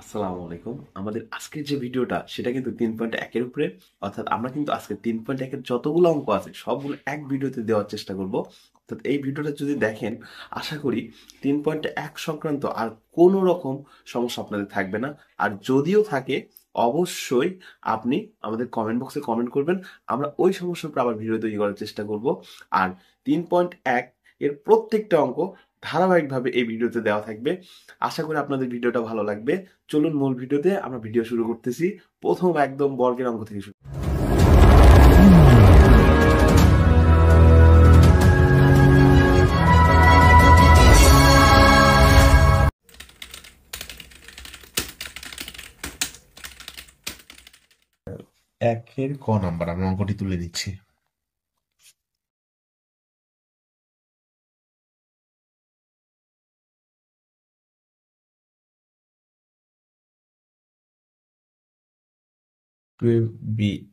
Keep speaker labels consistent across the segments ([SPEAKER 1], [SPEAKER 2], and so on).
[SPEAKER 1] আসসালামু আলাইকুম। আমাদের আজকের যে ভিডিওটা সেটা কিন্তু 3.1 এর উপরে। অর্থাৎ আমরা কিন্তু আজকে 3.1 এর যতগুলো অঙ্ক আছে সবগুলো এক ভিডিওতে দেওয়ার চেষ্টা করব। অর্থাৎ এই ভিডিওটা যদি দেখেন আশা করি 3.1 সংক্রান্ত আর কোনো রকম সমস্যা আপনাদের থাকবে না। আর যদিও থাকে অবশ্যই আপনি আমাদের কমেন্ট বক্সে কমেন্ট করবেন। আমরা ওই সমস্যার উপর আবার ভিডিও তৈরি করার চেষ্টা করব। আর 3.1 এর প্রত্যেকটা অঙ্ক ধারাবাহিকভাবে এই ভিডিওতে দেওয়া থাকবে। আশা করি আপনাদের ভিডিওটা ভালো লাগবে। চলুন মূল ভিডিওতে আমরা ভিডিও শুরু করতেছি। প্রথম একদম বর্গের অঙ্ক থেকে শুরু।
[SPEAKER 2] একের ক নাম্বার আমরা অঙ্কটি তুলে নিচ্ছি।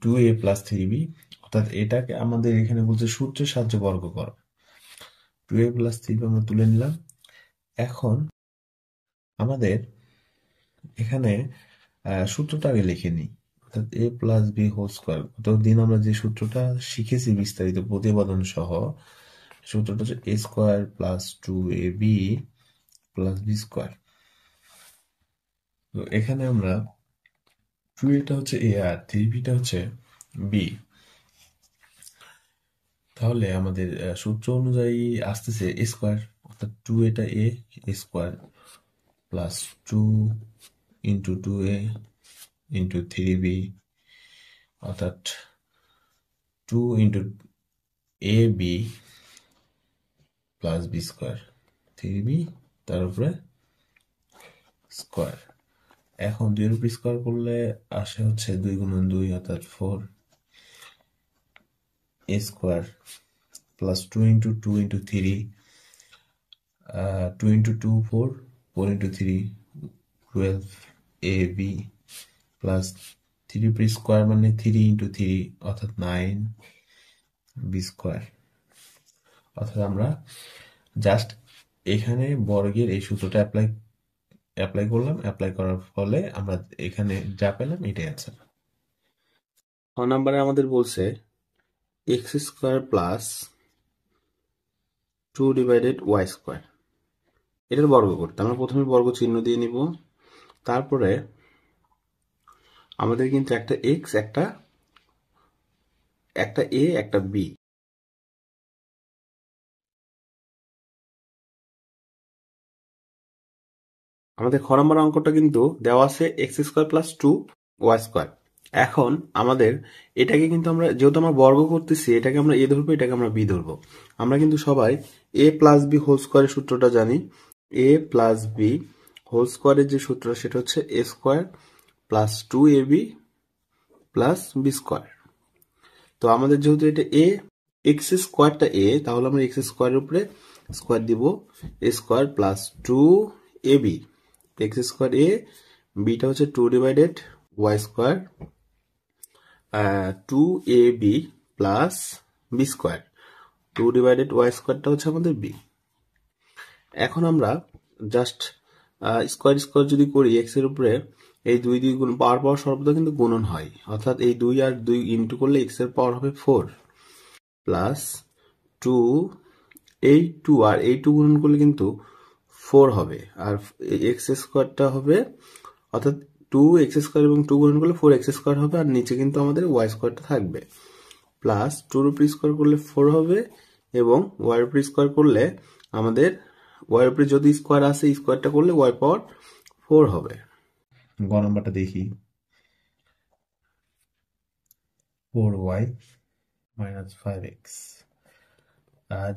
[SPEAKER 2] টু এ প্লাস থ্রি বি, অর্থাৎ এটাকে আমাদের এখানে বলছে সূত্রের সাহায্যে বর্গ করো। টু এ প্লাস থ্রি বি আমরা তুলে নিলাম। এখন আমাদের এখানে সূত্রটা আগে লিখে নিই, অর্থাৎ এ প্লাস বি হোল স্কোয়ার। গতদিন আমরা যে সূত্রটা শিখেছি বিস্তারিত প্রতিপাদন সহ, সূত্রটা হচ্ছে এ square plus two A B plus B square. তো এখানে আমরা টু এটা হচ্ছে এ আর থ্রি বিটা হচ্ছে বি। তাহলে আমাদের সূত্র অনুযায়ী আসতেছে এ স্কোয়ার, অর্থাৎ টু এটা A square plus two into two A into three B, অর্থাৎ two into A B plus B square, three B তার উপরে স্কোয়ার। এখন দুইয়ের উপর স্কোয়ার করলে আসে হচ্ছে দুই গুণন দুই, অর্থাৎ four A square plus two into three, two into two four, four into three 12 A B plus three উপর স্কোয়ার মানে থ্রি ইন্টু থ্রি, অর্থাৎ 9 বি স্কোয়ার। অর্থাৎ আমরা জাস্ট এখানে বর্গের এই সূত্রটা অ্যাপ্লাই করলাম, অ্যাপ্লাই করার ফলে আমরা এখানে যা পেলাম এটাই অ্যান্সার।
[SPEAKER 1] খ নাম্বারে আমাদের বলছে এক্স স্কোয়ার প্লাস 2/y²। এটার বর্গ করতে আমরা প্রথমে বর্গ চিহ্ন দিয়ে নিব। তারপরে আমাদের কিন্তু একটা এক্স, একটা এ, একটা বি। আমাদের খ নম্বর অঙ্কটা কিন্তু দেওয়া আছে এক্স স্কোয়ার প্লাস 2y²। এখন আমাদের এটাকে কিন্তু আমরা যেহেতু আমরা বর্গ করতেছি, এটাকে আমরা এ ধরবো, এটাকে আমরা বি ধরবো। আমরা কিন্তু সবাই এ প্লাস বি হোল স্কোয়ারের সূত্রটা জানি। এ প্লাস বি হোল স্কোয়ারের যে সূত্র সেটা হচ্ছে এ square plus 2ab plus B square. তো আমাদের যেহেতু এটা এ, এক্স স্কোয়ারটা এ, তাহলে আমরা এক্স স্কোয়ারের উপরে স্কোয়ার দিব। এ square plus 2ab, X square A, বিটা হচ্ছে 2/y², 2ab plus B square, 2/y²টা হচ্ছে আমাদের বি। এখন আমরা জাস্ট স্কোয়ার স্কোয়ার যদি করি এক্স এর উপরে, এই দুই দুই গুণ পাওয়ার পাওয়ার সর্বদা কিন্তু গুণন হয়, অর্থাৎ এই দুই আর দুই ইন্টু করলে এক্স এর পাওয়ার হবে 4 প্লাস 2, এই 2 আর এই 2 গুণন করলে কিন্তু 4 হবে। আর এক্স স্কোয়ারটা হবে, অর্থাৎ 2x² এবং 2 গুণন করলে 4x² হবে। আর নিচে কিন্তু আমাদের y² থাকবে। প্লাস 2 উপর স্কোয়ার করলে 4 হবে, এবং y উপর স্কোয়ার করলে আমাদের y উপরে যদি স্কোয়ার আসে, স্কোয়ারটা করলে y পাওয়ার 4 হবে।
[SPEAKER 2] গ নাম্বারটা দেখি, 4y মাইনাস 5x।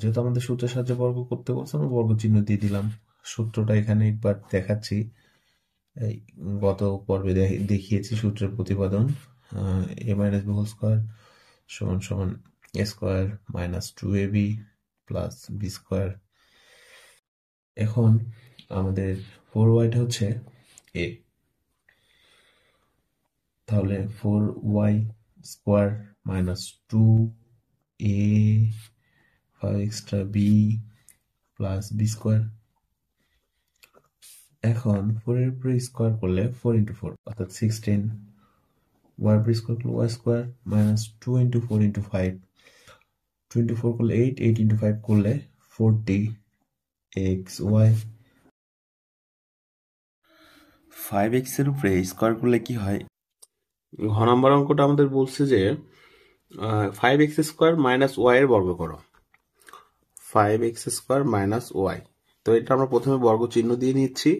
[SPEAKER 2] যেহেতু আমাদের সূত্রের সাহায্যে বর্গ করতে বলছে, আমরা বর্গ চিহ্ন দিয়ে দিলাম। সূত্রটা এখানে একবার দেখাচ্ছি। এই গত পর্বে দেখিয়েছি সূত্রের প্রতিপাদন। A minus B whole square সমান সমান এ square minus 2ab plus B square. এখন আমাদের 4yটা হচ্ছে এ, তাহলে 4y square minus 2a 5 extra b plus B square. এখন 4 এর উপরে স্কোয়ার করলে 4 ইন্টু 4 অর্থাৎ 16, ওয়াই উপরে স্কোয়ার করলে Y square minus 2 into 4 into 5, 2 into 4 করলে 8, 8 ইন্টু 5 করলে 40 এক্স ওয়াই।
[SPEAKER 1] 5x এর উপরে স্কোয়ার করলে কি হয়? ঘ নম্বর অঙ্কটা আমাদের বলছে যে 5x স্কোয়ার মাইনাস ওয়াই এর বর্গ করো। 5x স্কোয়ার মাইনাস ওয়াই, তো এটা আমরা প্রথমে বর্গ চিহ্ন দিয়ে নিচ্ছি।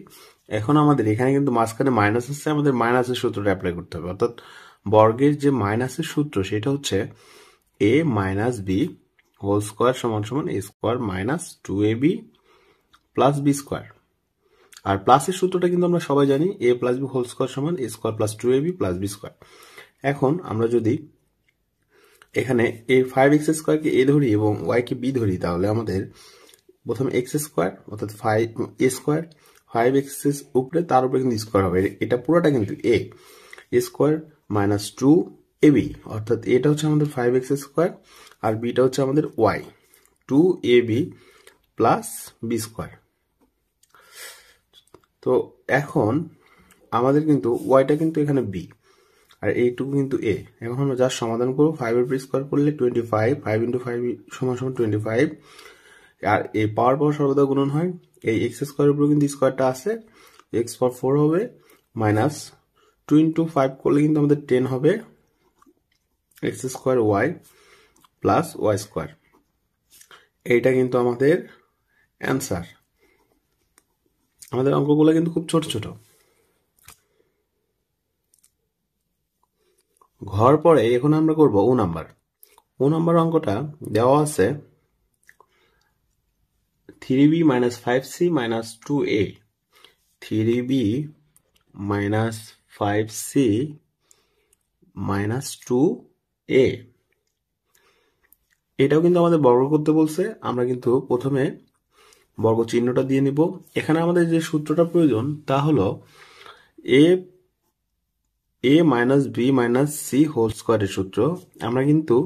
[SPEAKER 1] এখন আমাদের এখানে কিন্তু মাঝখানে মাইনাস আছে, আমাদের মাইনাসের সূত্রটা অ্যাপ্লাই করতে হবে। অর্থাৎ বর্গের যে মাইনাসের সূত্র সেটা হচ্ছে a minus B whole square সমান সমান a square minus 2ab plus B square. আর প্লাসের সূত্রটা কিন্তু আমরা সবাই জানি, a plus B whole square সমান a square plus 2ab plus B square. এখন আমরা যদি এখানে এই 5x স্কোয়ারকে a ধরি এবং y কে b ধরি, তাহলে আমাদের প্রথমে x স্কোয়ার অর্থাৎ 5a স্কোয়ার 5x উপরে তার উপরে কিন্তু স্কোয়ার হবে, এটা পুরোটা কিন্তু a স্কোয়ার মাইনাস 2ab, অর্থাৎ এটা হচ্ছে আমাদের 5x স্কোয়ার আর বিটা হচ্ছে আমাদের y 2ab plus B square. তো এখন আমাদের কিন্তু ওয়াইটা কিন্তু এখানে বি আর এইটুকু কিন্তু এ। এখন আমরা যা সমাধান করবো 5 এর উপর স্কোয়ার করলে 25, 5 ইন্টু 5 সমান সমান 25, আর এই পাওয়ার পাওয়ার সর্বদা গুণন হয়। এই এক্স স্কোয়ারের উপরে কিন্তু স্কোয়ারটা আছে, এক্স পাওয়ার 4 হবে মাইনাস 2 ইন্টু 5 করলে কিন্তু আমাদের 10 হবে X square Y plus Y square. এইটা কিন্তু আমাদের অ্যান্সার। আমাদের অঙ্কগুলো কিন্তু খুব ছোট ছোট। ঘর পরে এখন আমরা করব ও নাম্বার অঙ্কটা দেওয়া আছে 3b minus 5c minus 2a, 3b minus 5c minus 2a। এটাও কিন্তু আমাদের বর্গ করতে বলছে। আমরা কিন্তু প্রথমে বর্গ চিহ্নটা দিয়ে নিব। এখানে আমাদের যে সূত্রটা প্রয়োজন তা হলো a minus B minus C whole স্কোয়ারের সূত্র। আমরা কিন্তু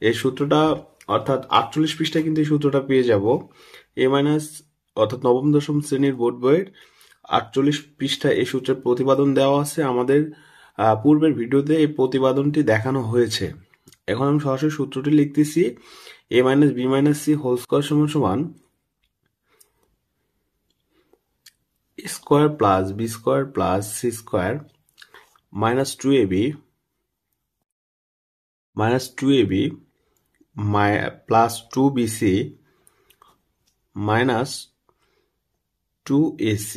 [SPEAKER 1] এই সূত্রটা অর্থাৎ 48 পৃষ্ঠায় কিন্তু এই সূত্রটা পেয়ে যাব। এ মাইনাস অর্থাৎ নবম দশম শ্রেণীর বোর্ড বইয়ের 48 পৃষ্ঠায় এই সূত্রের প্রতিপাদন দেওয়া আছে। আমাদের পূর্বের ভিডিওতে এই প্রতিপাদনটি দেখানো হয়েছে। এখন আমি সরাসরি সূত্রটি লিখতেছি, A minus B minus C whole square সমান সমান square plus B square plus C square minus 2ab plus 2bc minus 2ac।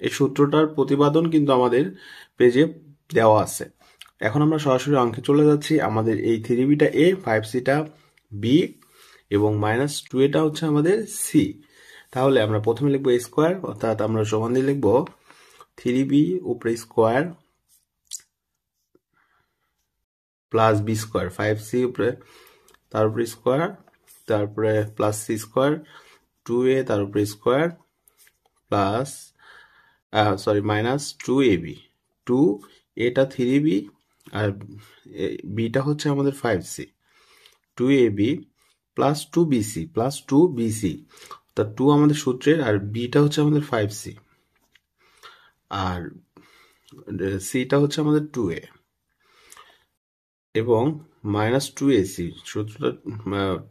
[SPEAKER 1] এই সূত্রটার প্রতিপাদন কিন্তু আমাদের পেজে দেওয়া আছে। এখন আমরা সরাসরি অঙ্কে চলে যাচ্ছি। আমাদের এই 3bটা a, 5cটা b এবং মাইনাস 2aটা হচ্ছে আমাদের c। তাহলে আমরা প্রথমে লিখবো a স্কোয়ার, অর্থাৎ আমরা সমান দিয়ে লিখবো 3b উপরে square plus B square 5c উপরে তার উপরে স্কোয়ার, তারপরে প্লাস সি স্কোয়ার 2a তার উপরে square plus minus 2ab, 2a-টা 3b আর বিটা হচ্ছে আমাদের 5c, 2ab প্লাস 2bc অর্থাৎ 2 আমাদের সূত্রের আর বিটা হচ্ছে আমাদের 5c আর সিটা হচ্ছে আমাদের 2a এবং মাইনাস 2ac। সূত্রটা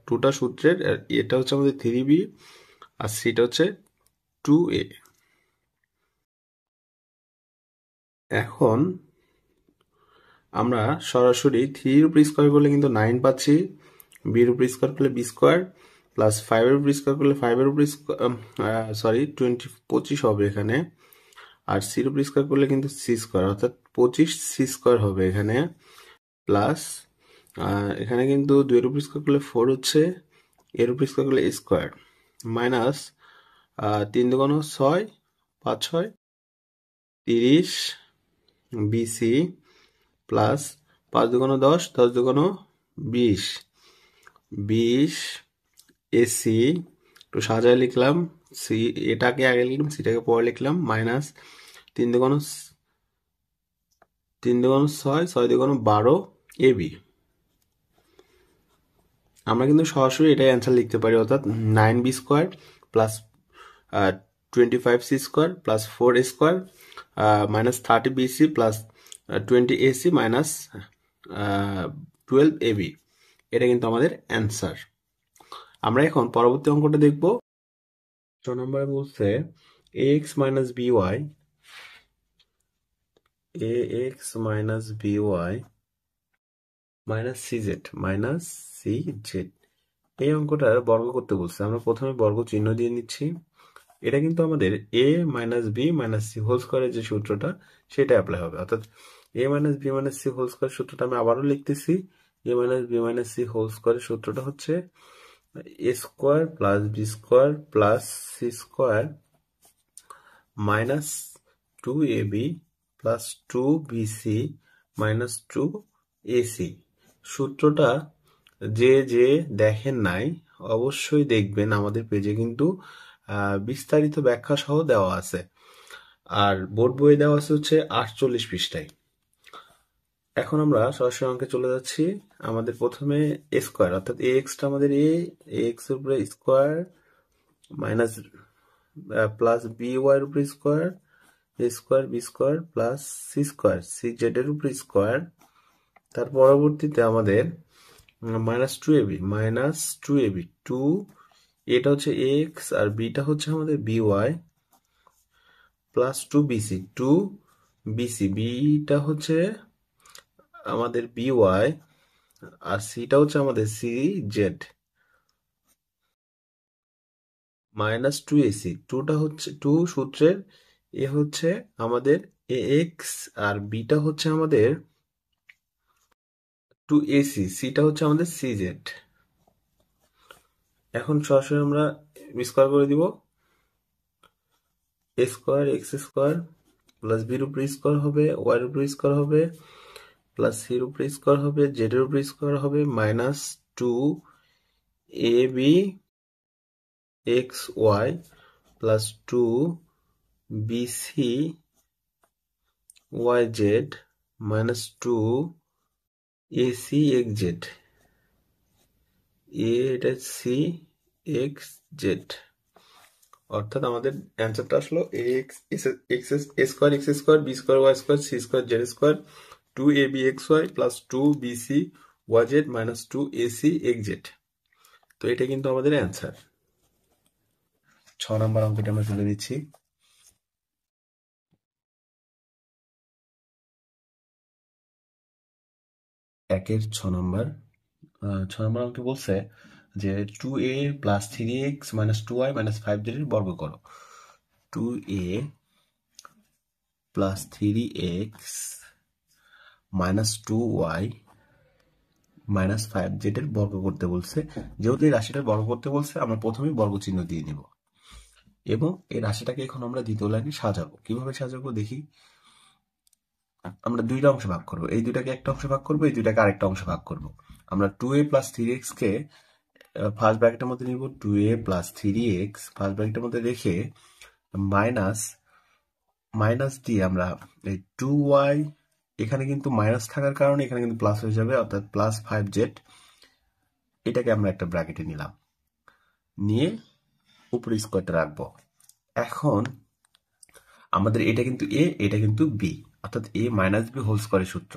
[SPEAKER 1] 2টা সূত্রের, এটা হচ্ছে আমাদের 3b আর সিটা হচ্ছে 2a। এখন আমরা সরাসরি 3 এর উপর স্কোয়ার করলে কিন্তু 9 পাচ্ছি, বি এর উপর স্কোয়ার করলে বি স্কোয়ার প্লাস 5 এর উপর স্কোয়ার করলে 5 এর উপর 25 হবে এখানে, আর সি এর উপর স্কোয়ার করলে কিন্তু সি স্কোয়ার অর্থাৎ 25 সি স্কোয়ার হবে এখানে, প্লাস এখানে কিন্তু 2 এর উপর স্কোয়ার করলে 4 হচ্ছে, এর উপর স্কোয়ার করলে স্কোয়ার মাইনাস 3 দুগুণ 6, 5 6 30 বিসি প্লাস 5 দুগুণ 10, 10 দুগুণ 20 এসি। একটু সাজায় লিখলাম, সি এটাকে আগে লিখলাম সিটাকে পরে লিখলাম, মাইনাস 3 দুগুণ 6, 6 দুগুণ 12 এবি। আমরা কিন্তু সরাসরি এটাই অ্যান্সার লিখতে পারি, অর্থাৎ 9b square plus 25c square plus 4a square minus 30bc plus 20ac minus 12ab। এটা কিন্তু আমাদের অ্যান্সার। আমরা এখন পরবর্তী অঙ্কটা দেখব। 4 নম্বরে বলছে ax minus by minus cz minus cz, এই অঙ্কটার বর্গ করতে বলছে। আমরা প্রথমে বর্গ চিহ্ন দিয়ে নিচ্ছি। এটা কিন্তু আমাদের a minus b minus c whole স্কোয়ারের যে সূত্রটা সেটা অ্যাপ্লাই হবে, অর্থাৎ a minus b minus c whole square সূত্রটা আমি আবারও লিখতেছি। a minus b minus c whole স্কোয়ারের সূত্রটা হচ্ছে a square plus b square plus c square minus 2ab plus 2bc minus 2ac। সূত্রটা যে যে দেখেন নাই অবশ্যই দেখবেন, আমাদের পেজে কিন্তু বিস্তারিত ব্যাখ্যা সহ দেওয়া আছে, আর বোর্ড বইয়ে দেওয়া আছে হচ্ছে 48 পৃষ্ঠায়। এখন আমরা সরাসরি অঙ্কে চলে যাচ্ছি। আমাদের প্রথমে এ স্কোয়ার অর্থাৎ এ এক্সটা আমাদের এক্স এর উপরে square minus plus B Y এর উপরে square, A square B square plus C square C Z এর উপরে স্কোয়ার। তার পরবর্তীতে আমাদের মাইনাস টু এবি টু, এটা হচ্ছে এক্স আর বিটা হচ্ছে আমাদের B Y plus 2bc beta হচ্ছে আমাদের বি ওয়াই আর সিটা হচ্ছে আমাদের সি জেড মাইনাস 2ac। টুটা হচ্ছে টু সূত্রের এ হচ্ছে আমাদের এ এক্স আর বিটা হচ্ছে আমাদের 2ac, সিটা হচ্ছে আমাদের সি জেড। এখন সরাসরি আমরা স্কোয়ার করে দিব। এ স্কোয়ার এক্স স্কোয়ার প্লাস বির উপরে স্কোয়ার হবে, ওয়াই এর উপরে স্কোয়ার হবে প্লাস সির উপরে স্কোয়ার হবে, জেড এর উপরে স্কোয়ার হবে minus 2ab X Y plus 2bc Y Z minus 2ac X Z, এটা সি এক্স জেড। অর্থাৎ আমাদের অ্যান্সারটা আসলো X square X square B square Y square C square Z square 2ab X Y plus 2bc Y Z minus 2ac X Z. তো এটা কিন্তু আমাদের answer. 6 নম্বর অঙ্কটা আমরা তুলে দিচ্ছি। একের 6 নম্বর অঙ্কে বলছে যে 2a plus 3x minus 2y minus 5z এর বর্গ করো। 2a plus 3x minus 2y minus 5z এর বর্গ করতে বলছে। যেহেতু এই রাশিটার বর্গ করতে বলছে, আমরা প্রথমেই বর্গ চিহ্ন দিয়ে নিব এবং এই রাশিটাকে এখন আমরা দ্বিতীয় লাইনে সাজাবো। কিভাবে সাজাবো দেখি। আমরা দুইটা অংশে ভাগ করবো, এই দুইটাকে একটা অংশে ভাগ করবো, এই দুইটাকে আরেকটা অংশে ভাগ করবো। আমরা 2a প্লাস 3x কে ফার্স্ট ব্র্যাকেটের মধ্যে নিব, 2a প্লাস 3x ফার্স্ট ব্র্যাকেটের মধ্যে রেখে মাইনাস দিয়ে আমরা এই 2y, এখানে কিন্তু মাইনাস থাকার কারণে এখানে কিন্তু প্লাস হয়ে যাবে, অর্থাৎ প্লাস 5z। এটাকে আমরা একটা ব্র্যাকেটে নিলাম, নিয়ে উপরে স্কোয়ারটা রাখবো। এখন আমাদের এটা কিন্তু এ, এটা কিন্তু বি, অর্থাৎ এ মাইনাস বি হোল স্কোয়ারের সূত্র।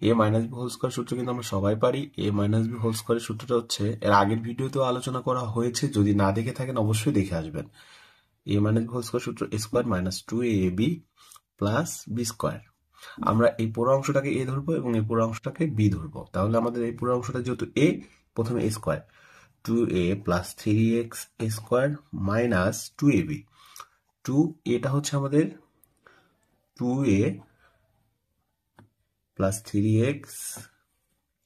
[SPEAKER 1] A minus B whole square সূত্র কিন্তু আমরা সবাই পারি। এ মাইনাস বি হোল স্কোয়ারের সূত্রটা হচ্ছে, এর আগের ভিডিওতেও আলোচনা করা হয়েছে, যদি না দেখে থাকেন অবশ্যই দেখে আসবেন। A minus B whole square সূত্র A square minus 2ab plus B square. আমরা এই পুরো অংশটাকে এ ধরবো এবং এই পুরো অংশটাকে বি ধরবো। তাহলে আমাদের এই পুরো অংশটা যেহেতু এ, প্রথমে এ স্কোয়ার 2a প্লাস 3x এ স্কোয়ার মাইনাস 2ab। 2 এটা হচ্ছে আমাদের 2a প্লাস 3x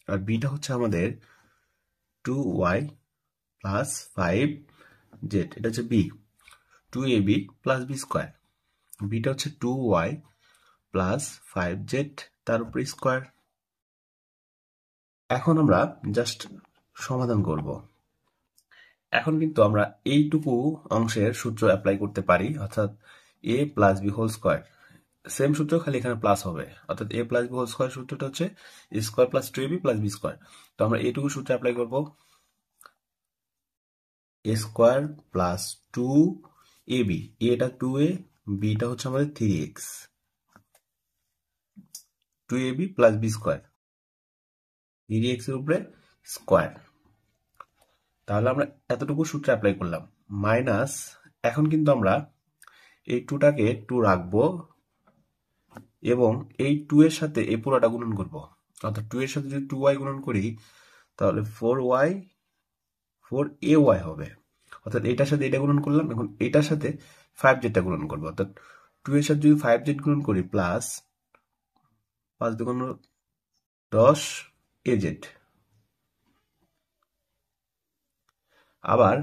[SPEAKER 1] আর বিটা হচ্ছে আমাদের 2y প্লাস 5z, এটা হচ্ছে B. 2ab plus B square, বিটা হচ্ছে 2y প্লাস 5z তার উপরে স্কোয়ার। এখন আমরা জাস্ট সমাধান করব। এখন কিন্তু আমরা এইটুকু অংশের সূত্র অ্যাপ্লাই করতে পারি, অর্থাৎ a plus B whole square, same সূত্র, খালি এখানে প্লাস হবে, অর্থাৎ a plus B whole square সূত্রটা হচ্ছে a square plus 2ab plus B square. তো আমরা এইটুকু সূত্র অ্যাপ্লাই করব, a square plus 2 A B, এটা 2a, বিটা হচ্ছে আমাদের 3x, 2ab plus B square, 3x এর উপরে স্কোয়ার। তাহলে আমরা এতটুকু সূত্র অ্যাপ্লাই করলাম। মাইনাস, এখন কিন্তু আমরা এই 2টাকে 2 রাখবো এবং এই 2 এর সাথে এই পুরোটা গুণন করব। অর্থাৎ 2 এর সাথে যদি 2y গুণন করি তাহলে 4ay হবে। অর্থাৎ এটার সাথে এটা গুণন করলাম, এখন এটার সাথে 5z টা গুণন করবো। অর্থাৎ 2 এর সাথে যদি 5z গুণন করি প্লাস 5 দুগুণ 10 az। আবার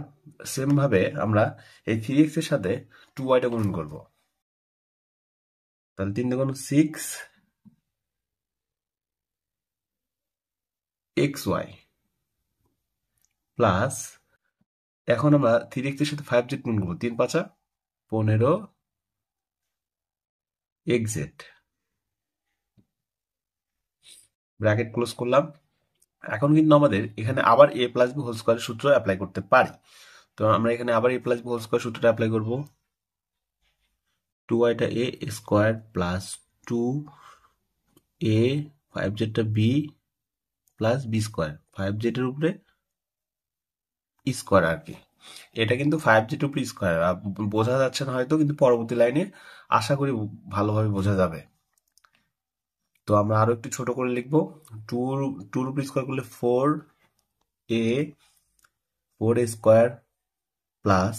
[SPEAKER 1] সেম ভাবে আমরা এই 3x এর সাথে 2y টা গুণন করব। তাহলে 3 দুগুণ 6 xy প্লাস, এখন আমরা 3x এর সাথে 5z গুণ করবো, 3 5 15 xz, ব্র্যাকেট ক্লোজ করলাম। এখন কিন্তু আমাদের এখানে আবার a প্লাস বি হোল স্কোয়ারের সূত্র অ্যাপ্লাই করতে পারি। তো আমরা এখানে আবার a plus B whole square সূত্রটা অ্যাপ্লাই করব। 2y টা a square plus 2a 5z টা b plus B square, 5z এর উপরে স্কোয়ার আর কি। এটা কিন্তু 5z এর উপরে স্কোয়ার, বোঝা যাচ্ছে না হয়তো, কিন্তু পরবর্তী লাইনে আশা করি ভালোভাবে বোঝা যাবে। তো আমরা আরো একটু ছোট করে লিখবো। 2 উপরে স্কোয়ার করলে 4a স্কোয়ার প্লাস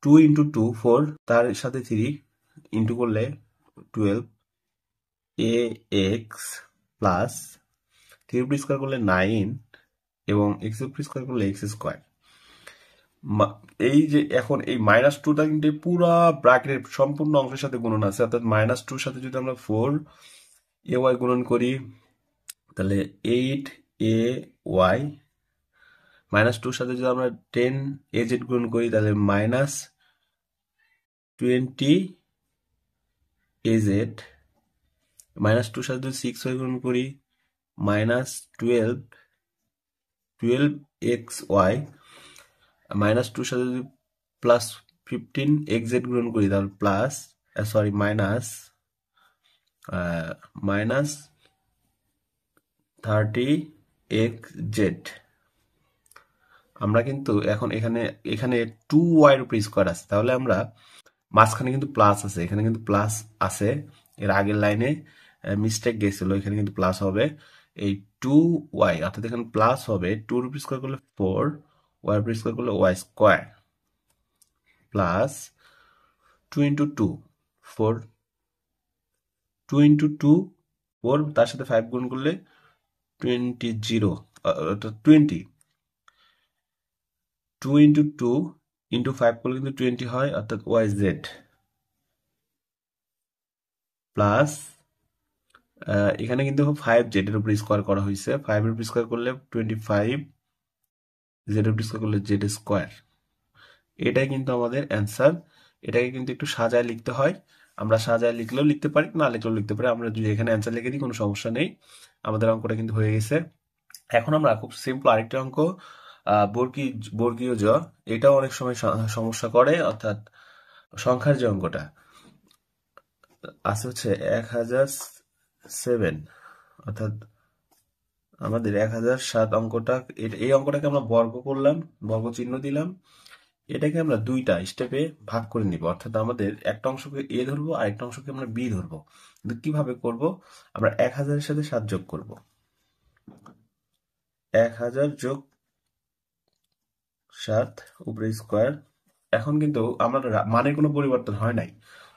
[SPEAKER 1] 2 ইন্টু 2 4, তার সাথে 3 ইন্টু করলে 12ax প্লাস 3 উপরে স্কোয়ার করলে 9 এবং x উপরে স্কোয়ার করলে x স্কোয়ার। এই যে এখন এই -2টা কিন্তু পুরো ব্র্যাকেটের সম্পূর্ণ অংশের সাথে গুণন আছে, অর্থাৎ -2 সাথে যদি আমরা 4ay গুণন করি তাহলে 8ay, -2 সাথে যদি আমরা 10az গুণন করি তাহলে -20az, -2 সাথে যদি 6y গুণন করি -12xy, -2 সাথে যদি +15xz গুণন করি তাহলে প্লাস সরি মাইনাস 30xz। আমরা কিন্তু এখন এখানে এখানে 2y এর উপরে স্কোয়ার আছে, তাহলে আমরা মাঝখানে কিন্তু প্লাস আছে, এখানে কিন্তু প্লাস আছে, এর আগের লাইনে মিস্টেক গেছিল, এখানে কিন্তু প্লাস হবে। এই 2y অর্থাৎ এখানে প্লাস হবে, 2 এর উপরে স্কোয়ার করলে 4, y এর উপরে স্কোয়ার করলে y square plus 2 into 2 4, 2 into 2 4, তার সাথে 5 গুণ করলে 20 2 ইন্টু 2 ইন্টু 5 করলে কিন্তু 20 হয়, অর্থাৎ yz প্লাস এখানে কিন্তু 5z এর উপর স্কোয়ার করা হয়েছে, 5 এর উপর স্কোয়ার করলে 25, z এর উপর স্কোয়ার করলে z স্কোয়ার। এটাই কিন্তু আমাদের অ্যান্সার। এটাকে কিন্তু একটু সাজায় লিখতে হয়, আমরা সাজায় লিখলেও লিখতে পারি, না লিখলেও লিখতে পারি। আমরা যদি এখানে অ্যান্সার লিখে দিই কোনো সমস্যা নেই। আমাদের অঙ্কটা কিন্তু হয়ে গেছে। এখন আমরা খুব সিম্পল আরেকটা অঙ্ক, বর্গীয় জ, এটাও অনেক সময় সমস্যা করে। অর্থাৎ সংখ্যার যে অঙ্কটা আছে হচ্ছে 1007, অর্থাৎ আমাদের 1007 অঙ্কটা, এই অঙ্কটাকে আমরা বর্গ করলাম, বর্গ চিহ্ন দিলাম, এটাকে আমরা দুইটা স্টেপে ভাগ করে নিব। অর্থাৎ আমাদের একটা অংশকে এ ধরবো আর একটা অংশকে আমরা বি ধরবো। কিন্তু কিভাবে করব? আমরা 1000-এর সাথে 7 যোগ করব, 1000 যোগ 7 উপরে স্কোয়ার। এখন কিন্তু আমার মানের কোনো পরিবর্তন হয় নাই,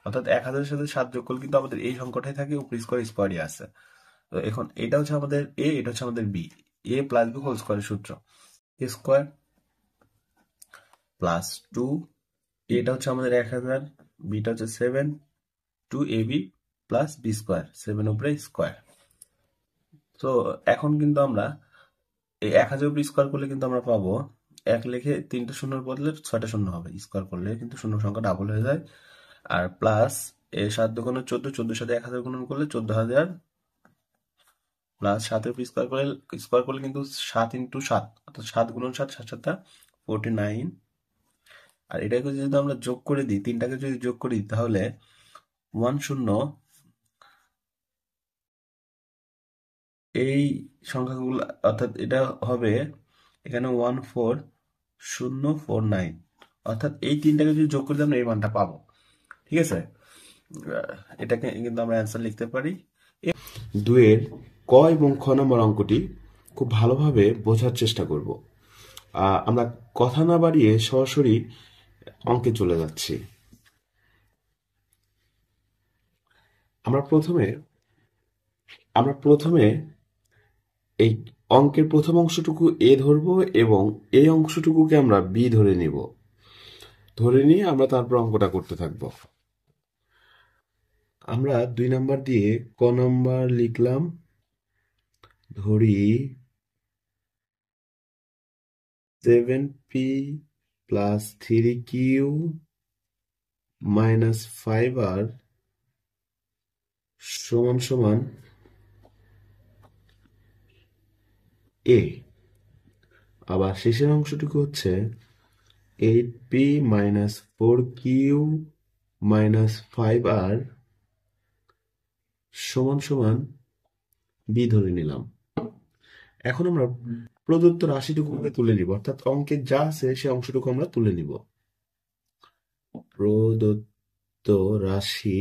[SPEAKER 1] অর্থাৎ 1000-এর সাথে 7 যোগ করলে কিন্তু আমাদের এই সংখ্যাটাই থাকে, উপরে স্কোয়ারই আছে। তো এখন এটা হচ্ছে আমাদের এ, এটা হচ্ছে আমাদের বি, এ প্লাস বি হোল স্কোয়ারের সূত্র, এ স্কোয়ার প্লাস 2, এটা হচ্ছে আমাদের 1000, বিটা হচ্ছে 7, 2ab প্লাস বি স্কোয়ার, 7 উপরে স্কোয়ার। তো এখন কিন্তু আমরা এই 1000 উপরে স্কোয়ার করলে কিন্তু আমরা পাবো, 1 লিখে 3টা শূন্যর বদলে 6টা শূন্য হবে, স্কোয়ার করলে কিন্তু শূন্য সংখ্যা ডাবল হয়ে যায়। আর প্লাস এই 7 দুগুণে 14, 14 সাথে 1000 গুণন করলে 14000, প্লাস 7 এর উপর স্কোয়ার করলে কিন্তু 7 ইন্টু 7, অর্থাৎ 7 গুণন 7, 7 7 49, আর এটাকে যদি আমরা যোগ করে দিই, তিনটাকে যদি যোগ করি তাহলে 10 এই সংখ্যাগুলো, অর্থাৎ এটা হবে এখানে 14049, অর্থাৎ এই তিনটাকে যদি যোগ করে দিই আমরা এই মানটা পাবো। ঠিক আছে, এটাকে কিন্তু আমরা অ্যান্সার লিখতে পারি। দুয়ের ক এবং খ নম্বর অঙ্কটি খুব ভালোভাবে বোঝার চেষ্টা করব। আমরা কথা না বাড়িয়ে সরাসরি অঙ্কে চলে যাচ্ছি। আমরা প্রথমে এই অঙ্কের প্রথম অংশটুকু এ ধরবো এবং এই অংশটুকুকে আমরা বি ধরে নিব। ধরে নিয়ে আমরা তারপর অঙ্কটা করতে থাকবো। আমরা 2 নাম্বার দিয়ে ক নাম্বার লিখলাম। ধরি 7p plus 3q minus 5r সমান সমান a। আবার শেষের অংশটুকু হচ্ছে 8p minus 4q minus 5r সমান সমান b ধরে নিলাম। এখন আমরা প্রদত্ত রাশিটুকুকে তুলে নিব, অর্থাৎ অঙ্কে যা আছে সে অংশটুকু আমরা তুলে নিব। প্রদত্ত রাশি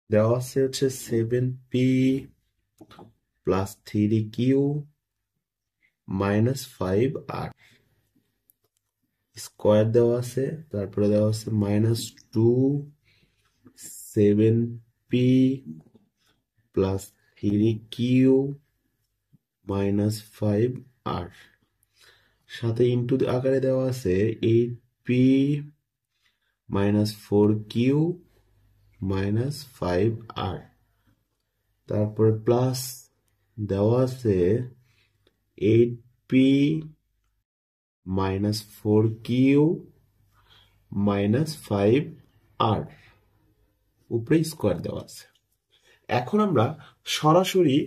[SPEAKER 1] দেওয়া আছে হচ্ছে 7p plus 3q minus 5r, square দেওয়া আছে, তারপরে দেওয়া আছে -2 7p plus 3q minus 5r, সাথে ইন্টু আকারে দেওয়া আছে 8p minus 4q minus 5r, তারপরে প্লাস দেওয়া আছে 8p minus 4q minus 5r, উপরে স্কোয়ার দেওয়া আছে। এখন আমরা সরাসরি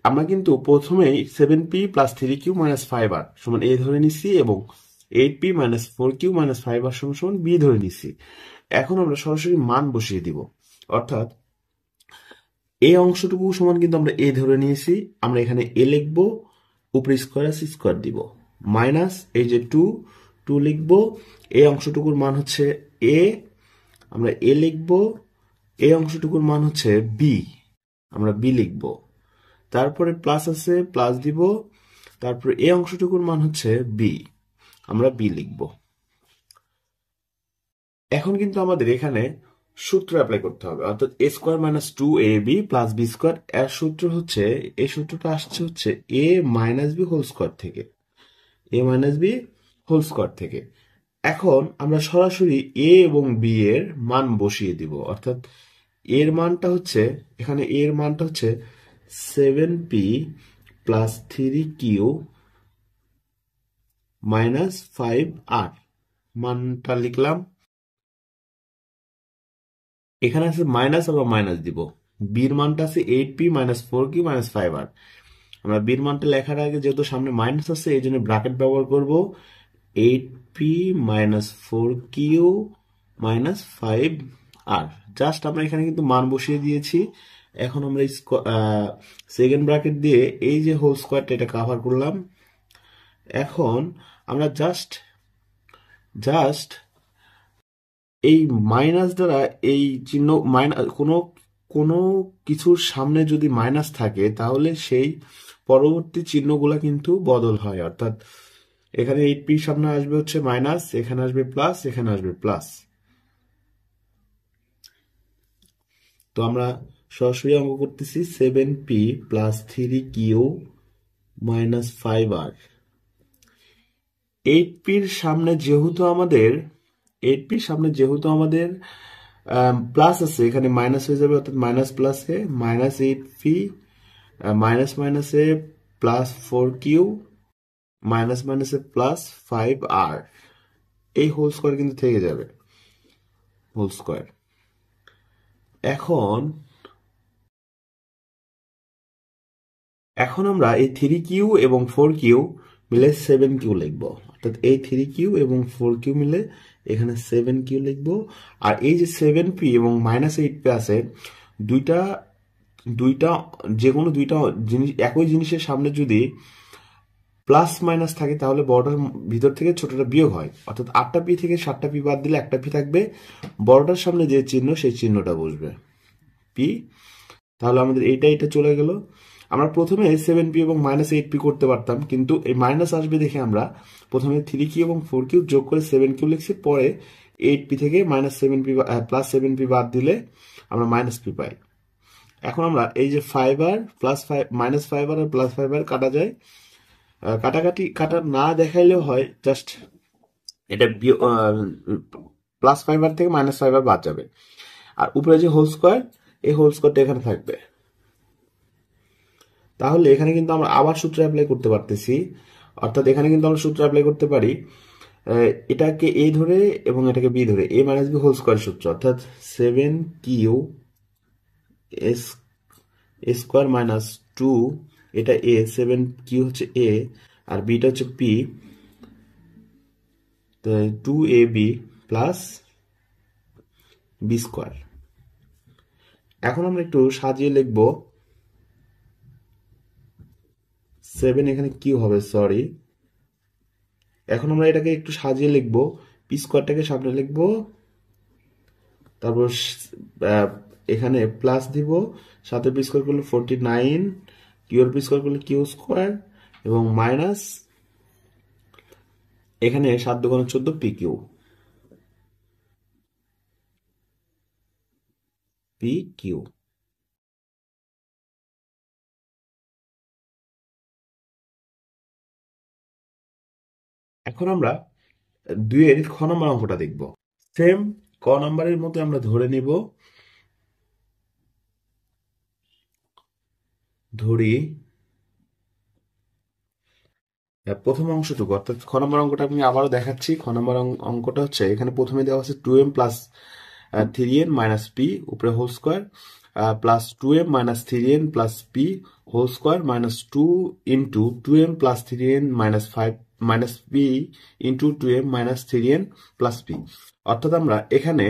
[SPEAKER 1] আমরা কিন্তু প্রথমেই 7p plus 3q minus 5r সমান a ধরে নিছি এবং 8p minus 4q minus 5r সমান সমান b ধরে নিছি। এখন আমরা সরাসরি মান বসিয়ে দিব, অর্থাৎ এই অংশটুকু সমান কিন্তু আমরা a ধরে নিয়েছি, আমরা এখানে a লিখবো, উপরে স্কোয়ার আছে স্কোয়ার দিব, মাইনাস এই যে 2 লিখবো, এই অংশটুকুর মান হচ্ছে a, আমরা a লিখবো, এই অংশটুকুর মান হচ্ছে b, আমরা b লিখব, তারপরে প্লাস আছে প্লাস দিব, তারপরে এই অংশটুকুর মান হচ্ছে b, আমরা b লিখব। এখন কিন্তু আমাদের এখানে সূত্র অ্যাপ্লাই করতে হবে, অর্থাৎ a square minus 2ab plus b square, এর সূত্র হচ্ছে, এই সূত্রটা আসছে হচ্ছে a minus b whole square থেকে, a minus b whole square থেকে। এখন আমরা সরাসরি a এবং b এর মান বসিয়ে দিব, অর্থাৎ এর মানটা হচ্ছে, এখানে এর মানটা হচ্ছে 7p plus 3q minus 5r, মানটা লিখলাম। এখানে আছে মাইনাস, আবার মাইনাস দিব, বির মানটা আছে 8p minus 4q minus 5r। আমরা বির মানটা লেখার আগে যেহেতু সামনে মাইনাস আছে এই জন্য ব্র্যাকেট ব্যবহার করব, 8p minus 4q minus 5r, just আমরা এখানে কিন্তু মান বসিয়ে দিয়েছি। এখন আমরা সেকেন্ড ব্র্যাকেট দিয়ে এই যে হোল স্কোয়ারটা এটা কভার করলাম। এখন আমরা জাস্ট এই মাইনাস দ্বারা এই চিহ্ন কোনো কিছুর সামনে যদি মাইনাস থাকে তাহলে সেই পরবর্তী চিহ্নগুলা কিন্তু বদল হয়, অর্থাৎ এখানে 8p সামনে আসবে হচ্ছে মাইনাস, এখানে আসবে প্লাস, এখানে আসবে প্লাস। তো আমরা সরাসরি অঙ্ক করতেছি 7p plus 3q minus 5r। 8pর সামনে যেহেতু আমাদের প্লাস আছে, এখানে মাইনাস হয়ে যাবে, অর্থাৎ মাইনাস প্লাসে মাইনাস 8p মাইনাস মাইনাসে প্লাস 4q মাইনাস মাইনাসে প্লাস 5r, এই হোল স্কোয়ার কিন্তু থেকে যাবে, হোল স্কোয়ার। এখন এখন আমরা এই 3q এবং 4q মিলে 7q লিখবো, অর্থাৎ এই 3q এবং 4q মিলে এখানে 7q লিখবো। আর এই যে 7p এবং -8p আছে, দুইটা দুইটা যে কোনো দুইটা জিনিস, একই জিনিসের সামনে যদি প্লাস মাইনাস থাকে তাহলে বড়টার ভিতর থেকে ছোটটা বিয়োগ হয়, অর্থাৎ 8টা পি থেকে 7টা পি বাদ দিলে একটা পি থাকবে, বড়টার সামনে যে চিহ্ন সেই চিহ্নটা বসবে পি। তাহলে আমাদের এটা চলে গেল। আমরা প্রথমে 7p এবং -8p করতে পারতাম, কিন্তু এই মাইনাস আসবে দেখে আমরা প্রথমে 3q এবং 4q যোগ করে 7q লিখছি, পরে 8p থেকে -7p +7p বাদ দিলে আমরা -p পাই। এখন আমরা এই যে 5r -5r আর +5r কাটা যায়, কাটা না দেখাইলেও হয়, জাস্ট এটা +5r থেকে -5r বাদ যাবে। আর উপরে যে হোল স্কোয়ার, এই হোল স্কোয়ারটা এখানে থাকবে। তাহলে এখানে কিন্তু আমরা আবার সূত্র অ্যাপ্লাই করতে পারতেছি, অর্থাৎ এখানে কিন্তু আমরা সূত্র অ্যাপ্লাই করতে পারি এটাকে এ ধরে এবং এটাকে বি ধরে, a - b হোল স্কোয়ার সূত্র, অর্থাৎ 7q স্কোয়ার -2, এটা a, 7q হচ্ছে a আর বিটা হচ্ছে p, 2ab plus b square. এখন আমরা একটু সাজিয়ে লিখব, 7 এখানে কিউ হবে, সরি। এখন আমরা এটাকে একটু সাজিয়ে লিখব, পি স্কোয়ারটাকে সামনে লিখব, তারপর এখানে প্লাস দিব, সাথে পি স্কোয়ার করলে 49, কিউ এর পি স্কোয়ার করলে কিউ স্কোয়ার, এবং মাইনাস এখানে 7 × 14 পি কিউ, পি কিউ। এখন আমরা 2 এর খ নম্বর অঙ্কটা দেখব। সেম ক নম্বরের মতো আমরা ধরে নিব, ধরি প্রথম অংশটুকু, অর্থাৎ খ নম্বর অঙ্কটা আমি আবারও দেখাচ্ছি। খ নম্বর অঙ্কটা হচ্ছে, এখানে প্রথমে দেওয়া আছে 2m plus 3n minus P উপরে whole square plus 2m minus 3n plus P whole square minus 2 into 2m plus 3n minus 5 minus P into 2m minus 3n plus P. অর্থাৎ আমরা এখানে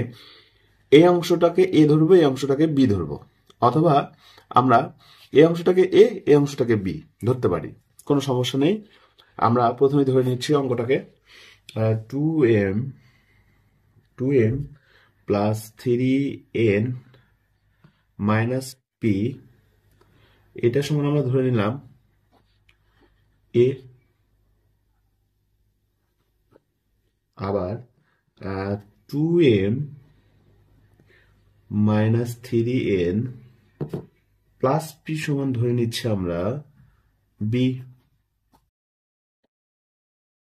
[SPEAKER 1] এই অংশটাকে এ ধরবো, এই অংশটাকে বি ধরবো, অথবা আমরা এই অংশটাকে এ, এই অংশটাকে বি ধরতে পারি, কোনো সমস্যা নেই। আমরা প্রথমে ধরে নিচ্ছি অঙ্কটাকে 2m plus 3n minus P, এটা সমান আমরা ধরে নিলাম এ। আবার 2m minus 3n plus P সমান ধরে নিচ্ছি আমরা বি।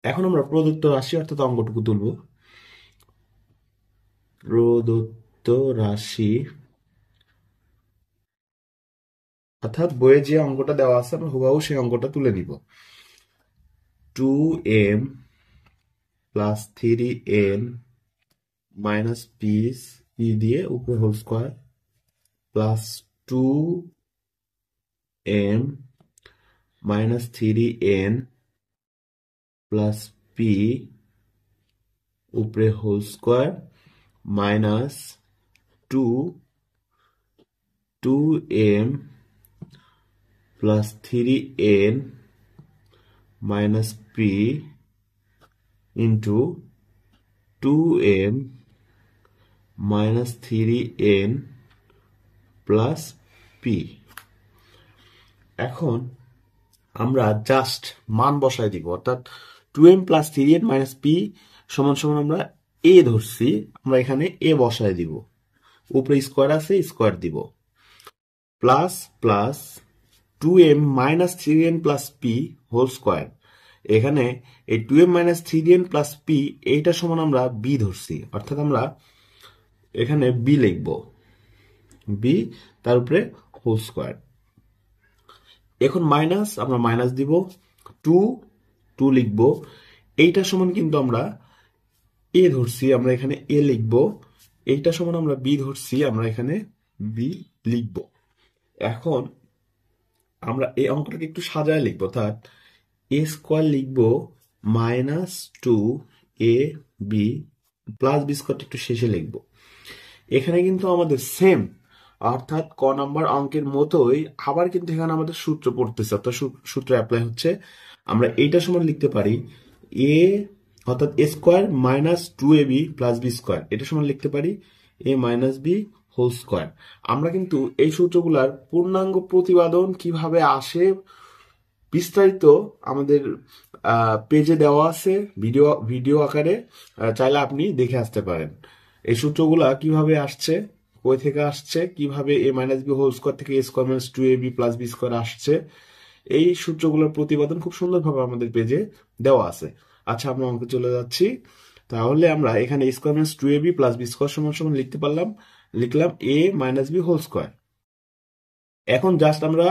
[SPEAKER 1] এখন আমরা প্রদত্ত রাশি অর্থাৎ অঙ্কটুকু তুলব। প্রদত্ত রাশি অর্থাৎ বইয়ে যে অঙ্কটা দেওয়া আছে আমরা হুবহু সেই অঙ্কটা তুলে নিব। 2m plus 3n minus P দিয়ে উপরে whole square plus 2m minus 3n plus P উপরে whole square minus 2m plus 3n minus P into 2m minus 3n plus P. এখন আমরা জাস্ট মান বসায় দিব, অর্থাৎ 2m plus 3n minus P সমান সমান আমরা এ ধরছি, আমরা এখানে এ বসায় দিব, উপরে স্কোয়ার আছে স্কোয়ার দিব, plus plus 2m minus 3n plus P whole square. এখানে এই 2m minus 3n plus P এইটা সমান আমরা বি ধরছি, অর্থাৎ আমরা এখানে বি লিখব, বি তার উপরে হোল স্কোয়ার। এখন মাইনাস, আমরা মাইনাস দিব, 2 লিখব, এইটা সমান কিন্তু আমরা এ ধরছি, আমরা এখানে এ লিখব, এইটা সমান আমরা বি ধরছি, আমরা এখানে বি লিখব। এখন আমরা এই অঙ্কটাকে একটু সাজায় লিখবো, অর্থাৎ এ স্কোয়ার লিখবো -2ab প্লাস বি স্কোয়ারটা একটু শেষে লিখবো। এখানে কিন্তু আমাদের সেম, অর্থাৎ ক নাম্বার অঙ্কের মতোই আবার কিন্তু এখানে আমাদের সূত্র পড়তেছে, অর্থাৎ সূত্র অ্যাপ্লাই হচ্ছে। আমরা এইটা সমান লিখতে পারি এ, অর্থাৎ এ square -2ab plus B square, এটা সমান লিখতে পারি a - b হোল স্কোয়ার। আমরা কিন্তু এই সূত্রগুলার পূর্ণাঙ্গ প্রতিপাদন কিভাবে আসে বিস্তারিত আমাদের পেজে দেওয়া আছে ভিডিও আকারে, চাইলে আপনি দেখে আসতে পারেন। এই সূত্রগুলা কিভাবে আসছে, কই থেকে আসছে, কিভাবে a - b হোল স্কোয়ার থেকে a square -2ab plus B square আসছে, এই সূত্রগুলোর প্রতিপাদন খুব সুন্দরভাবে আমাদের পেজে দেওয়া আছে। আচ্ছা, আমরা অঙ্কে চলে যাচ্ছি। তাহলে আমরা এখানে a square -2ab plus B square সমান সমান লিখলাম a - b হোল স্কোয়ার। এখন জাস্ট আমরা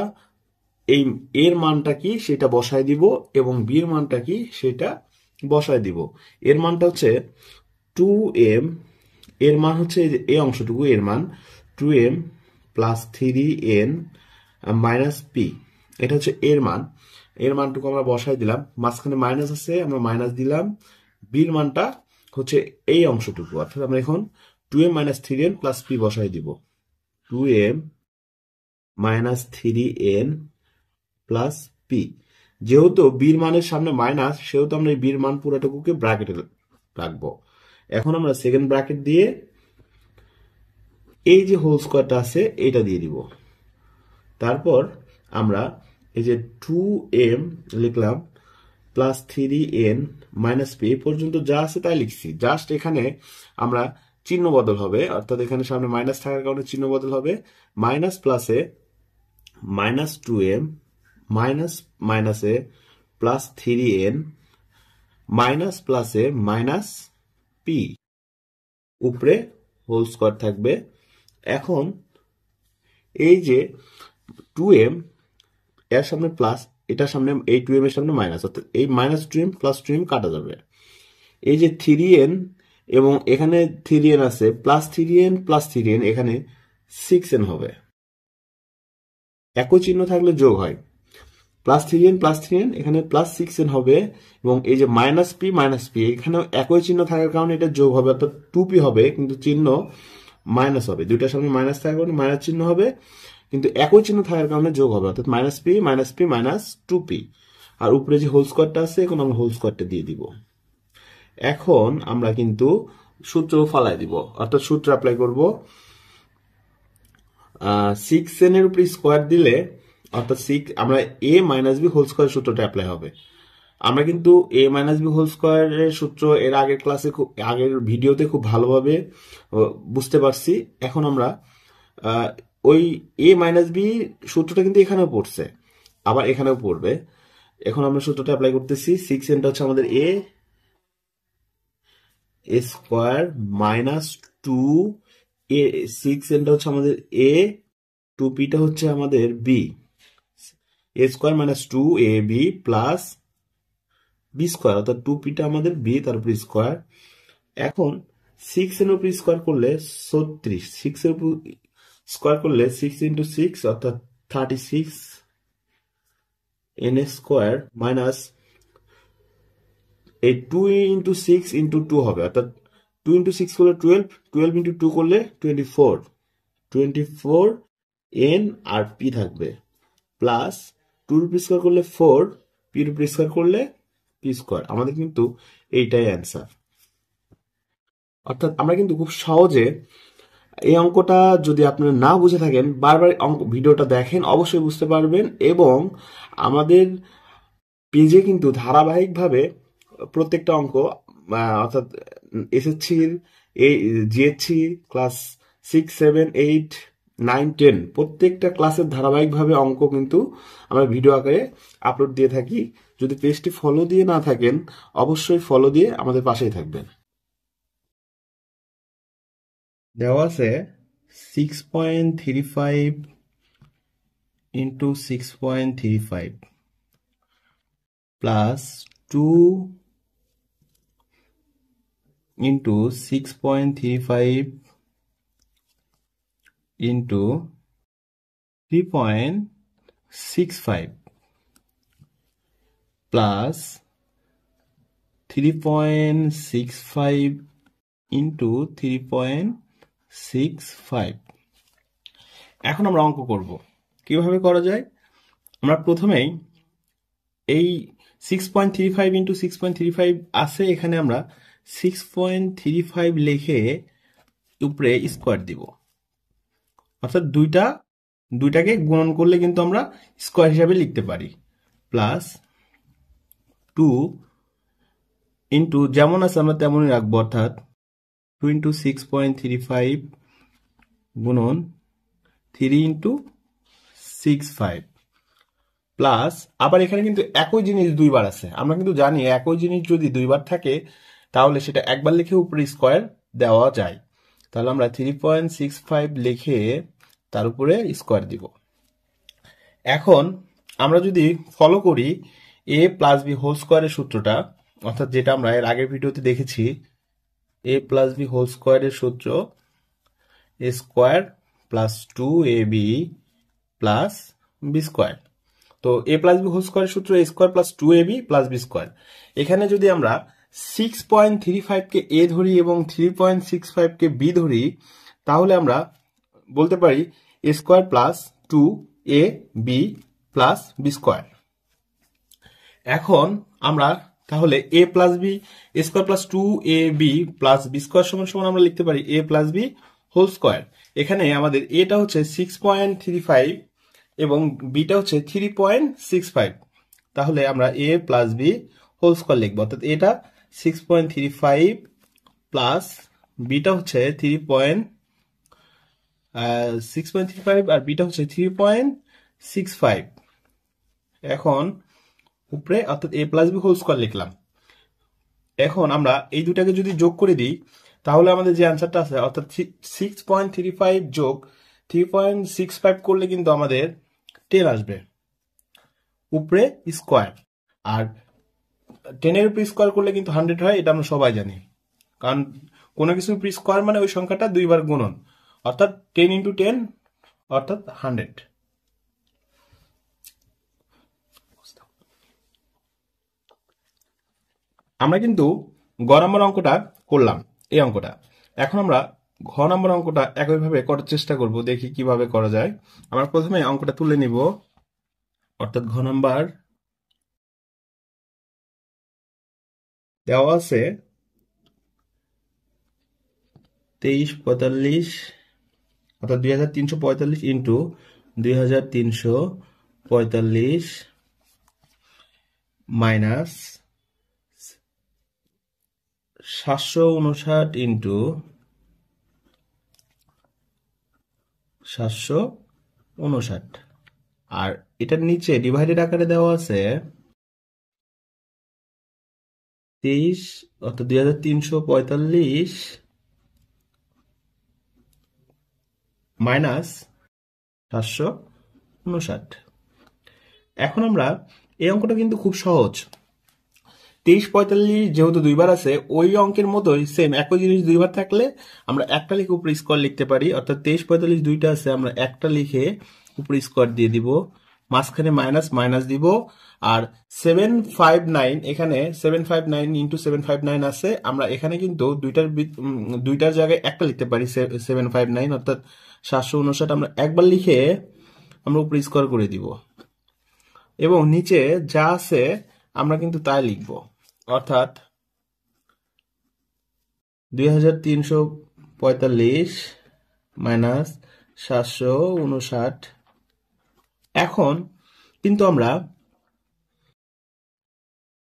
[SPEAKER 1] এই এর মানটা কি সেটা বসায় দিব এবং বি এর মানটা কি সেটা বসায় দিব। এর মানটা হচ্ছে 2m, এর মান হচ্ছে এই অংশটুকু, এর মান 2m plus 3n minus P, এটা হচ্ছে এর মান। এর মানটুকু আমরা বসাই দিলাম, মাঝখানে মাইনাস আছে আমরা মাইনাস দিলাম। বির মানটা হচ্ছে এই অংশটুকু, অর্থাৎ আমরা এখন 2m - 3n প্লাস পি বসাই দিব। 2m - 3n প্লাস পি, যেহেতু বির মানের সামনে মাইনাস সেহেতু আমরা এই বির মান পুরোটুকুকে ব্র্যাকেটে রাখবো। এখন আমরা সেকেন্ড ব্র্যাকেট দিয়ে এই যে হোল স্কোয়ারটা আছে এটা দিয়ে দিব। তারপর আমরা এই যে 2m লিখলাম প্লাস 3n মাইনাস পি, পর্যন্ত যা আছে তাই লিখছি। জাস্ট এখানে আমরা চিহ্ন বদল হবে, অর্থাৎ এখানে সামনে মাইনাস থাকার কারণে চিহ্ন বদল হবে। মাইনাস প্লাসে -2m মাইনাস মাইনাসে প্লাস 3n মাইনাস প্লাসে মাইনাস পি, উপরে হোল স্কোয়ার থাকবে। এখন এই যে 2m এর সামনে প্লাস, এটার সামনে এই 2m এর সামনে মাইনাস, অর্থাৎ এই -2m প্লাস 2m কাটা যাবে। এই যে 3n এবং এখানে 3n আছে, প্লাস 3n প্লাস 3n, এখানে 6n হবে। একই চিহ্ন থাকলে যোগ হয়, প্লাস 3n এখানে প্লাস 6n হবে। এবং এই যে মাইনাস পি এখানেও একই চিহ্ন থাকার কারণে এটা যোগ হবে, অর্থাৎ 2p হবে, কিন্তু চিহ্ন মাইনাস হবে। দুইটার সামনে মাইনাস থাকার কারণে মাইনাস চিহ্ন হবে, কিন্তু একই চিহ্ন থাকার কারণে যোগ হবে, অর্থাৎ -p -2p। আর উপরে যে হোল স্কোয়ারটা আছে এখন আমরা হোল স্কোয়ারটা দিয়ে দিব। এখন আমরা কিন্তু সূত্র ফালাই দিব, অর্থাৎ সূত্র অ্যাপ্লাই করব। 6n এর উপরে স্কোয়ার দিলে, অর্থাৎ আমরা a - b হোল স্কোয়ার সূত্রটা অ্যাপ্লাই হবে। আমরা কিন্তু a - b হোল স্কোয়ারের সূত্র এর আগের ক্লাসে আগের ভিডিওতে খুব ভালোভাবে বুঝতে পারছি। এখন আমরা ওই a - b সূত্রটা কিন্তু এখানেও পড়ছে, আবার এখানেও পড়বে। এখন আমরা সূত্রটা অ্যাপ্লাই করতেছি। 6nটা হচ্ছে আমাদের a স্কোয়ার -2, 6nটা হচ্ছে আমাদের a, 2pটা হচ্ছে আমাদের b, a square -2ab plus B square, অর্থাৎ 2pটা আমাদের b তারপর স্কোয়ার। এখন 6 এর উপর স্কোয়ার করলে 36, 6 এর উপর স্কোয়ার করলে 6 × 6 অর্থাৎ 36 n স্কোয়ার মাইনাস এই 2 × 6 × 2 হবে, অর্থাৎ 2 × 6 করলে 12, 12 × 2 করলে 24 n আর p থাকবে, প্লাস 2 এর উপর স্কোয়ার করলে 4, p এর উপর স্কোয়ার করলে p স্কোয়ার। আমাদের কিন্তু এইটাই অ্যান্সার। অর্থাৎ আমরা কিন্তু খুব সহজে এই অঙ্কটা, যদি আপনারা না বুঝে থাকেন বারবার ভিডিওটা দেখেন অবশ্যই বুঝতে পারবেন। এবং আমাদের পেজে কিন্তু ধারাবাহিকভাবে প্রত্যেকটা অঙ্ক, অর্থাৎ এসএসসির, জিএসসি ক্লাস 6, 7, 8, 9, 10 প্রত্যেকটা ক্লাসের ধারাবাহিকভাবে অঙ্ক কিন্তু আমরা ভিডিও আকারে আপলোড দিয়ে থাকি। যদি পেজটি ফলো দিয়ে না থাকেন অবশ্যই ফলো দিয়ে আমাদের পাশেই থাকবেন। দেওয়া আছে 6.35 × 6.35 প্লাস 2 × 6.35 × 3.35
[SPEAKER 2] 3.65 প্লাস 3.65 ইন্টু 3.65। এখন আমরা অঙ্ক করব। কিভাবে করা যায়? আমরা প্রথমেই এই 6.35 ইন্টু 6.35 আছে, এখানে আমরা 6.35 লিখে উপরে স্কোয়ার দিব, অর্থাৎ দুইটাকে গুণন করলে কিন্তু আমরা স্কোয়ার হিসাবে লিখতে পারি। প্লাস 2 ইন্টু যেমন আছে আমরা তেমনই রাখবো, অর্থাৎ 2 ইন্টু 6.35 গুণন 3 ইন্টু 65 প্লাস আবার এখানে কিন্তু একই জিনিস দুইবার আছে। আমরা কিন্তু জানি একই জিনিস যদি দুইবার থাকে তাহলে সেটা একবার লিখে উপরে স্কোয়ার দেওয়া যায়। তাহলে আমরা 3.65 লিখে তার উপরে স্কোয়ার দিব। এখন আমরা যদি ফলো করি a প্লাস বি হোল স্কোয়ারের সূত্রটা, অর্থাৎ যেটা আমরা এর আগের ভিডিওতে দেখেছি, a প্লাস বি হোল স্কোয়ারের সূত্র a square plus 2ab plus B square. তো a প্লাস বি হোল স্কোয়ারের সূত্র a square plus 2ab plus B square. এখানে যদি আমরা 6.35 কে a ধরি এবং 3.65 কে b ধরি, তাহলে আমরা বলতে পারি a square plus 2ab plus B square. এখন আমরা তাহলে a plus B square plus 2ab plus B square সমান সমান আমরা লিখতে পারি a plus B whole square. এখানে আমাদের এটা হচ্ছে 6.35 এবং বিটা হচ্ছে 3.65, তাহলে আমরা a plus B whole square লিখবো, অর্থাৎ এটা 6.35 প্লাস বিটা হচ্ছে 6.35 আর বিটা হচ্ছে 3.65। এখন উপরে অর্থাৎ a plus B whole square লিখলাম। এখন আমরা এই দুটাকে যদি যোগ করে দিই তাহলে আমাদের যে অ্যান্সারটা আছে, অর্থাৎ 6.35 যোগ 3.65 করলে কিন্তু আমাদের 10 আসবে উপরে স্কোয়ার। আর 10 এর উপরে স্কোয়ার করলে কিন্তু 100 হয়, এটা আমরা সবাই জানি, কারণ কোনো কিছুর উপরে স্কোয়ার মানে ওই সংখ্যাটা দুইবার গুণন, অর্থাৎ 10 ইন্টু 10 অর্থাৎ 100। আমরা কিন্তু গ নম্বর অঙ্কটা করলাম, এই অঙ্কটা। এখন আমরা ঘ নম্বর অঙ্কটা একইভাবে করার চেষ্টা করব, দেখি কিভাবে করা যায়। আমরা প্রথমে অঙ্কটা তুলে নিব, অর্থাৎ ঘ নম্বর দেওয়া আছে 2345 অর্থাৎ 2345 ইন্টু 2345 মাইনাস 759 ইন্টু 759, আর এটার নিচে ডিভাইডেড আকারে দেওয়া আছে 23 অর্থাৎ 2345 মাইনাস 759। এখন আমরা এই অঙ্কটা কিন্তু খুব সহজ। 2345 যেহেতু দুইবার আছে, ওই অঙ্কের মতোই সেম একই জিনিস দুইবার থাকলে আমরা একটা লিখে উপরে স্কোয়ার লিখতে পারি, অর্থাৎ 2345 দুইটা আছে, আমরা একটা লিখে উপরে স্কোয়ার দিয়ে দিব, মাঝখানে মাইনাস মাইনাস দিব। আর 759 এখানে 759 ইন্টু 759 আছে, আমরা এখানে কিন্তু দুইটার জায়গায় একটা লিখতে পারি 759, অর্থাৎ 759 আমরা একবার লিখে আমরা উপরে স্কোয়ার করে দিব এবং নিচে যা আছে আমরা কিন্তু তাই লিখব, অর্থাৎ 2345 মাইনাস 759। এখন কিন্তু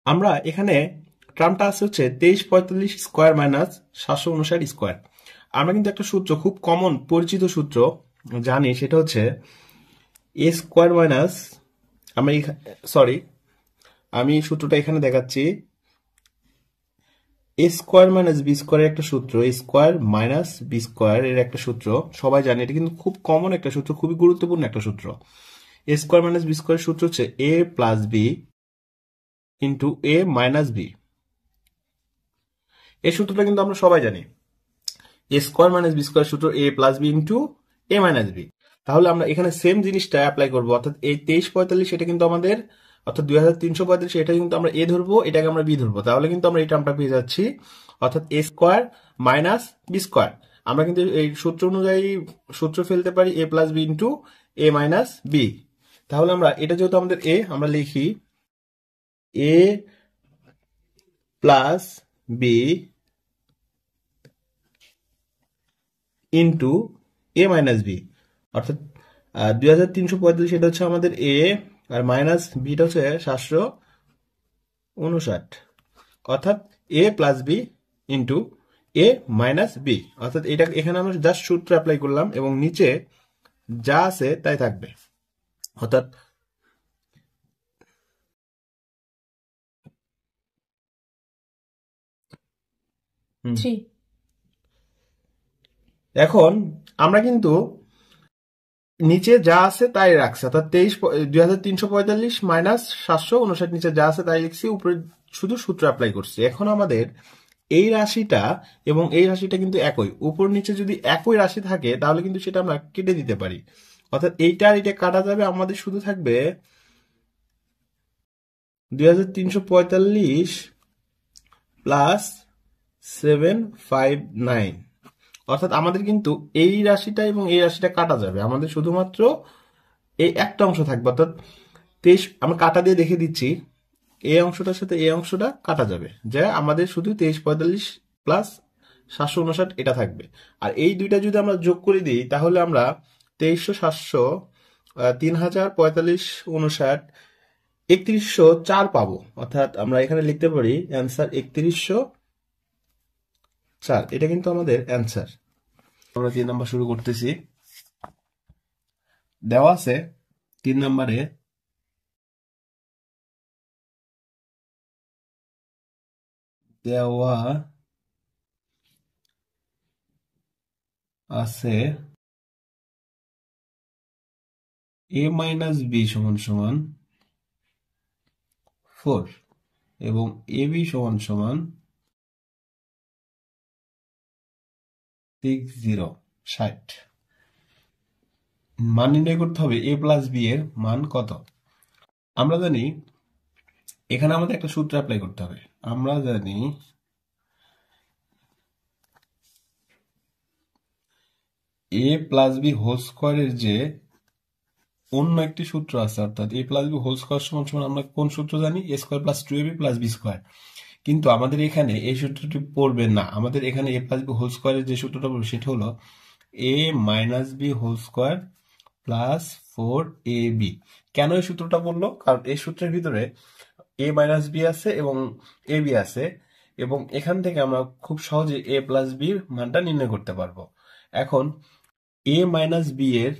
[SPEAKER 2] আমরা এখানে টার্মটা আছে হচ্ছে 2345 স্কোয়ার মাইনাস 759 স্কোয়ার। আমরা কিন্তু একটা সূত্র, খুব কমন পরিচিত সূত্র জানি, সেটা হচ্ছে এ স্কোয়ার মাইনাস, আমি সূত্রটা এখানে দেখাচ্ছি, এ স্কোয়ার মাইনাস বি স্কোয়ারের একটা সূত্র, A square minus B square এর একটা সূত্র সবাই জানে, এটা কিন্তু খুব কমন একটা সূত্র, খুবই গুরুত্বপূর্ণ একটা সূত্র। এ স্কোয়ার মাইনাস বি স্কোয়ারের সূত্র হচ্ছে a plus B into A minus B. এই সূত্রটা কিন্তু আমরা সবাই জানি, এ স্কোয়ার মাইনাস বি স্কোয়ার সূত্র a plus B into A minus B.
[SPEAKER 1] তাহলে আমরা এখানে সেম জিনিসটা অ্যাপ্লাই করব, অর্থাৎ এই 2345 এটা কিন্তু আমাদের, অর্থাৎ 2345 এটা কিন্তু আমরা এ ধরবো, এটাকে আমরা বি ধরবো, তাহলে কিন্তু আমরা এই টার্মটা পেয়ে যাচ্ছি, অর্থাৎ এ স্কোয়ার মাইনাস বি স্কোয়ার। আমরা কিন্তু এই সূত্র অনুযায়ী সূত্র ফেলতে পারি এ প্লাস বি ইন্টু এ মাইনাস বি। তাহলে আমরা এটা যেহেতু আমাদের এ, আমরা লিখি এ প্লাস বি ইন্টু এ মাইনাস বি, অর্থাৎ 2345 এটা হচ্ছে আমাদের এ, আর মাইনাস বিটা হচ্ছে 759, অর্থাৎ এ প্লাস বি ইন্টু এ মাইনাস বি। অর্থাৎ এটা এখানে আমরা জাস্ট সূত্র অ্যাপ্লাই করলাম এবং নিচে যা আছে তাই থাকবে, অর্থাৎ এখন আমরা কিন্তু নিচে যা আছে তাই রাখছি, অর্থাৎ 2345 মাইনাস 759 নিচে যা আছে তাই লিখছি, উপরে শুধু সূত্র অ্যাপ্লাই করছি। এখন আমাদের এই রাশিটা এবং এই রাশিটা কিন্তু একই, উপর নিচে যদি একই রাশি থাকে তাহলে কিন্তু সেটা আমরা কেটে দিতে পারি, অর্থাৎ এইটা আর এটা কাটা যাবে, আমাদের শুধু থাকবে 2345 প্লাস 759, অর্থাৎ আমাদের কিন্তু এই রাশিটা এবং এই রাশিটা কাটা যাবে, আমাদের শুধুমাত্র এই একটা অংশ থাকবে, অর্থাৎ 23 আমরা কাটা দিয়ে দেখে দিচ্ছি, এই অংশটার সাথে এই অংশটা কাটা যাবে, যা আমাদের শুধু 2345 প্লাস 759 এটা থাকবে। আর এই দুইটা যদি আমরা যোগ করে দিই তাহলে আমরা 2300 700 3045 59 3104 পাবো, অর্থাৎ আমরা এখানে লিখতে পারি অ্যান্সার 3104। এটা কিন্তু আমাদের অ্যান্সার। আমরা 3 নাম্বার শুরু করতেছি। দেওয়া আছে 3 নাম্বারে দেওয়া আছে এ মাইনাস বি সমান সমান 4 এবং এ বি সমান সমান 60 মান নির্ণয় করতে হবে এ প্লাস বি এর মান কত। আমরা জানি এখানে আমাদের একটা সূত্র অ্যাপ্লাই করতে হবে, আমরা জানি এ প্লাস বি হোল স্কোয়ারের যে অন্য একটি সূত্র আছে, অর্থাৎ এ প্লাস বি হোল স্কোয়ার সমান সমান আমরা কোন সূত্র জানি, এ square plus 2ab plus B square, কিন্তু আমাদের এখানে এই সূত্রটি পড়বে না, আমাদের এখানে এ প্লাস বি হোল স্কোয়ারের যে সূত্রটা পড়বে সেটা হলো A minus B whole square plus 4ab। কেন এই সূত্রটা বললো, কারণ এই সূত্রের ভিতরে এ মাইনাস বি আছে এবং এ বি আছে, এবং এখান থেকে আমরা খুব সহজে এ প্লাস বির মানটা নির্ণয় করতে পারবো। এখন এ মাইনাস বি এর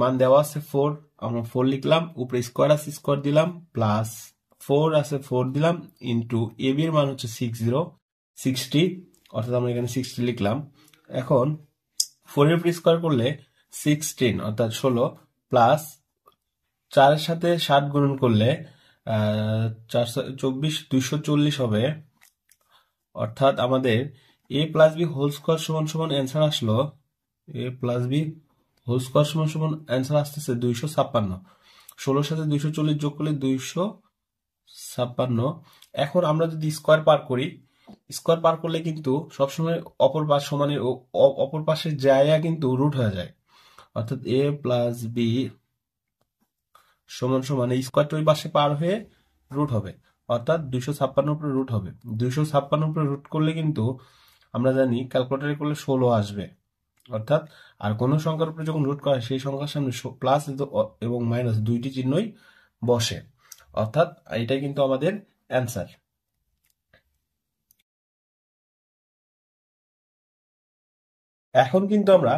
[SPEAKER 1] মান দেওয়া আছে 4, আমরা 4 লিখলাম, উপরে স্কোয়ার আছে স্কোয়ার দিলাম, প্লাস 4 আছে 4 দিলাম, ইন্টু এ বি এর মান হচ্ছে 60, অর্থাৎ আমরা এখানে 60 লিখলাম। এখন 4 এর উপরে স্কোয়ার করলে 16 অর্থাৎ 16, প্লাস 4 এর সাথে 7 গুণন করলে 424 240 হবে, অর্থাৎ আমাদের এ প্লাস বি হোল স্কোয়ার সমান সমান অ্যান্সার আসলো, এ প্লাস বি হোল স্কোয়ার সমান সমান অ্যান্সার আসতেছে 256। 16 সাথে 240 যোগ করলে 256। এখন আমরা যদি স্কোয়ার পার করি, স্কোয়ার পার করলে কিন্তু সবসময় অপর পাশ সমানের অপর পাশে জায়গা কিন্তু রুট হয়ে যায়, অর্থাৎ এ প্লাস বি সমান সমান এই স্কোয়ারটা ওই পাশে পার হয়ে রুট হবে, অর্থাৎ 256 উপরে রুট হবে। 256 উপরে রুট করলে কিন্তু আমরা জানি ক্যালকুলেটরে করলে 16 আসবে, অর্থাৎ আর কোনো সংখ্যার উপরে যখন রুট করা হয় সেই সংখ্যার সামনে প্লাস এবং মাইনাস দুইটি চিহ্নই বসে, অর্থাৎ এটাই কিন্তু আমাদের অ্যান্সার। এখন কিন্তু আমরা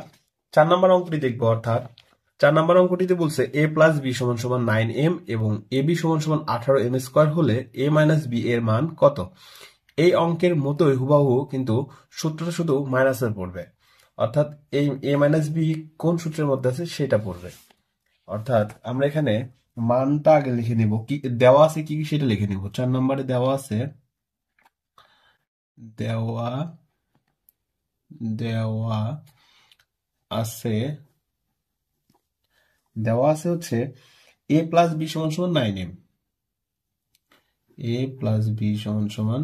[SPEAKER 1] 4 নম্বর অঙ্কটি দেখবো, অর্থাৎ 4 নম্বর অঙ্কটিতে বলছে এ প্লাস বি সমান সমান 9m এবং এ বি সমান সমান 18m স্কোয়ার হলে এ মাইনাস বি এর মান কত। এই অঙ্কের মতোই হুবাহু কিন্তু সূত্রটা শুধু মাইনাসের পড়বে, অর্থাৎ এই এ মাইনাস বি কোন সূত্রের মধ্যে আছে সেটা পড়বে, অর্থাৎ আমরা এখানে মানটা আগে লিখে নিব, কি দেওয়া আছে কি কি সেটা লিখে নিব। 4 নম্বরে দেওয়া আছে দেওয়া দেওয়া আছে
[SPEAKER 2] দেওয়া আছে হচ্ছে a প্লাস বি সমান সমান 9m, a প্লাস বি সমান সমান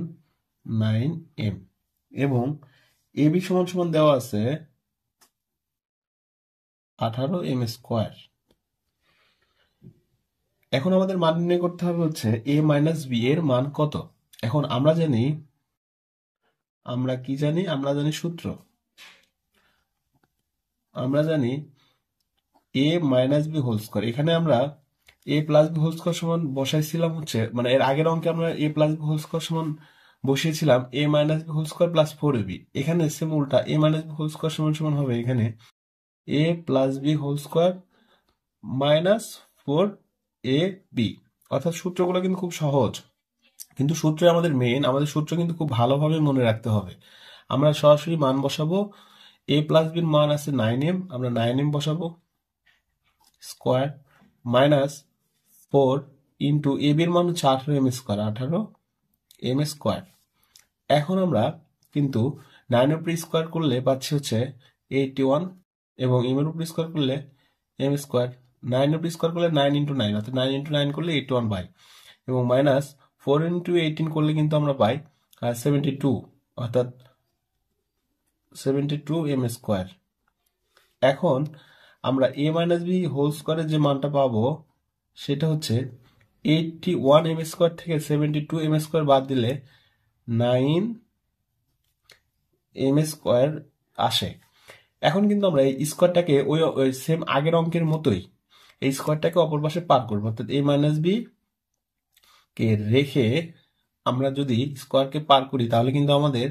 [SPEAKER 2] 9m, এবং এ বি সমান সমান দেওয়া আছে 18m স্কোয়ার। এখন আমাদের মান নির্ণয় করতে হবে হচ্ছে a মাইনাস বি এর মান কত। এখন আমরা কি জানি, আমরা জানি সূত্র, আমরা জানি a minus B whole square. এখানে আমরা a plus B whole square সমান বসাইছিলাম হচ্ছে, মানে এর আগের অঙ্কে আমরা a plus B whole square সমান বসিয়েছিলাম a minus B whole square plus 4ab। এখানে সেম উল্টা, a minus B whole square সমান সমান হবে এখানে a plus B whole square minus 4ab। অর্থাৎ সূত্রগুলো কিন্তু খুব সহজ, কিন্তু সূত্রে আমাদের আমাদের সূত্র কিন্তু খুব ভালোভাবে মনে রাখতে হবে। আমরা সরাসরি মান বসাবো, a প্লাস বির মান আছে 9m, আমরা 9m বসাবো স্কোয়ার মাইনাস 4 ইন্টু এ বির মান হচ্ছে 18m স্কোয়ার, 18m স্কোয়ার। এখন আমরা কিন্তু 9 এর উপর স্কোয়ার করলে পাচ্ছি হচ্ছে 81, এবং m এর উপর স্কোয়ার করলে m স্কোয়ার। 9 এর উপর স্কোয়ার করলে 9 ইন্টু 9, অর্থাৎ 9 ইন্টু 9 করলে 81 পাই, এবং মাইনাস 4 ইন্টু 18 করলে কিন্তু আমরা পাই 72, অর্থাৎ 72m স্কোয়ার। এখন আমরা a মাইনাস বি হোল স্কোয়ারের যে মানটা পাবো সেটা হচ্ছে 81m স্কোয়ার থেকে 72m স্কোয়ার বাদ দিলে 9m স্কোয়ার আসে। এখন কিন্তু আমরা এই স্কোয়ারটাকে ওই সেম আগের অঙ্কের মতোই এই স্কোয়ারটাকে অপর পাশে পার করবো, অর্থাৎ a মাইনাস বি কে রেখে আমরা যদি স্কোয়ারকে পার করি তাহলে কিন্তু আমাদের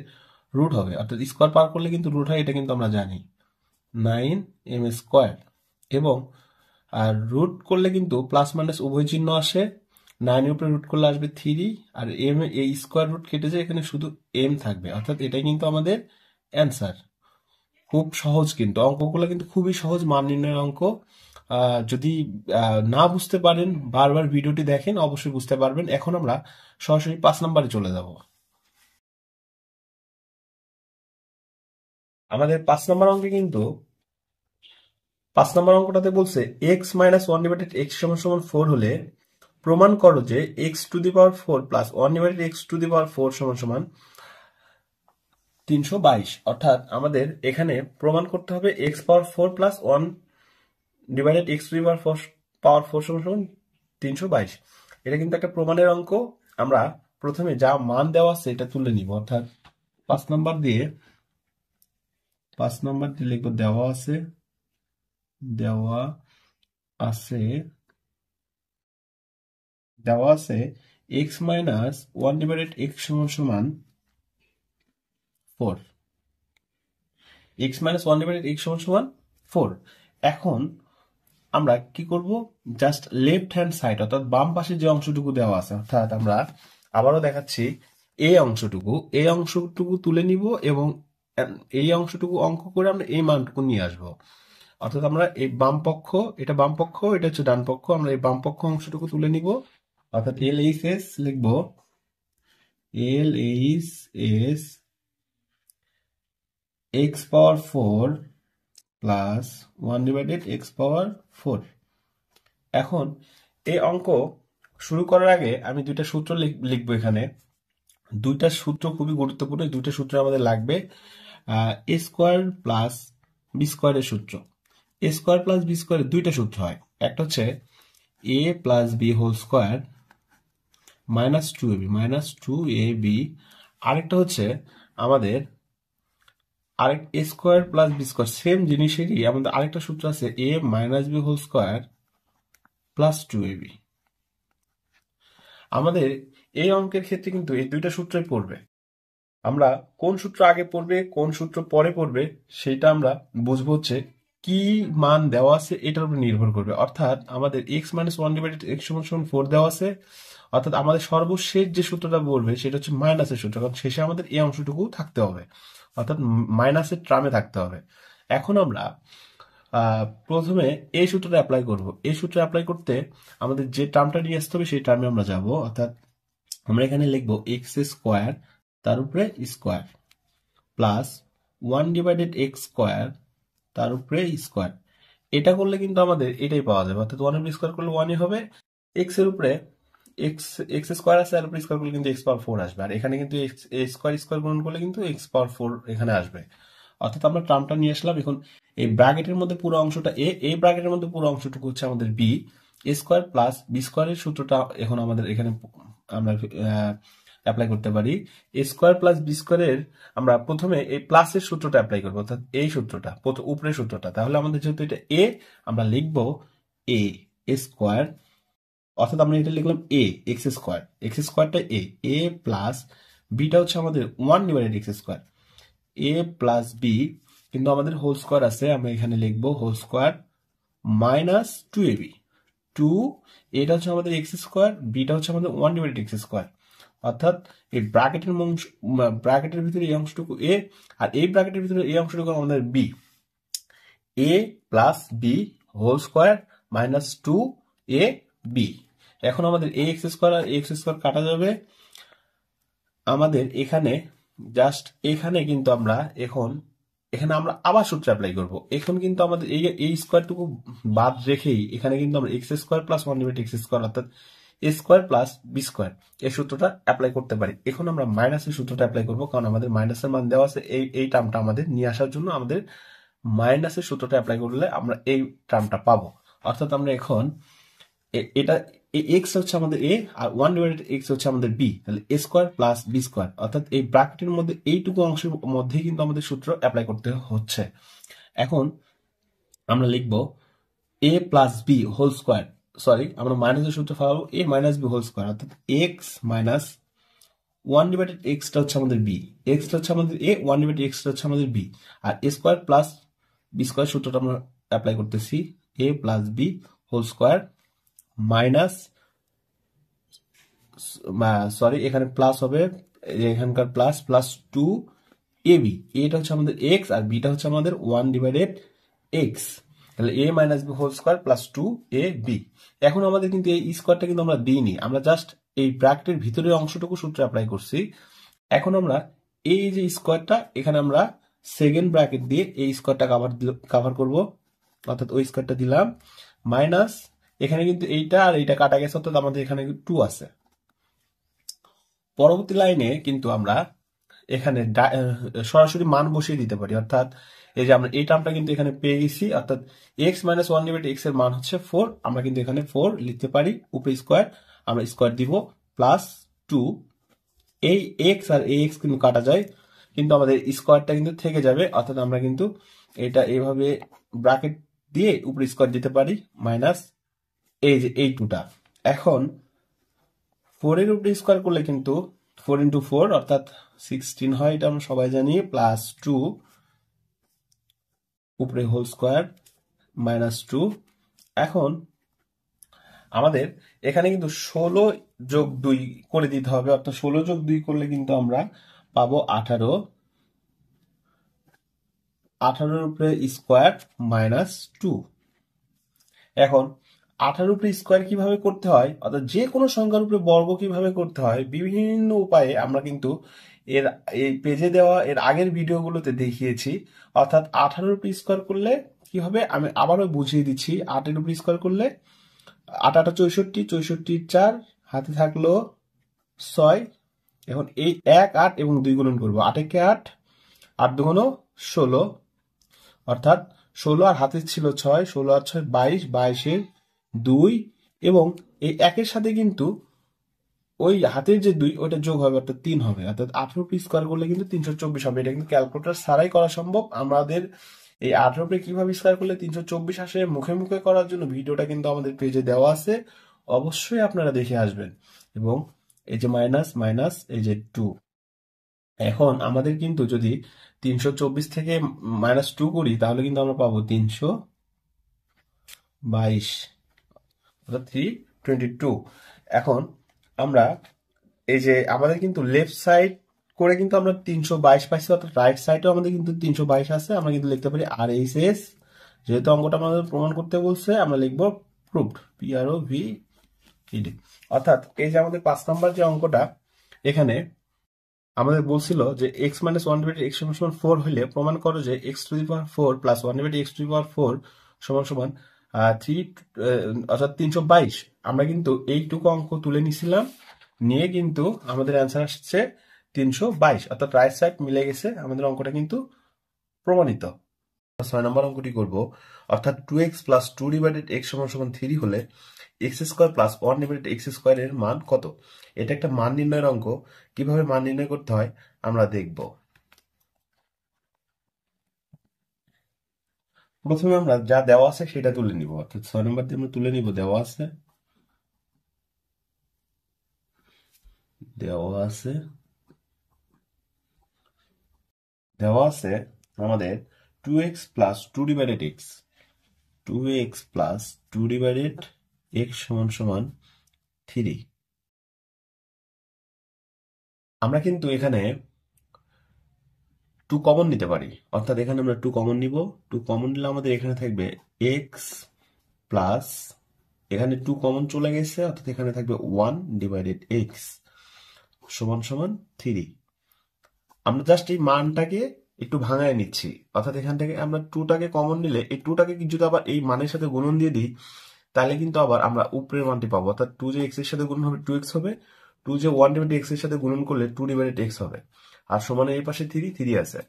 [SPEAKER 2] রুট হবে, অর্থাৎ স্কোয়ার পার করলে কিন্তু রুট হয়, এটা কিন্তু আমরা জানি 9m স্কোয়ার। এবং আর রুট করলে কিন্তু প্লাস মাইনাস উভয় চিহ্ন আসে, 9 এর উপরে রুট করলে আসবে 3, আর m এই স্কোয়ার রুট কেটে যায়, এখানে শুধু m থাকবে, অর্থাৎ এটাই কিন্তু আমাদের অ্যান্সার। খুব সহজ, কিন্তু অঙ্কগুলো কিন্তু খুবই সহজ মান নির্ণয়ের অঙ্ক। যদি না বুঝতে পারেন বারবার ভিডিওটি দেখেন, অবশ্যই বুঝতে পারবেন। এখন আমরা সরাসরি 5 নম্বরে চলে যাব। আমাদের 5 নম্বর অঙ্কে কিন্তু 5 নম্বর অঙ্কটাতে বলছে x মাইনাস 1 ডিভাইডেড x সমান সমান 4 হলে প্রমাণ করো যে x to the power 4 plus 1 divided x to the power 4 সমান সমান 322। অর্থাৎ আমাদের এখানে প্রমাণ করতে হবে x power 4 plus 1 divided x to the power 4 সমান সমান 322। এটা কিন্তু একটা প্রমাণের অঙ্ক। আমরা প্রথমে যা মান দেওয়া আছে এটা তুলে নিব, অর্থাৎ 5 নাম্বার দিয়ে লিখবো দেওয়া আছে x মাইনাস 1 ডিভাইডেড x সমান সমান 4, x মাইনাস 1 ডিভাইডেড x সমান সমান 4। এখন আমরা কি করব, জাস্ট লেফট হ্যান্ড সাইড অর্থাৎ বাম পাশে যে অংশটুকু দেওয়া আছে, অর্থাৎ আমরা আবারও দেখাচ্ছি এই অংশটুকু তুলে নিব, এবং এই অংশটুকু অঙ্ক করে আমরা এই মানটুকু নিয়ে আসব। অর্থাৎ আমরা এই বাম পক্ষ, এটা হচ্ছে ডান পক্ষ, আমরা এই বাম পক্ষ অংশটুকু তুলে নিব, অর্থাৎ LHS লিখব LHS x power 4 plus 1 divided x power 4। এখন এই অঙ্ক শুরু করার আগে আমি দুইটা সূত্র লিখবো এখানে। দুইটা সূত্র খুবই গুরুত্বপূর্ণ, এই দুইটা সূত্র আমাদের লাগবে। a স্কোয়ার প্লাস বি স্কোয়ারের সূত্র, a স্কোয়ার প্লাস বি স্কোয়ারের দুইটা সূত্র হয়। একটা হচ্ছে a plus B whole square minus 2ab, আরেকটা হচ্ছে আমাদের a square plus B square, same জিনিসেরই আমাদের আরেকটা সূত্র আছে a minus B whole square plus 2ab। আমাদের এই অঙ্কের ক্ষেত্রে কিন্তু এই দুইটা সূত্রই পড়বে। আমরা কোন সূত্র আগে পড়বে কোন সূত্র পরে পড়বে সেটা আমরা বুঝবো হচ্ছে কি মান দেওয়া আছে এটার উপর নির্ভর করবে। অর্থাৎ আমাদের x মাইনাস 1 ডিভাইডেড x সমান সমান 4 দেওয়া আছে, অর্থাৎ আমাদের সর্বশেষ যে সূত্রটা পড়বে সেটা হচ্ছে মাইনাসের সূত্র, কারণ শেষে আমাদের এই অংশটুকু থাকতে হবে, অর্থাৎ মাইনাসের ট্রামে থাকতে হবে। এখন আমরা প্রথমে এই সূত্রটা অ্যাপ্লাই করব। এই সূত্র অ্যাপ্লাই করতে আমাদের যে টার্মটা নিয়ে আসতে হবে সেই টার্মে আমরা যাব, অর্থাৎ আমরা এখানে লিখবো এক্স স্কোয়ার তার উপরে square plus 1 divided x square তার উপরে স্কোয়ার।
[SPEAKER 1] এটা করলে কিন্তু আমাদের এটাই পাওয়া যাবে, অর্থাৎ 1 এর উপর স্কোয়ার করলে 1ই হবে, এক্স এর উপরে এক্স স্কোয়ার আছে, আর উপরে স্কোয়ার করলে কিন্তু এক্স পাওয়ার 4 আসবে, আর এখানে কিন্তু স্কোয়ার স্কোয়ার গুণন করলে কিন্তু এক্স পাওয়ার 4 এখানে আসবে। অর্থাৎ আমরা টার্মটা নিয়ে আসলাম। এখন এই ব্র্যাকেটের মধ্যে পুরো অংশটা এ, এই ব্র্যাকেটের মধ্যে পুরো অংশটুকু হচ্ছে আমাদের বি। এ স্কোয়ার প্লাস বি স্কোয়ারের সূত্রটা এখন আমাদের এখানে আমরা অ্যাপ্লাই করতে পারি। এ স্কোয়ার প্লাস বি স্কোয়ারের আমরা প্রথমে এই প্লাসের সূত্রটা অ্যাপ্লাই করবো, অর্থাৎ এই সূত্রটা, উপরের সূত্রটা। তাহলে আমাদের যেহেতু এটা এ, আমরা লিখবো এ স্কোয়ার, অর্থাৎ আমরা এটা লিখলাম এ এক্স স্কোয়ার, এক্স স্কোয়ারটা এ প্লাস বিটা হচ্ছে আমাদের 1 divided x square, a plus B কিন্তু আমাদের হোল স্কোয়ার আছে, আমরা এখানে লিখবো হোল স্কোয়ার মাইনাস 2ab, 2 এটা হচ্ছে আমাদের এক্স স্কোয়ার, বিটা হচ্ছে আমাদের 1 ডিভাইডেড এক্স স্কোয়ার, অর্থাৎ এই ব্র্যাকেটের ভিতরে এই অংশটুকু এ, আর এই ব্র্যাকেটের ভিতরে এই অংশটুকু আমাদের বি, এ plus B whole square minus 2ab। এখন আমাদের এ এক্স স্কোয়ার আর এক্স স্কোয়ার কাটা যাবে, আমাদের এখানে জাস্ট এখানে কিন্তু আমরা এখানে আমরা আবার সূত্র অ্যাপ্লাই করব। এখন কিন্তু আমাদের এই স্কোয়ারটুকু বাদ রেখেই এখানে কিন্তু আমরা x square plus 1 divided x square, অর্থাৎ এ স্কোয়ার প্লাস বি স্কোয়ার, এই সূত্রটা অ্যাপ্লাই করতে পারি। এখন আমরা মাইনাসের সূত্রটা অ্যাপ্লাই করবো, কারণ আমাদের মাইনাসের মান দেওয়া আছে, এই টার্মটা আমাদের নিয়ে আসার জন্য আমাদের মাইনাসের সূত্রটা অ্যাপ্লাই করলে আমরা এই টার্মটা পাবো। অর্থাৎ আমরা এখন এটা এক্স হচ্ছে আমাদের এ, আর 1 ডিভাইডেড এক্স হচ্ছে আমাদের বি, তাহলে এ স্কোয়ার প্লাস বি স্কোয়ার, অর্থাৎ এই ব্র্যাকেটের মধ্যে এইটুকু অংশের মধ্যেই কিন্তু আমাদের সূত্র অ্যাপ্লাই করতে হচ্ছে। এখন আমরা লিখবো A plus B whole square, sorry আমরা মাইনাসের সূত্র ফেলাবো, A minus B whole square, অর্থাৎ এক্স মাইনাস 1 ডিভাইডেড এক্সটা হচ্ছে আমাদের বি, এক্সটা হচ্ছে আমাদের এ, 1 ডিভাইডেড এক্সটা হচ্ছে আমাদের বি, আর A square plus B square সূত্রটা আমরা অ্যাপ্লাই করতেছি, A plus B whole square minus, sorry এখানে প্লাস হবে, এখানকার প্লাস প্লাস 2ab, এটা হচ্ছে আমাদের এক্স আর বিটা হচ্ছে আমাদের 1 ডিভাইডেড এক্স, তাহলে A minus B whole square plus 2ab। এখন আমাদের কিন্তু এই স্কোয়ারটা কিন্তু আমরা দিইনি, আমরা জাস্ট এই ব্র্যাকেটের ভিতরের অংশটুকু সূত্র অ্যাপ্লাই করছি। এখন আমরা এই যে স্কোয়ারটা এখানে আমরা সেকেন্ড ব্র্যাকেট দিয়ে এই স্কোয়ারটা কভার করব, অর্থাৎ ওই স্কোয়ারটা দিলাম মাইনাস, এখানে কিন্তু এইটা আর এইটা কাটা গেছে, অর্থাৎ আমাদের এখানে 2 আছে। পরবর্তী লাইনে কিন্তু আমরা এখানে সরাসরি মান বসিয়ে দিতে পারি, অর্থাৎ এই যে আমরা এই টার্মটা কিন্তু এখানে পেয়ে গেছি, অর্থাৎ এক্স মাইনাস 1 ডিভাইডেড এক্স এর মান হচ্ছে 4, আমরা কিন্তু এখানে 4 লিখতে পারি, উপরে স্কোয়ার আমরা স্কোয়ার দিব প্লাস 2, এই এক্স আর এই এক্স কিন্তু কাটা যায়, কিন্তু আমাদের স্কোয়ারটা কিন্তু থেকে যাবে, অর্থাৎ আমরা কিন্তু এটা এইভাবে ব্র্যাকেট দিয়ে উপরে স্কোয়ার দিতে পারি মাইনাস এই যে এই 2টা। এখন 4 এর উপরে স্কোয়ার করলে কিন্তু 4 ইন্টু 4 অর্থাৎ 16 হয়, এটা আমরা সবাই জানি, প্লাস 2 উপরে হোল স্কোয়ার মাইনাস 2। এখন আমাদের এখানে কিন্তু 16 যোগ 2 করে দিতে হবে, অর্থাৎ 16 যোগ 2 করলে কিন্তু আমরা পাবো 18, 18 উপরে স্কোয়ার মাইনাস 2। এখন 18 উপরে স্কোয়ার কিভাবে করতে হয়, অর্থাৎ যে কোনো সংখ্যার উপরে বর্গ কিভাবে করতে হয়, বিভিন্ন উপায়ে আমরা কিন্তু এই পেজে দেওয়া এর আগের ভিডিওগুলোতে দেখিয়েছি। অর্থাৎ 18 উপরে স্কোয়ার করলে কি হবে আমি আবারও বুঝিয়ে দিচ্ছি। 8 এর উপরে স্কোয়ার করলে 8 8 64, 64 4, হাতে থাকলো 6। এখন এই 1 8 এবং 2 গুণন করবো, 8 একে 8, 8 2 16, অর্থাৎ 16 আর হাতে ছিল 6, 16 আর 6 22, 22 2, এবং এই একের সাথে কিন্তু ওই হাতের যে 2 ওইটা যোগ হবে, অর্থাৎ 3 হবে, অর্থাৎ 18 উপরে স্কোয়ার করলে কিন্তু 324 হবে। এটা কিন্তু ক্যালকুলেটর ছাড়াই করা সম্ভব। আমাদের এই 18 উপরে কিভাবে স্কোয়ার করলে 324 আসে মুখে মুখে করার জন্য ভিডিওটা কিন্তু আমাদের পেজে দেওয়া আছে, অবশ্যই আপনারা দেখে আসবেন। এবং এই যে মাইনাস মাইনাস এই যে 2, এখন আমাদের কিন্তু যদি 324 থেকে মাইনাস 2 করি তাহলে কিন্তু আমরা পাবো 322, অর্থাৎ 322। এখন আমরা এই যে আমাদের কিন্তু লেফট সাইড করে কিন্তু আমরা 322 পাইছি, অর্থাৎ রাইট সাইডেও আমাদের কিন্তু 322 আছে। আমরা কিন্তু লিখতে পারি আর এইচ এস, যেহেতু অঙ্কটা আমাদের প্রমাণ করতে বলছে আমরা লিখবো প্রুভড, PROVED। অর্থাৎ এই যে আমাদের 5 নম্বর যে অঙ্কটা, এখানে আমাদের বলছিল যে x মাইনাস 1 ডিভাইডেড x সমান 4 হইলে প্রমাণ করো যে x to the power 4 plus 1 divided x to the power 4 সমান সমান 3 অর্থাৎ 322। আমরা কিন্তু এইটুকু অঙ্ক তুলে নিছিলাম, নিয়ে কিন্তু আমাদের অ্যান্সার আসছে 322, অর্থাৎ রাইট সাইড মিলে গেছে, আমাদের অঙ্কটা কিন্তু প্রমাণিত। 6 নম্বর অঙ্কটি করব, অর্থাৎ 2x প্লাস 2 ডিভাইডেড x সমান সমান 3 হলে x square plus 1 divided x square এর মান কত? এটা একটা মান নির্ণয়ের অঙ্ক। কিভাবে মান নির্ণয় করতে হয় আমরা দেখব। প্রথমে আমরা যা দেওয়া আছে সেটা তুলে নিব, অর্থাৎ 6 নম্বর দিয়ে আমরা তুলে নিব। দেওয়া আছে আমাদের 2x plus 2 divided x, 2x plus 2 divided x সমান সমান 3। আমরা কিন্তু এখানে 2 কমন নিতে পারি, অর্থাৎ এখানে আমরা 2 কমন নিব। 2 কমন নিলে আমাদের এখানে থাকবে x প্লাস, এখানে 2 কমন চলে গেছে, অর্থাৎ এখানে থাকবে 1 ডিভাইডেড x সমান সমান 3। আমরা জাস্ট এই মানটাকে একটু ভাঙায় নিচ্ছি, অর্থাৎ এখান থেকে আমরা 2টাকে কমন নিলে এই 2টাকে যদি আবার এই মানের সাথে গুণন দিয়ে দিই, তাহলে কিন্তু আবার আমরা উপরের মানটি পাবো, অর্থাৎ 2 যে x এর সাথে গুণন হবে 2x হবে, 2 যে 1 ডিভাইডেড x এর সাথে গুণন করলে 2 ডিভাইডেড x হবে, আর সমানের এই পাশে 3 আছে।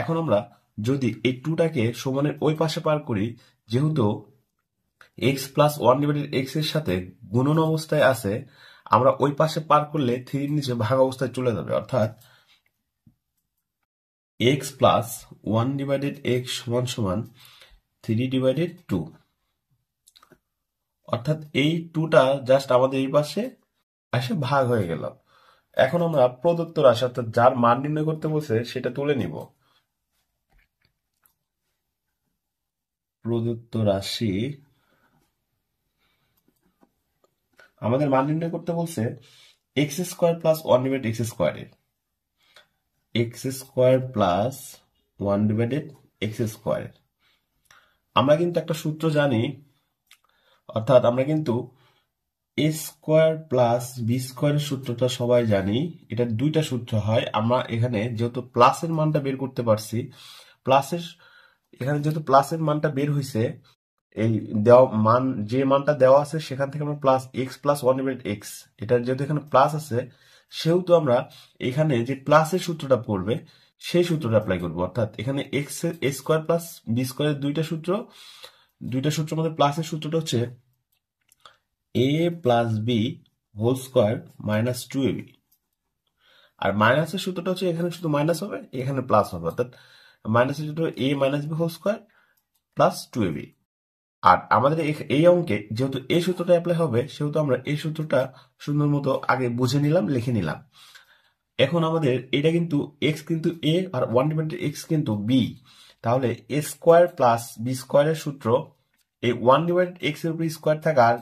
[SPEAKER 1] এখন আমরা যদি এই 2টাকে সমানের ওই পাশে পার করি, যেহেতু x প্লাস 1 ডিভাইডেড x এর সাথে গুণন অবস্থায় আছে, আমরা ওই পাশে পার করলে 3 নিচে ভাগ অবস্থায় চলে যাবে, অর্থাৎ x প্লাস 1 ডিভাইডেড x সমান সমান 3 ডিভাইডেড 2, অর্থাৎ এই 2টা জাস্ট আমাদের এই পাশে এসে ভাগ হয়ে গেল। এখন আমরা প্রদত্ত রাশি, অর্থাৎ যার মান নির্ণয় করতে বলছে সেটা তুলে নিব। প্রদত্ত রাশি আমাদের মান নির্ণয় করতে বলছে x square plus 1 divided x স্কোয়ারের, x square plus 1 divided x স্কোয়ারের। আমরা কিন্তু একটা সূত্র জানি, অর্থাৎ আমরা কিন্তু a স্কোয়ার প্লাস বি স্কোয়ারের সূত্রটা সবাই জানি। এটা দুইটা সূত্র হয়। আমরা এখানে যেহেতু প্লাসের মানটা বের করতে পারছি, এখানে যেহেতু প্লাসের মানটা বের হয়েছে, এই দেওয়া মান যে মানটা দেওয়া আছে সেখান থেকে আমরা plus x plus 1 divided x, এটা যেহেতু এখানে প্লাস আছে, সেহেতু আমরা এখানে যে প্লাসের সূত্রটা পড়বে সেই সূত্রটা অ্যাপ্লাই করবো, অর্থাৎ এখানে x a square plus B স্কোয়ারের দুইটা সূত্র মধ্যে প্লাসের সূত্রটা হচ্ছে a plus B whole square minus 2ab, আর মাইনাসের সূত্রটা হচ্ছে এখানে শুধু মাইনাস হবে, এখানে প্লাস হবে, অর্থাৎ মাইনাসের সূত্র a minus B whole square plus 2ab। আর আমাদের এই অঙ্কে যেহেতু এই সূত্রটা অ্যাপ্লাই হবে, সেহেতু আমরা এই সূত্রটা সুন্দর মতো আগে বুঝে নিলাম, লিখে নিলাম। এখন আমাদের এটা কিন্তু এক্স কিন্তু এ আর 1 ডিভাইডেড এক্স কিন্তু বি, তাহলে এ স্কোয়ার প্লাস বি স্কোয়ারের সূত্র, এই 1 ডিভাইডেড এক্স এর উপর স্কোয়ার থাকা আর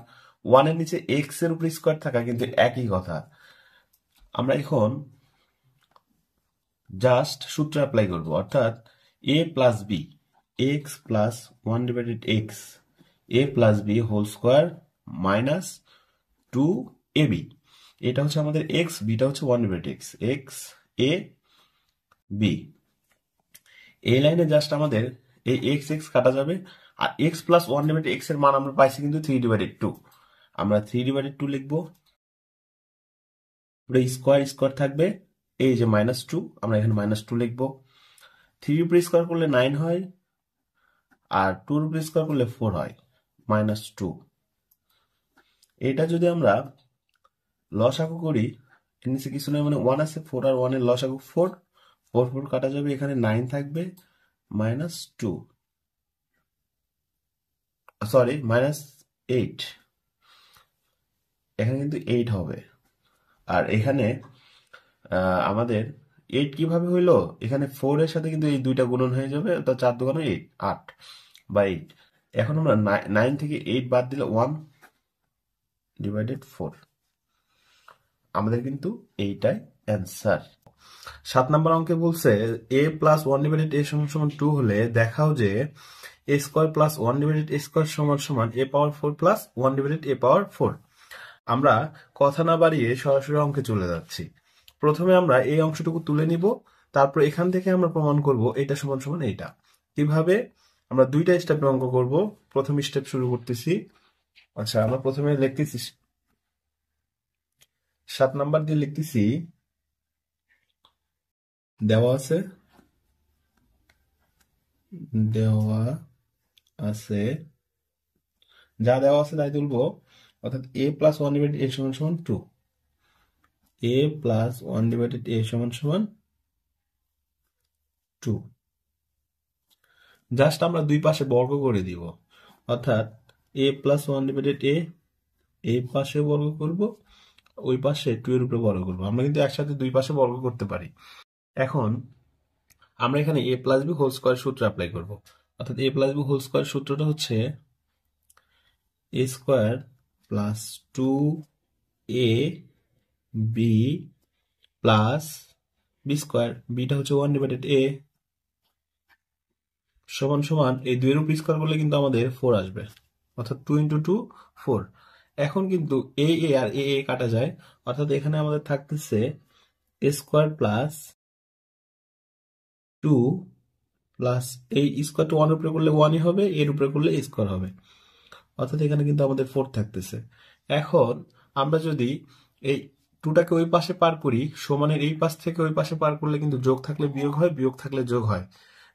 [SPEAKER 1] 1 এর নিচে এক্স এর উপর স্কোয়ার থাকা কিন্তু একই কথা। আমরা এখন জাস্ট সূত্র অ্যাপ্লাই করব, অর্থাৎ এ plus b, x plus 1 divided x, a plus B whole square minus 2ab, এটা হচ্ছে আমাদের এক্স, বিটা হচ্ছে 1 divided x, x a b. এই লাইনে জাস্ট আমাদের এই এক্স এক্স কাটা যাবে, আর এক্স প্লাস 1 ডিভাইডেড এক্স এর মান আমরা পাইছি কিন্তু 3 ডিভাইডেড 2, আমরা 3 ডিভাইডেড 2 লিখবো, স্কোয়ার স্কোয়ার থাকবে, এই যে মাইনাস 2, আমরা এখানে মাইনাস 2 লিখবো। 3 উপরে স্কোয়ার করলে 9 হয়, আর 2 উপরে স্কোয়ার করলে 4 হয়, মাইনাস 2। এটা যদি আমরা লসাগু করি, এর নিচে কিছু নয় মানে 1 আছে, 4 আর 1 এর লসাগু 4, 4 4 কাটা যাবে, এখানে 9 থাকবে, মাইনাস 2, সরি মাইনাস 8, এখানে কিন্তু 8 হবে। আর এখানে আমাদের 8 কিভাবে হইলো, এখানে 4 এর সাথে কিন্তু এই দুইটা গুণন হয়ে যাবে, তো 4 দুগুণ 8, 8 বা 8। এখন আমরা 9 থেকে 8 বাদ দিলে 1 ডিভাইডেড 4, আমাদের কিন্তু এইটাই অ্যান্সার। 7 নম্বর অঙ্কে বলছে a প্লাস 1 ডিভাইডেড a সমান সমান 2 হলে দেখাও যে a square plus 1 divided a square সমান সমান a power 4 plus 1 divided a পাওয়ার 4। আমরা কথা না বাড়িয়ে সরাসরি অঙ্কে চলে যাচ্ছি। প্রথমে আমরা এই অংশটুকু তুলে নিব, তারপর এখান থেকে আমরা প্রমাণ করব এটা সমান সমান এইটা। কিভাবে?
[SPEAKER 2] আমরা দুইটা স্টেপে অঙ্ক করব। প্রথম স্টেপ শুরু করতেছি। আচ্ছা, আমরা প্রথমে লিখতেছি 7 নাম্বার দিয়ে লিখতেছি, দেওয়া আছে দেওয়া আছে যা দেওয়া আছে তাই তুলবো, অর্থাৎ a plus one divided a সমান সমান 2, a plus one divided a সমান সমান 2। জাস্ট আমরা দুই পাশে বর্গ করে দিব, অর্থাৎ a plus one divided a, এই পাশে বর্গ করব, ওই পাশে 2 এর উপরে বর্গ করব। আমরা কিন্তু একসাথে দুই পাশে বর্গ করতে পারি। এখন আমরা এখানে a plus B whole square সূত্র অ্যাপ্লাই করব, অর্থাৎ a plus B whole square সূত্রটা হচ্ছে a square plus 2a B plus B square, বিটা হচ্ছে 1 ডিভাইডেড a সমান সমান এই 2 এর উপর স্কয়ার করলে কিন্তু আমাদের 4 আসবে, অর্থাৎ 2 ইন্টু 2 4। এখন কিন্তু এ আর এ কাটা যায়, অর্থাৎ এখানে আমাদের থাকতেছে a স্কয়ার প্লাস 2 প্লাস এই স্কয়ার টু 1 এর উপরে করলে 1ই হবে, এর উপরে করলে স্কয়ার হবে, অর্থাৎ এখানে কিন্তু আমাদের 4 থাকতেছে। এখন আমরা যদি এই 2টাকে ওই পাশে পার করি, সমানের এই পাশ থেকে ওই পাশে পার করলে কিন্তু যোগ থাকলে বিয়োগ হয়, বিয়োগ থাকলে যোগ হয়।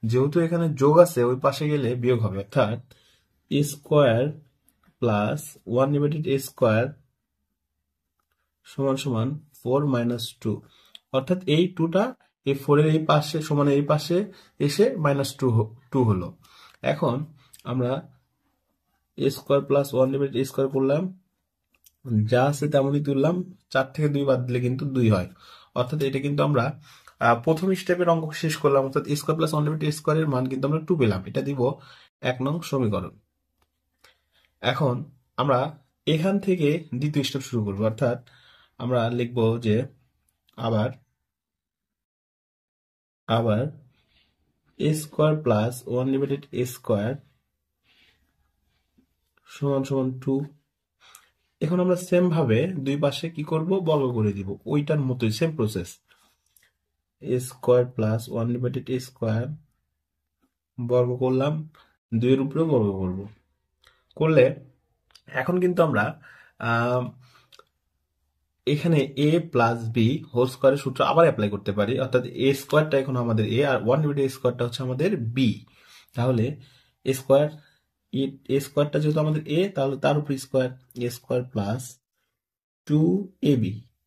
[SPEAKER 2] যেহেতু এখানে যোগ আছে, ওই পাশে গেলে বিয়োগ হবে, অর্থাৎ a square plus 1 divided a square সমান সমান 4 মাইনাস 2, অর্থাৎ এই 2টা এই 4 এর এই পাশে সমানের এই পাশে এসে মাইনাস 2 হলো। এখন আমরা a square plus 1 divided a square করলাম, যা আছে তেমনই তুললাম, 4 থেকে 2 বাদ দিলে কিন্তু 2 হয়, অর্থাৎ এটা কিন্তু আমরা প্রথম স্টেপের অঙ্ক শেষ করলাম, অর্থাৎ a square plus 1 divided a square এর মান কিন্তু আমরা 2 পেলাম। এটা দিব 1 নং সমীকরণ। এখন আমরা এখান থেকে দ্বিতীয় স্টেপ শুরু করব, অর্থাৎ আমরা লিখব যে আবার a square plus 1 divided a square সমান সমান 2। এখন আমরা সেম ভাবে দুই পাশে কি করব, বর্গ করে দিব, ওইটার মতোই same process. a square plus 1 divided a square বর্গ করলাম, 2 এর উপরে বর্গ করব, করলে এখন কিন্তু আমরা এখানে a প্লাস বি হোল স্কয়ারের সূত্র আবার অ্যাপ্লাই করতে পারি, অর্থাৎ a স্কয়ারটা এখন আমাদের a আর 1 ডিভাইডেড a স্কয়ারটা হচ্ছে আমাদের b। তাহলে a স্কয়ার, a স্কয়ারটা যেহেতু আমাদের a, তাহলে তার উপর square, a square plus 2ab,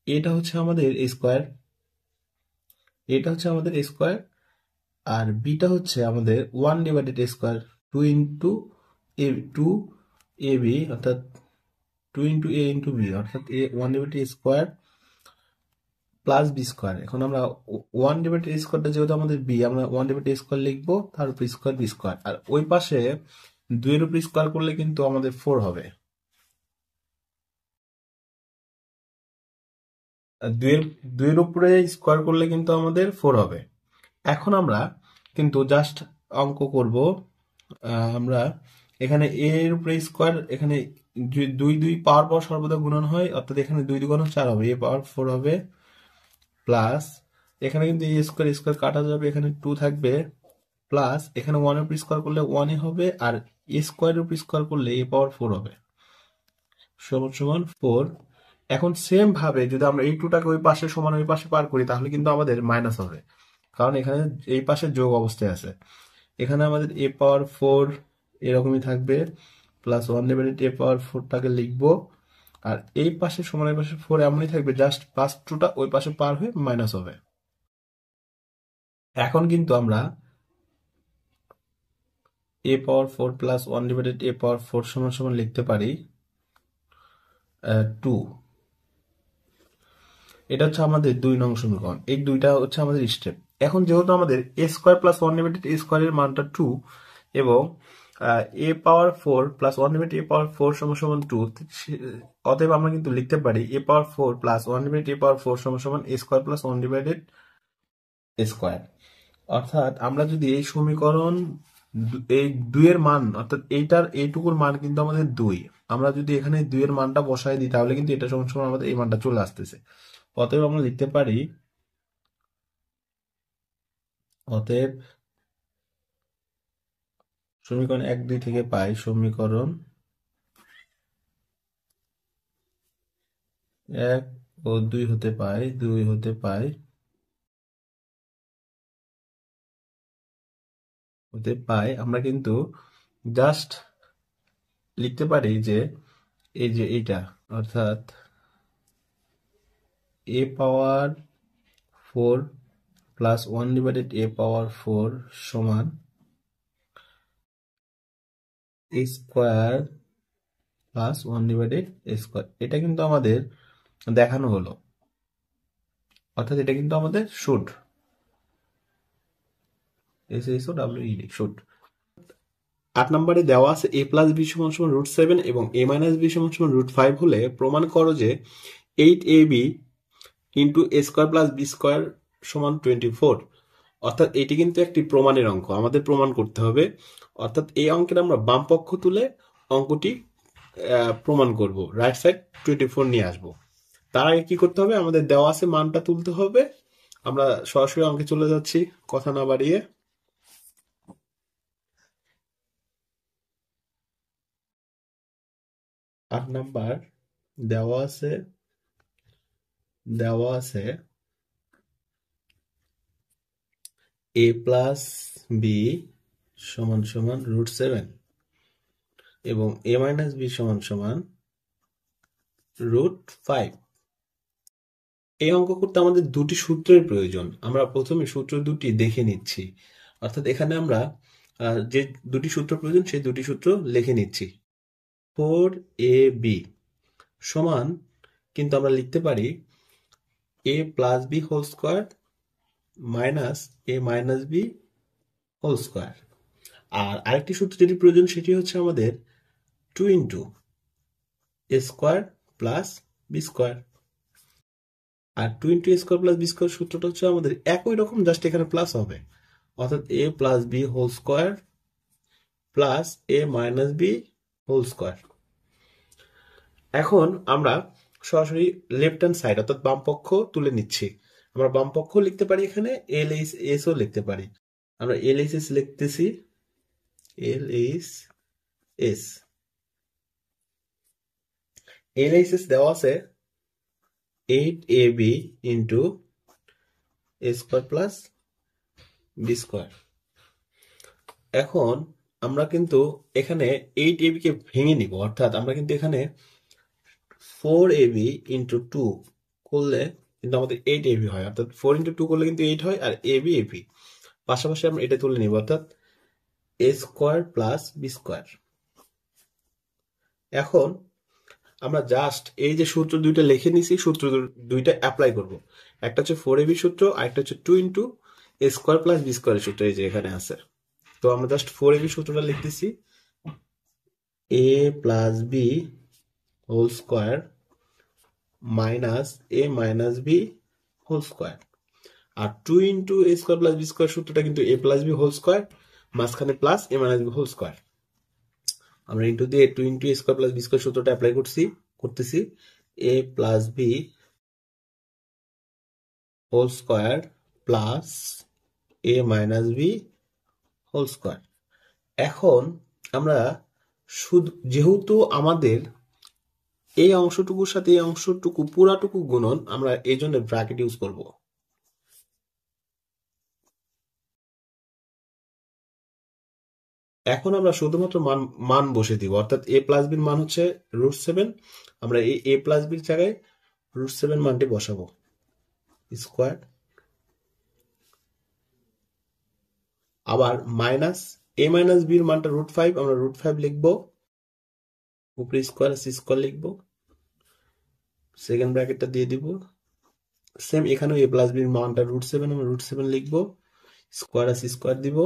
[SPEAKER 2] এটা হচ্ছে আমাদের a স্কয়ার, এটা হচ্ছে আমাদের a স্কয়ার, আর বিটা হচ্ছে আমাদের 1 divided a square, 2 into a, 2ab, অর্থাৎ 2 ইন্টু a ইন্টু b, অর্থাৎ a 1 divided a square plus B square. এখন আমরা 1 ডিভাইডেড a স্কয়ারটা যেহেতু আমাদের b, আমরা 1 ডিভাইডেড a স্কয়ার লিখবো, তার উপর স্কয়ার বি স্কয়ার, আর ওই পাশে 2 এর উপর স্কয়ার করলে কিন্তু আমাদের 4 হবে, 2 এর উপরে স্কয়ার করলে কিন্তু আমাদের 4 হবে। এখন আমরা কিন্তু জাস্ট অঙ্ক করব, আমরা এখানে a এর উপরে স্কয়ার, এখানে 2 পাওয়ার পর সর্বদা গুণন হয়, অর্থাৎ এখানে 2 গুণন 4 হবে, a পাওয়ার 4 হবে, প্লাস এখানে কিন্তু a স্কয়ার স্কয়ার কাটা যাবে, এখানে 2 থাকবে, প্লাস এখানে 1 এর উপর স্কয়ার করলে 1ই হবে, আর a স্কয়ারের উপর স্কয়ার করলে a পাওয়ার 4 হবে, সমান সমান 4। এখন সেম ভাবে যদি আমরা এই 2টাকে ওই পাশে সমান ওই পাশে পার করি, তাহলে কিন্তু আমাদের মাইনাস হবে, কারণ এখানে এই পাশে যোগ অবস্থায় আছে। এখানে আমাদের a পাওয়ার 4 এরকমই থাকবে, প্লাস 1 ডিভাইডেড a পাওয়ার 4টাকে লিখবো, আর এই পাশে সমান এই পাশে 4 এমনই থাকবে, জাস্ট প্লাস 2টা ওই পাশে পার হয়ে মাইনাস হবে। এখন কিন্তু আমরা a power 4 plus 1 divided a পাওয়ার 4 সমান সমান লিখতে পারি 2। এটা হচ্ছে আমাদের 2 নং সমীকরণ, এই দুইটা হচ্ছে আমাদের স্টেপ। এখন যেহেতু আমাদের a square plus 1 divided a স্কয়ারের মানটা 2 এবং a power 4 plus 1 divided a পাওয়ার 4 সমান সমান 2, অতএব আমরা কিন্তু লিখতে পারি a power 4 plus 1 divided a পাওয়ার 4 সমান সমান a square plus 1 divided a square. অর্থাৎ আমরা যদি এই সমীকরণ এই 2 এর মান, অর্থাৎ এইটার এইটুকুর মান কিন্তু আমাদের 2, আমরা যদি এখানে 2 এর মানটা বসাই দিই, তাহলে কিন্তু এটা সমান সমান আমাদের এই মানটা চলে আসতেছে। অতএব আমরা লিখতে পারি, অতএব সমীকরণ 1, 2 থেকে পাই সমীকরণ 1 ও 2 হতে পাই আমরা কিন্তু জাস্ট লিখতে পারি যে এই যে এইটা, অর্থাৎ a power 4 plus 1 divided a পাওয়ার 4 সমান a square plus 1 divided a square. এটা কিন্তু আমাদের দেখানো হলো, অর্থাৎ এটা কিন্তু আমাদের শুড, শুড।
[SPEAKER 1] 8 নম্বরে দেওয়া আছে a প্লাস b সমান সমান √7 এবং a মাইনাস b সমান সমান √5 হলে প্রমাণ করো যে 8ab into a square plus b square সমান 24। অর্থাৎ এটি কিন্তু একটি প্রমাণের অঙ্ক, আমাদের প্রমাণ করতে হবে। অর্থাৎ এই অঙ্কের আমরা বাম পক্ষ তুলে অঙ্কটি প্রমাণ করব, রাইট সাইড 24 নিয়ে আসব। তার আগে কি করতে হবে, আমাদের দেওয়া আছে মানটা তুলতে হবে। আমরা সরাসরি অঙ্কে চলে যাচ্ছি কথা না বাড়িয়ে। আট নাম্বার দেওয়া আছে a প্লাস বি সমান সমান √7 এবং a মাইনাস বি সমান সমান √5। এই অঙ্ক করতে আমাদের দুটি সূত্রের প্রয়োজন। আমরা প্রথমে সূত্র দুটি দেখে নিচ্ছি, অর্থাৎ এখানে আমরা যে দুটি সূত্র প্রয়োজন সেই দুটি সূত্র লিখে নিচ্ছি। 4ab সমান কিন্তু আমরা লিখতে পারি a plus B whole square minus a minus B whole square. আর আরেকটি সূত্র যেটি প্রয়োজন সেটি হচ্ছে আমাদের 2 into a square plus B square. আর 2 into a square plus B square সূত্রটা হচ্ছে আমাদের একই রকম, জাস্ট এখানে প্লাস হবে, অর্থাৎ a plus B whole square plus a minus B whole square. এখন আমরা সরাসরি লেফট হ্যান্ড সাইড অর্থাৎ বাম পক্ষ তুলে নিচ্ছি। আমরা বাম পক্ষ লিখতে পারি, এখানে এল এইচ এস ও লিখতে পারি। আমরা এল এইচ এস লিখতেছি, এল এইচ এস দেওয়া আছে 8ab into a square plus B square. এখন আমরা কিন্তু এখানে 8ab কে ভেঙে নিব, অর্থাৎ আমরা কিন্তু এখানে 4ab ইন্টু 2 করলে কিন্তু আমাদের 8ab হয়, অর্থাৎ 4 ইন্টু 2 করলে কিন্তু 8 হয়, আর ab ab পাশাপাশি আমরা এটা তুলে নিব, অর্থাৎ a square plus B square. এখন আমরা জাস্ট এই যে সূত্র দুইটা লিখে নিছি, সূত্র দুইটা অ্যাপ্লাই করব। একটা হচ্ছে 4ab সূত্র, আর একটা হচ্ছে 2 into a square plus B স্কোয়ারের সূত্র, এই যে এখানে আছে। তো আমরা জাস্ট 4ab সূত্রটা লিখতেছি, a plus B whole square minus a minus B whole square. আর 2 into a square plus B square সূত্রটা কিন্তু a plus B whole square মাঝখানে plus a minus B whole square. আমরা ইন্টু দিয়ে 2 into a square plus B square সূত্রটা apply করতেছি, a plus B whole square plus a minus B whole square. এখন আমরা শুধু যেহেতু আমাদের এই অংশটুকুর সাথে এই অংশটুকু পুরাটুকু গুণন, আমরা এই জন্য ব্র্যাকেট ইউজ করব। এখন আমরা শুধুমাত্র মান বসে দিব, অর্থাৎ a প্লাস বির মান হচ্ছে √7। আমরা এই a প্লাস বির জায়গায় √7 মানটি বসাবো, স্কোয়ার। আবার মাইনাস a মাইনাস বির মানটা √5, আমরা √5 লিখবো, উপরে স্কোয়ার আছে স্কোয়ার লিখবো, সেকেন্ড ব্র্যাকেটটা দিয়ে দিব। সেম এখানেও a প্লাস বির মানটা √7, আমরা √7 লিখবো, স্কোয়ার আছে স্কোয়ার দিব,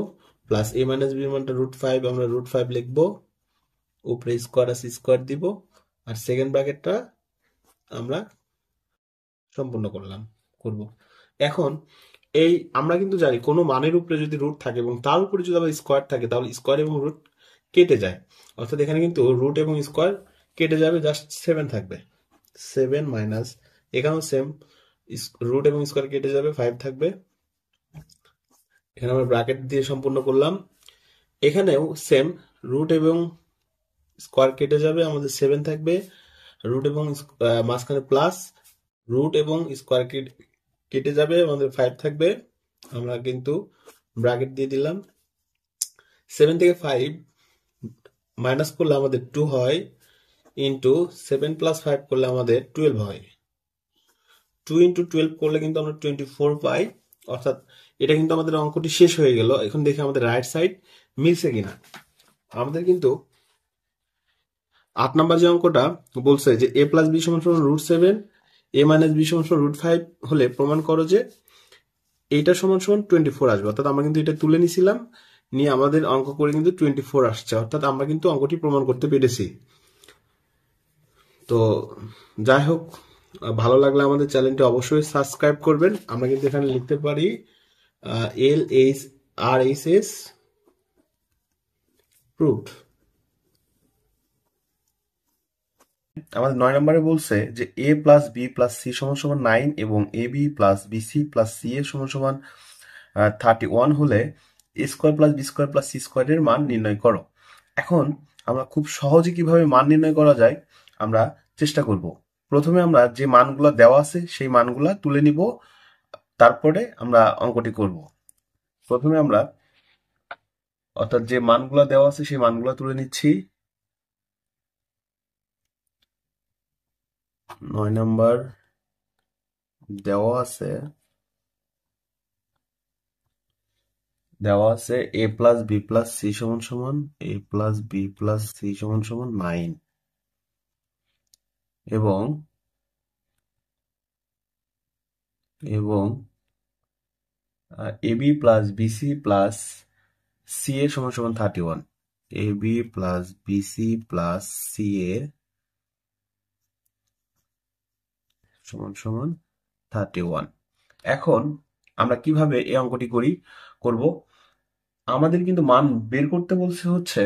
[SPEAKER 1] প্লাস a মাইনাস বির মানটা √5, আমরা √5 লিখবো, উপরে স্কোয়ার আছে স্কোয়ার দিব, আর সেকেন্ড ব্র্যাকেটটা আমরা সম্পূর্ণ করব। এখন এই আমরা কিন্তু জানি কোনো মানের উপরে যদি রুট থাকে এবং তার উপরে যদি আবার স্কোয়ার থাকে, তাহলে স্কোয়ার এবং রুট কেটে যায়, অর্থাৎ এখানে কিন্তু রুট এবং স্কোয়ার কেটে যাবে, জাস্ট 7 থাকবে। 7 মাইনাস, এখানেও সেম, রুট এবং স্কোয়ার কেটে যাবে, 5 থাকবে। এখানে আমরা ব্র্যাকেট দিয়ে সম্পূর্ণ করলাম। এখানেও সেম, রুট এবং স্কোয়ার কেটে যাবে, আমাদের 7 থাকবে, রুট এবং মাঝখানে প্লাস, রুট এবং স্কোয়ার কেটে যাবে, আমাদের 5 থাকবে। আমরা কিন্তু ব্র্যাকেট দিয়ে দিলাম। 7 থেকে 5 মাইনাস করলে আমাদের 2 হয়, ইন্টু 7 প্লাস 5 করলে আমাদের 12 হয়। 2 ইন্টু 12 করলে কিন্তু আমরা 24 পাই। অর্থাৎ এটা কিন্তু আমাদের অঙ্কটি শেষ হয়ে গেল। এখন দেখি আমাদের রাইট সাইড মিলছে কিনা। আমাদের কিন্তু 8 নাম্বার যে অঙ্কটা বলছে যে a প্লাস বি সমান সমান √7, a মাইনাস বি সমান সমান √5 হলে প্রমাণ করো যে এইটা সমান সমান 24 আসবে। অর্থাৎ আমরা কিন্তু এটা তুলে নিছিলাম, নিয়ে আমাদের অঙ্ক করে কিন্তু 24 আসছে। অর্থাৎ আমরা কিন্তু অঙ্কটি প্রমাণ করতে পেরেছি। তো যাই হোক, ভালো লাগলে আমাদের চ্যানেলটি অবশ্যই সাবস্ক্রাইব করবেন। আমরা কিন্তু এখানে লিখতে পারি LHRHS প্রুফড। আমাদের 9 নম্বরে বলছে যে a plus B plus c সমান সমান 9 এবং a B plus BC plus C এর সমান সমান 31 হলে a square plus B square plus C স্কোয়ারের মান নির্ণয় করো। এখন আমরা খুব সহজে কিভাবে মান নির্ণয় করা যায় আমরা চেষ্টা করব। প্রথমে আমরা যে মানগুলো দেওয়া আছে সেই মানগুলা তুলে নিব, তারপরে আমরা অঙ্কটি করব। প্রথমে আমরা অর্থাৎ যে মানগুলো দেওয়া আছে সেই মানগুলো তুলে নিচ্ছি। 9 নাম্বার দেওয়া আছে a plus B plus c সমান সমান a plus B plus c সমান সমান 9 এবং a B plus BC plus c a সমান সমান 31। A B plus BC plus c a সমান সমান 31। এখন আমরা কিভাবে এই অঙ্কটি করব। আমাদের কিন্তু মান বের করতে বলছে হচ্ছে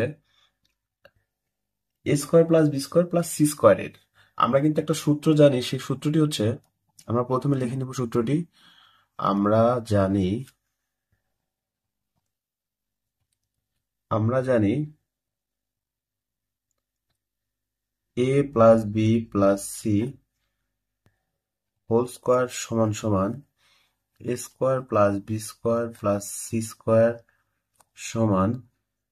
[SPEAKER 1] এ square plus B square plus C স্কোয়ারের। আমরা কিন্তু একটা সূত্র জানি, সেই সূত্রটি হচ্ছে, আমরা প্রথমে লিখে নেব সূত্রটি। আমরা জানি a plus B plus C whole square সমান সমান এ square plus B square plus C square সমান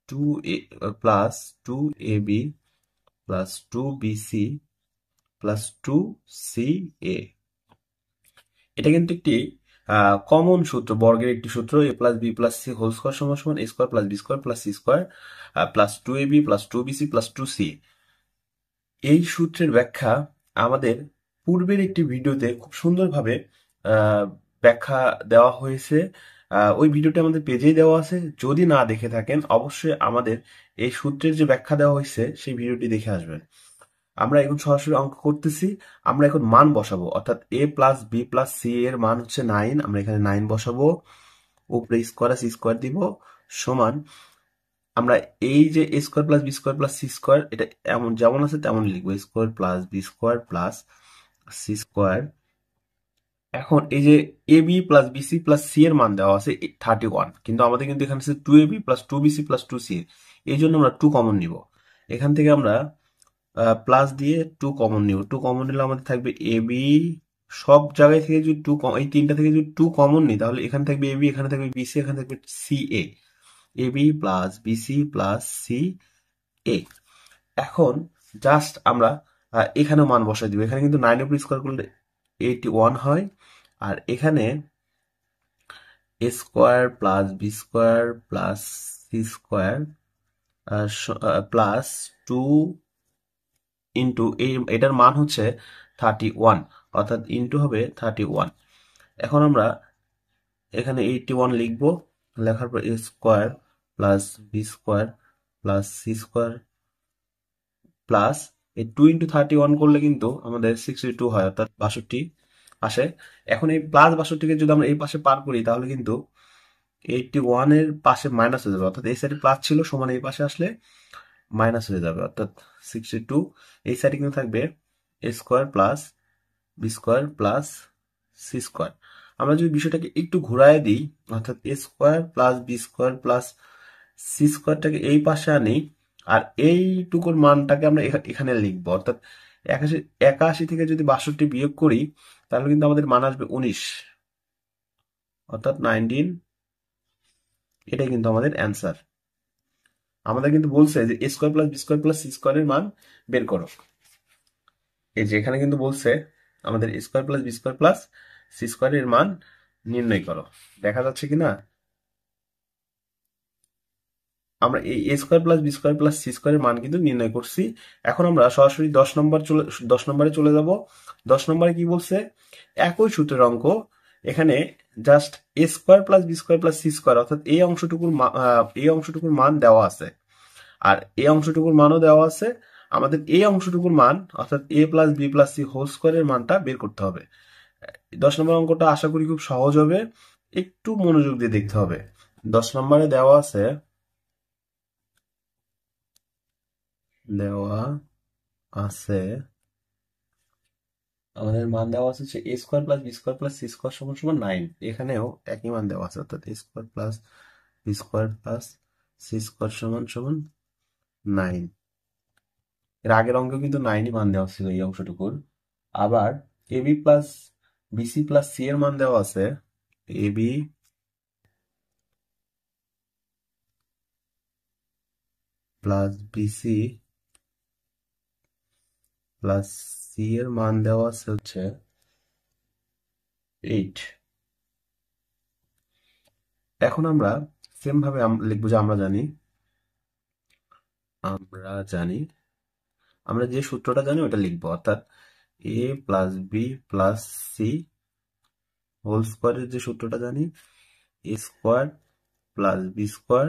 [SPEAKER 1] 2a plus 2ab plus 2bc plus 2ca। এটা কিন্তু একটি কমন সূত্র, বর্গের একটি সূত্র। A plus B plus C whole square সমান সমান এ square plus B square plus C square plus 2ab plus 2bc plus 2c। এই সূত্রের ব্যাখ্যা আমাদের পূর্বের একটি ভিডিওতে খুব সুন্দরভাবে ব্যাখ্যা দেওয়া হয়েছে। ওই ভিডিওটি আমাদের পেজেই দেওয়া আছে। যদি না দেখে থাকেন অবশ্যই আমাদের এই সূত্রের যে ব্যাখ্যা দেওয়া হয়েছে সেই ভিডিওটি দেখে আসবেন। আমরা এখন সরাসরি অঙ্ক করতেছি। আমরা এখন মান বসাবো, অর্থাৎ এ প্লাস বি প্লাস সি এর মান হচ্ছে 9। আমরা এখানে 9 বসাবো, উপরে স্কোয়ার সি স্কোয়ার দিব, সমান আমরা এই যে a square plus B square plus C square, এটা এমন যেমন আছে তেমন লিখবো, square plus B square plus C square. এখন এই যে a B plus BC plus C এর মান দেওয়া আছে 31, কিন্তু আমাদের কিন্তু এখানে আছে 2ab plus 2bc plus 2c। এই জন্য আমরা 2 কমন নিব। এখান থেকে আমরা প্লাস দিয়ে 2 কমন নিব। 2 কমন নিলে আমাদের থাকবে এ বি। সব জায়গায় থেকে যদি 2, এই তিনটা থেকে যদি 2 কমন নিই তাহলে এখানে থাকবে এবি, এখানে থাকবে বিসি, এখানে থাকবে c a. Ab plus BC plus c a. এখন জাস্ট আমরা এখানেও মান বসাই দিব। এখানে কিন্তু 9 উপর স্কোয়ার করলে 81 হয়, আর এখানে a square plus B square plus C square plus 2 into এটার মান হচ্ছে 31, অর্থাৎ ইন্টু হবে 31। এখন আমরা এখানে 81 লিখবো, লেখার পর a square plus B square plus C square plus এই 2 ইন্টু 31 করলে কিন্তু আমাদের 62 হয়, অর্থাৎ 62 আসে। এখন এই প্লাস 62কে যদি আমরা এই পাশে পার করি তাহলে কিন্তু 81 এর পাশে মাইনাস হয়ে যাবে, অর্থাৎ এই সাইডে প্লাস ছিল সমান এই পাশে আসলে মাইনাস হয়ে যাবে, অর্থাৎ 62। এই সাইডে কিন্তু থাকবে a square plus B square plus C square. আমরা যদি বিষয়টাকে একটু ঘুরায় দিই, অর্থাৎ এ square plus B square plus c স্কোয়ারটাকে এই পাশে আনি, আর এইটুকুর মানটাকে আমরা এখানে লিখবো। অর্থাৎ 81 থেকে যদি 62 বিয়োগ করি, তাহলে কিন্তু আমাদের মান আসবে 19, অর্থাৎ 19। এটাই কিন্তু আমাদের অ্যান্সার। আমাদের কিন্তু বলছে যে a square plus B square plus C স্কোয়ারের মান বের করো। এই যে এখানে কিন্তু বলছে আমাদের a square plus B square plus C স্কোয়ারের মান নির্ণয় করো। দেখা যাচ্ছে কিনা? আমরা এই a square plus B square plus C স্কোয়ারের মান কিন্তু নির্ণয় করছি। এখন আমরা সরাসরি 10 নম্বরে চলে যাব। 10 নম্বরে কি বলছে? একই সূত্রের অঙ্ক, এখানে just a square plus B square plus C square, অর্থাৎ এই অংশটুকুর মান দেওয়া আছে, আর এই অংশটুকুর মানও দেওয়া আছে। আমাদের এই অংশটুকুর মান অর্থাৎ এ plus B plus C whole স্কোয়ারের মানটা বের করতে হবে। 10 নম্বর অঙ্কটা আশা করি খুব সহজ হবে, একটু মনোযোগ দিয়ে দেখতে হবে। 10 নম্বরে দেওয়া আছে, আমাদের মান দেওয়া আছে হচ্ছে এ square plus B square plus C square সমান সমান 9। এখানেও একই মান দেওয়া আছে, অর্থাৎ এ square plus B square plus C square সমান সমান 9। এর আগের অঙ্কে কিন্তু 9ই মান দেওয়া ছিল এই অংশটুকুর। আবার a B plus BC plus C এর মান দেওয়া আছে, a B plus BC plus C এর মান দেওয়া আছে হচ্ছে 8। এখন আমরা সেম ভাবে লিখবো যে আমরা যে সূত্রটা জানি ওটা লিখবো, অর্থাৎ এ plus B plus C whole স্কোয়ারের যে সূত্রটা জানি, এ square plus B square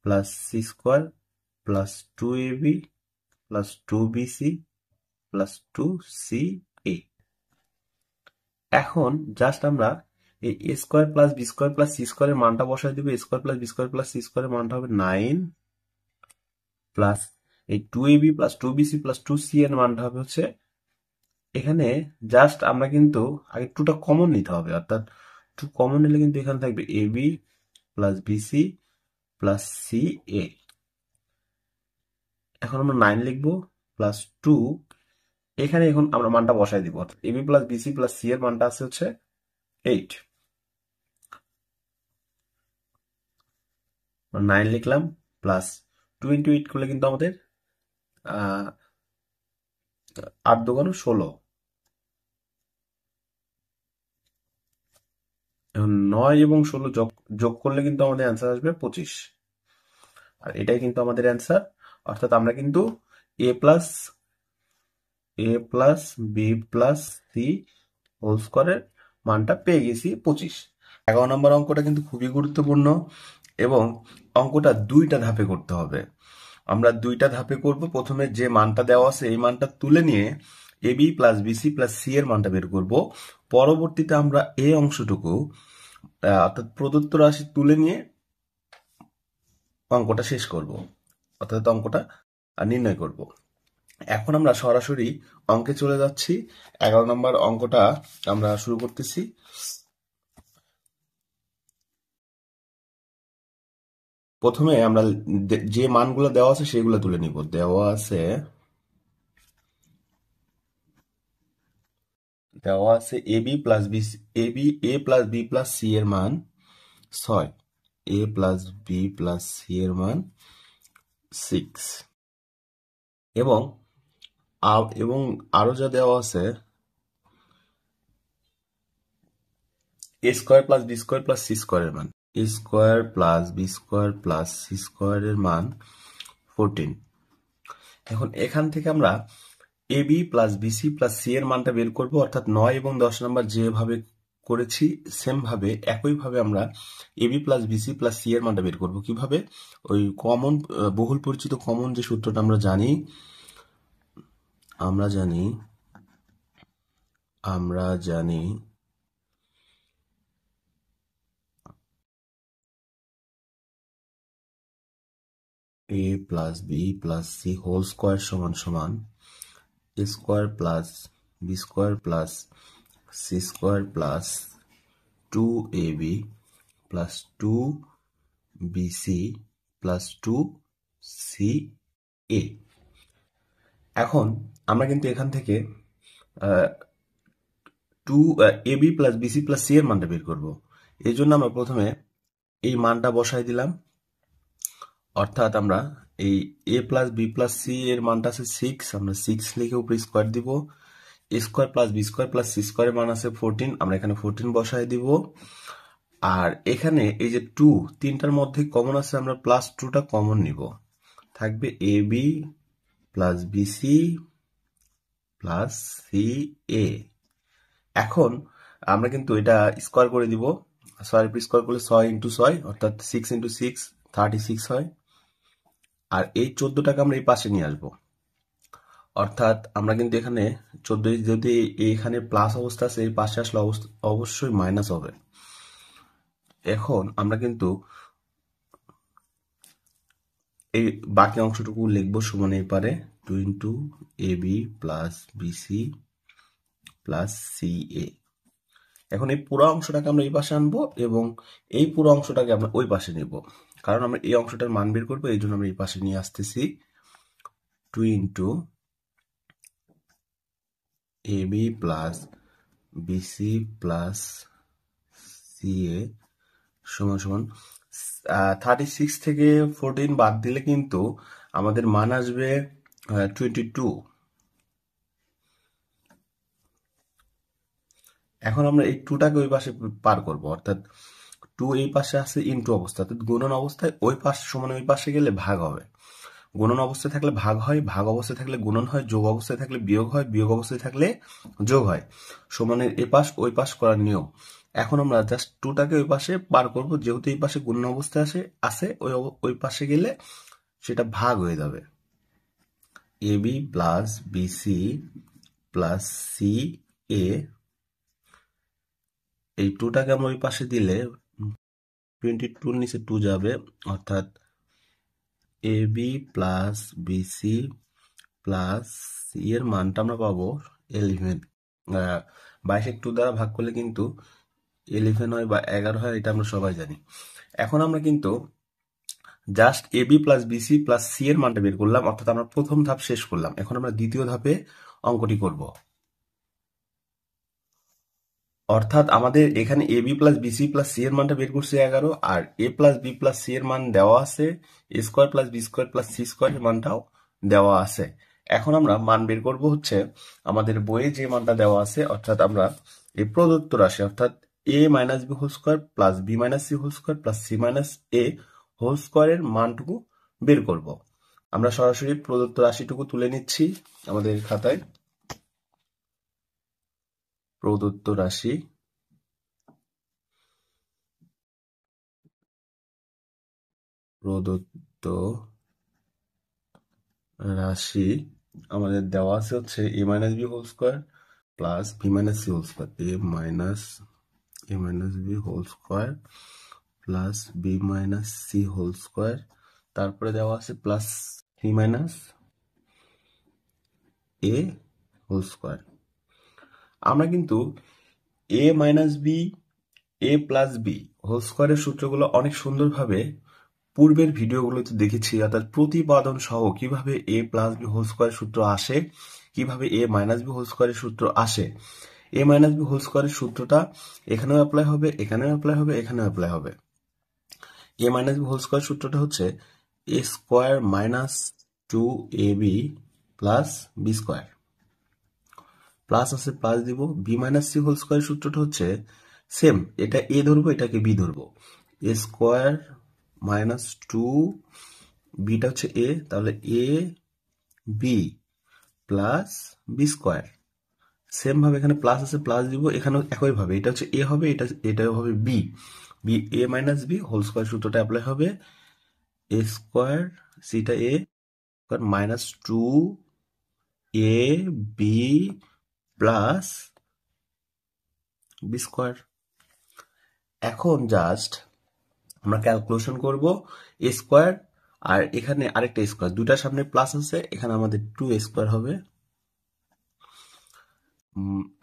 [SPEAKER 1] plus C square plus 2ab plus 2bc plus 2ca। এখন জাস্ট আমরা এই a square plus B square plus C স্কোয়ারের মানটা বসাই দিব। এ square plus B square plus C স্কোয়ারের মানটা হবে 9, প্লাস এই 2ab plus 2bc plus 2c এর মানটা হবে হচ্ছে, এখানে জাস্ট আমরা কিন্তু আগে 2টা কমন নিতে হবে, অর্থাৎ 2 কমন নিলে কিন্তু এখানে থাকবে ab plus BC plus c a. এখন আমরা 9 লিখবো প্লাস 2, এখানে এখন আমরা মানটা বসাই দিব, অর্থাৎ A B plus BC plus C এর মানটা আছে হচ্ছে 8। 9 লিখলাম প্লাস 2 ইন্টু 8 করলে কিন্তু আমাদের 8 দুগুণ 16। এখন 9 এবং 16 যোগ করলে কিন্তু আমাদের অ্যান্সার আসবে 25। আর এটাই কিন্তু আমাদের অ্যান্সার, অর্থাৎ আমরা কিন্তু a plus B plus C whole স্কোয়ারের মানটা পেয়ে গেছি 25। 11 নম্বর অঙ্কটা কিন্তু খুবই গুরুত্বপূর্ণ, এবং অঙ্কটা 2টা ধাপে করতে হবে। আমরা 2টা ধাপে করব। প্রথমে যে মানটা দেওয়া আছে এই মানটা তুলে নিয়ে a B plus BC plus C এর মানটা বের করব। পরবর্তীতে আমরা এই অংশটুকু অর্থাৎ প্রদত্ত রাশি তুলে নিয়ে অঙ্কটা শেষ করব, অর্থাৎ অঙ্কটা নির্ণয় করব। এখন আমরা সরাসরি অঙ্কে চলে যাচ্ছি। 11 নম্বর অঙ্কটা আমরা শুরু করতেছি। প্রথমে আমরা যে মানগুলো দেওয়া আছে সেগুলো তুলে নিব। দেওয়া আছে a B plus b, A plus B plus C এর মান 6, a plus B plus C এর মান 6, এবং আরো যা দেওয়া আছে a square plus B square plus C স্কোয়ারের মান, a square plus B square plus C স্কোয়ারের মান 14। এখন এখান থেকে আমরা a B plus BC plus C এর মানটা বের করব, অর্থাৎ 9 এবং 10 নম্বর যেভাবে করেছি সেম ভাবে একইভাবে আমরা a B plus BC plus C এর মানটা বের করব। কিভাবে? ওই কমন বহুল পরিচিত কমন যে সূত্রটা আমরা জানি a plus B plus C whole square সমান সমান এ square plus B square plus C square plus 2ab plus 2bc plus 2CA। এখন আমরা কিন্তু এখান থেকে AB plus BC plus C এর মানটা বের করব। এই জন্য আমরা প্রথমে এই মানটা বসাই দিলাম, অর্থাৎ আমরা এই A plus B plus C এর মানটা আছে 6, আমরা 6 লিখে উপরে স্কোয়ার দিব। A square plus B square plus C স্কোয়ারের মান আছে 14, আমরা এখানে 14 বসাই দিব। আর এখানে এই যে 2, তিনটার মধ্যে কমন আছে, আমরা প্লাস 2টা কমন নিব, থাকবে AB plus BC plus CA। এখন আমরা কিন্তু এটা স্কোয়ার করে দিব, 6 স্কোয়ার করলে 6 ইন্টু 6 অর্থাৎ 6 ইন্টু 6 36 হয়। আর এই 14টাকে আমরা এই পাশে নিয়ে আসবো, অর্থাৎ আমরা কিন্তু এখানে 14 যদি এখানে প্লাস অবস্থা আছে, এই পাশে আসলে অবশ্যই মাইনাস হবে। এখন আমরা কিন্তু এই বাকি অংশটুকু লিখবো সমান এই পারে 2 into AB plus BC plus CA। এখন এই পুরো অংশটাকে আমরা এই পাশে আনবো এবং এই পুরো অংশটাকে আমরা ওই পাশে নিব, কারণ আমরা এই অংশটার মান বের করবো, এই জন্য আমরা এই পাশে নিয়ে আসতেছি। 2 into AB plus BC plus CA সমান সমান 36 থেকে 14 বাদ দিলে কিন্তু আমাদের মান আসবে 22। এখন আমরা এই 2টাকে ওই পাশে পার করব, অর্থাৎ 2 এই পাশে আছে ইনটু অবস্থা, অর্থাৎ গুণন অবস্থায় ওই পাশ সমান ওই পাশে গেলে ভাগ হবে। গুণন অবস্থায় থাকলে ভাগ হয়, ভাগ অবস্থায় থাকলে গুণন হয়, যোগ অবস্থায় থাকলে বিয়োগ হয়, বিয়োগ অবস্থায় থাকলে যোগ হয়। সমানের এ পাশ ওই পাশ করার নিয়ম। এখন আমরা জাস্ট 2টাকে ওই পাশে পার করব, যেহেতু এই পাশে গুণন অবস্থায় আছে ওই পাশে গেলে সেটা ভাগ হয়ে যাবে। AB plus BC plus CA, এই 2টাকে আমরা ওই পাশে দিলে 22 নিচে 2 যাবে, অর্থাৎ AB plus BC plus C এর মানটা আমরা পাবো 11। 22 2 দ্বারা ভাগ করলে কিন্তু 11 হয় বা 11 হয়, এটা আমরা সবাই জানি। এখন আমরা কিন্তু just AB plus BC plus C এর মানটা বের করলাম, অর্থাৎ আমরা প্রথম ধাপ শেষ করলাম। এখন আমরা দ্বিতীয় ধাপে অঙ্কটি করব, অর্থাৎ আমাদের এখানে AB plus BC plus C এর মানটা বের করছে 11, আর A plus B plus C এর মান দেওয়া আছে, A square plus B square plus C স্কোয়ারের মানটাও দেওয়া আছে। এখন আমরা মান বের করব হচ্ছে আমাদের বইয়ে যে মানটা দেওয়া আছে, অর্থাৎ আমরা এই প্রদত্ত রাশি অর্থাৎ A minus B whole square plus B minus C whole square plus C minus A whole স্কোয়ারের মানটুকু বের করব। আমরা সরাসরি প্রদত্ত রাশিটুকু তুলে নিচ্ছি আমাদের খাতায়। প্রদত্ত রাশি আমাদের দেওয়া আছে হচ্ছে A minus B whole square plus B minus C whole square, A minus B whole square plus B minus C whole square, তারপরে দেওয়া আছে plus C minus A whole square. আমরা কিন্তু A minus B A plus B whole স্কোয়ারের সূত্রগুলো অনেক সুন্দরভাবে পূর্বের ভিডিওগুলোতে দেখেছি, অর্থাৎ প্রতিপাদন সহ কিভাবে A প্লাস B হোল স্কোয়ারের সূত্র আসে, কিভাবে A মাইনাস B হোল স্কোয়ারের সূত্র আসে। A মাইনাস B হোল স্কোয়ারের সূত্রটা এখানেও অ্যাপ্লাই হবে, এখানেও অ্যাপ্লাই হবে, এখানেও অ্যাপ্লাই হবে। A minus B whole square সূত্রটা হচ্ছে A square minus 2AB plus B square, plus আছে প্লাস দিব। B minus C whole square সূত্রটা হচ্ছে সেম, এটা A ধরবো, এটাকে B ধরবো, A স্কোয়ার মাইনাস 2, বিটা হচ্ছে A, তাহলে A B plus B square. Same ভাবে এখানে প্লাস আছে প্লাস দিব, এখানেও একই ভাবে, এটা হচ্ছে A হবে, এটাও হবে B A minus B whole square সূত্রটা অ্যাপ্লাই হবে। A স্কোয়ার সিটা A square minus 2AB plus B square. এখন জাস্ট আমরা ক্যালকুলেশন করব A স্কোয়ার আর এখানে আরেকটা স্কোয়ার, দুটার সামনে প্লাস আছে, এখানে আমাদের 2A স্কোয়ার হবে।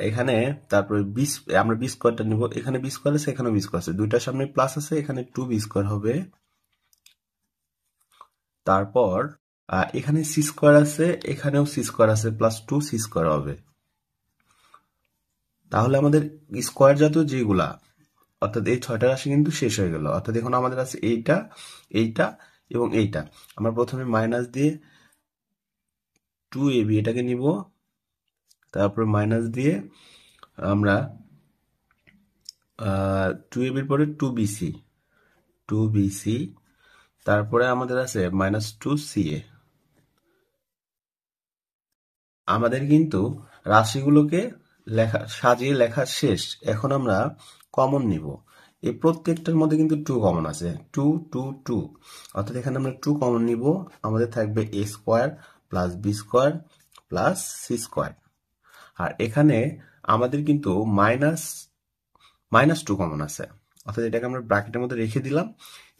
[SPEAKER 1] এখানে তারপরে আমরা B স্কোয়ারটা নিব, এখানে B স্কোয়ার আছে, এখানে B স্কোয়ার আছে, দুইটার সামনে প্লাস আছে, এখানে 2B স্কোয়ার হবে। তারপর এখানে সি স্কোয়ার আছে, এখানেও সি স্কোয়ার আছে, প্লাস 2 সি স্কোয়ার হবে। তাহলে আমাদের স্কোয়ার জাতীয় যেগুলা, অর্থাৎ এই 6টা রাশি কিন্তু শেষ হয়ে গেল। অর্থাৎ এখন আমাদের আছে এইটা, এইটা এবং এইটা। আমরা প্রথমে মাইনাস দিয়ে 2ab এটাকে নিব, তারপর মাইনাস দিয়ে আমরা 2ab এর পরে 2bc, তারপরে আমাদের আছে -2ca। আমাদের কিন্তু রাশিগুলোকে সাজিয়ে লেখা শেষ। এখন আমরা কমন নিব। এই প্রত্যেকটার মধ্যে কিন্তু 2 কমন আছে, 2 2 2, অর্থাৎ এখানে আমরা 2 কমন নিব। আমাদের থাকবে a square plus b square plus c square. আর এখানে আমাদের কিন্তু মাইনাস 2 কমন আছে, অর্থাৎ এটাকে আমরা ব্র্যাকেটের মধ্যে রেখে দিলাম।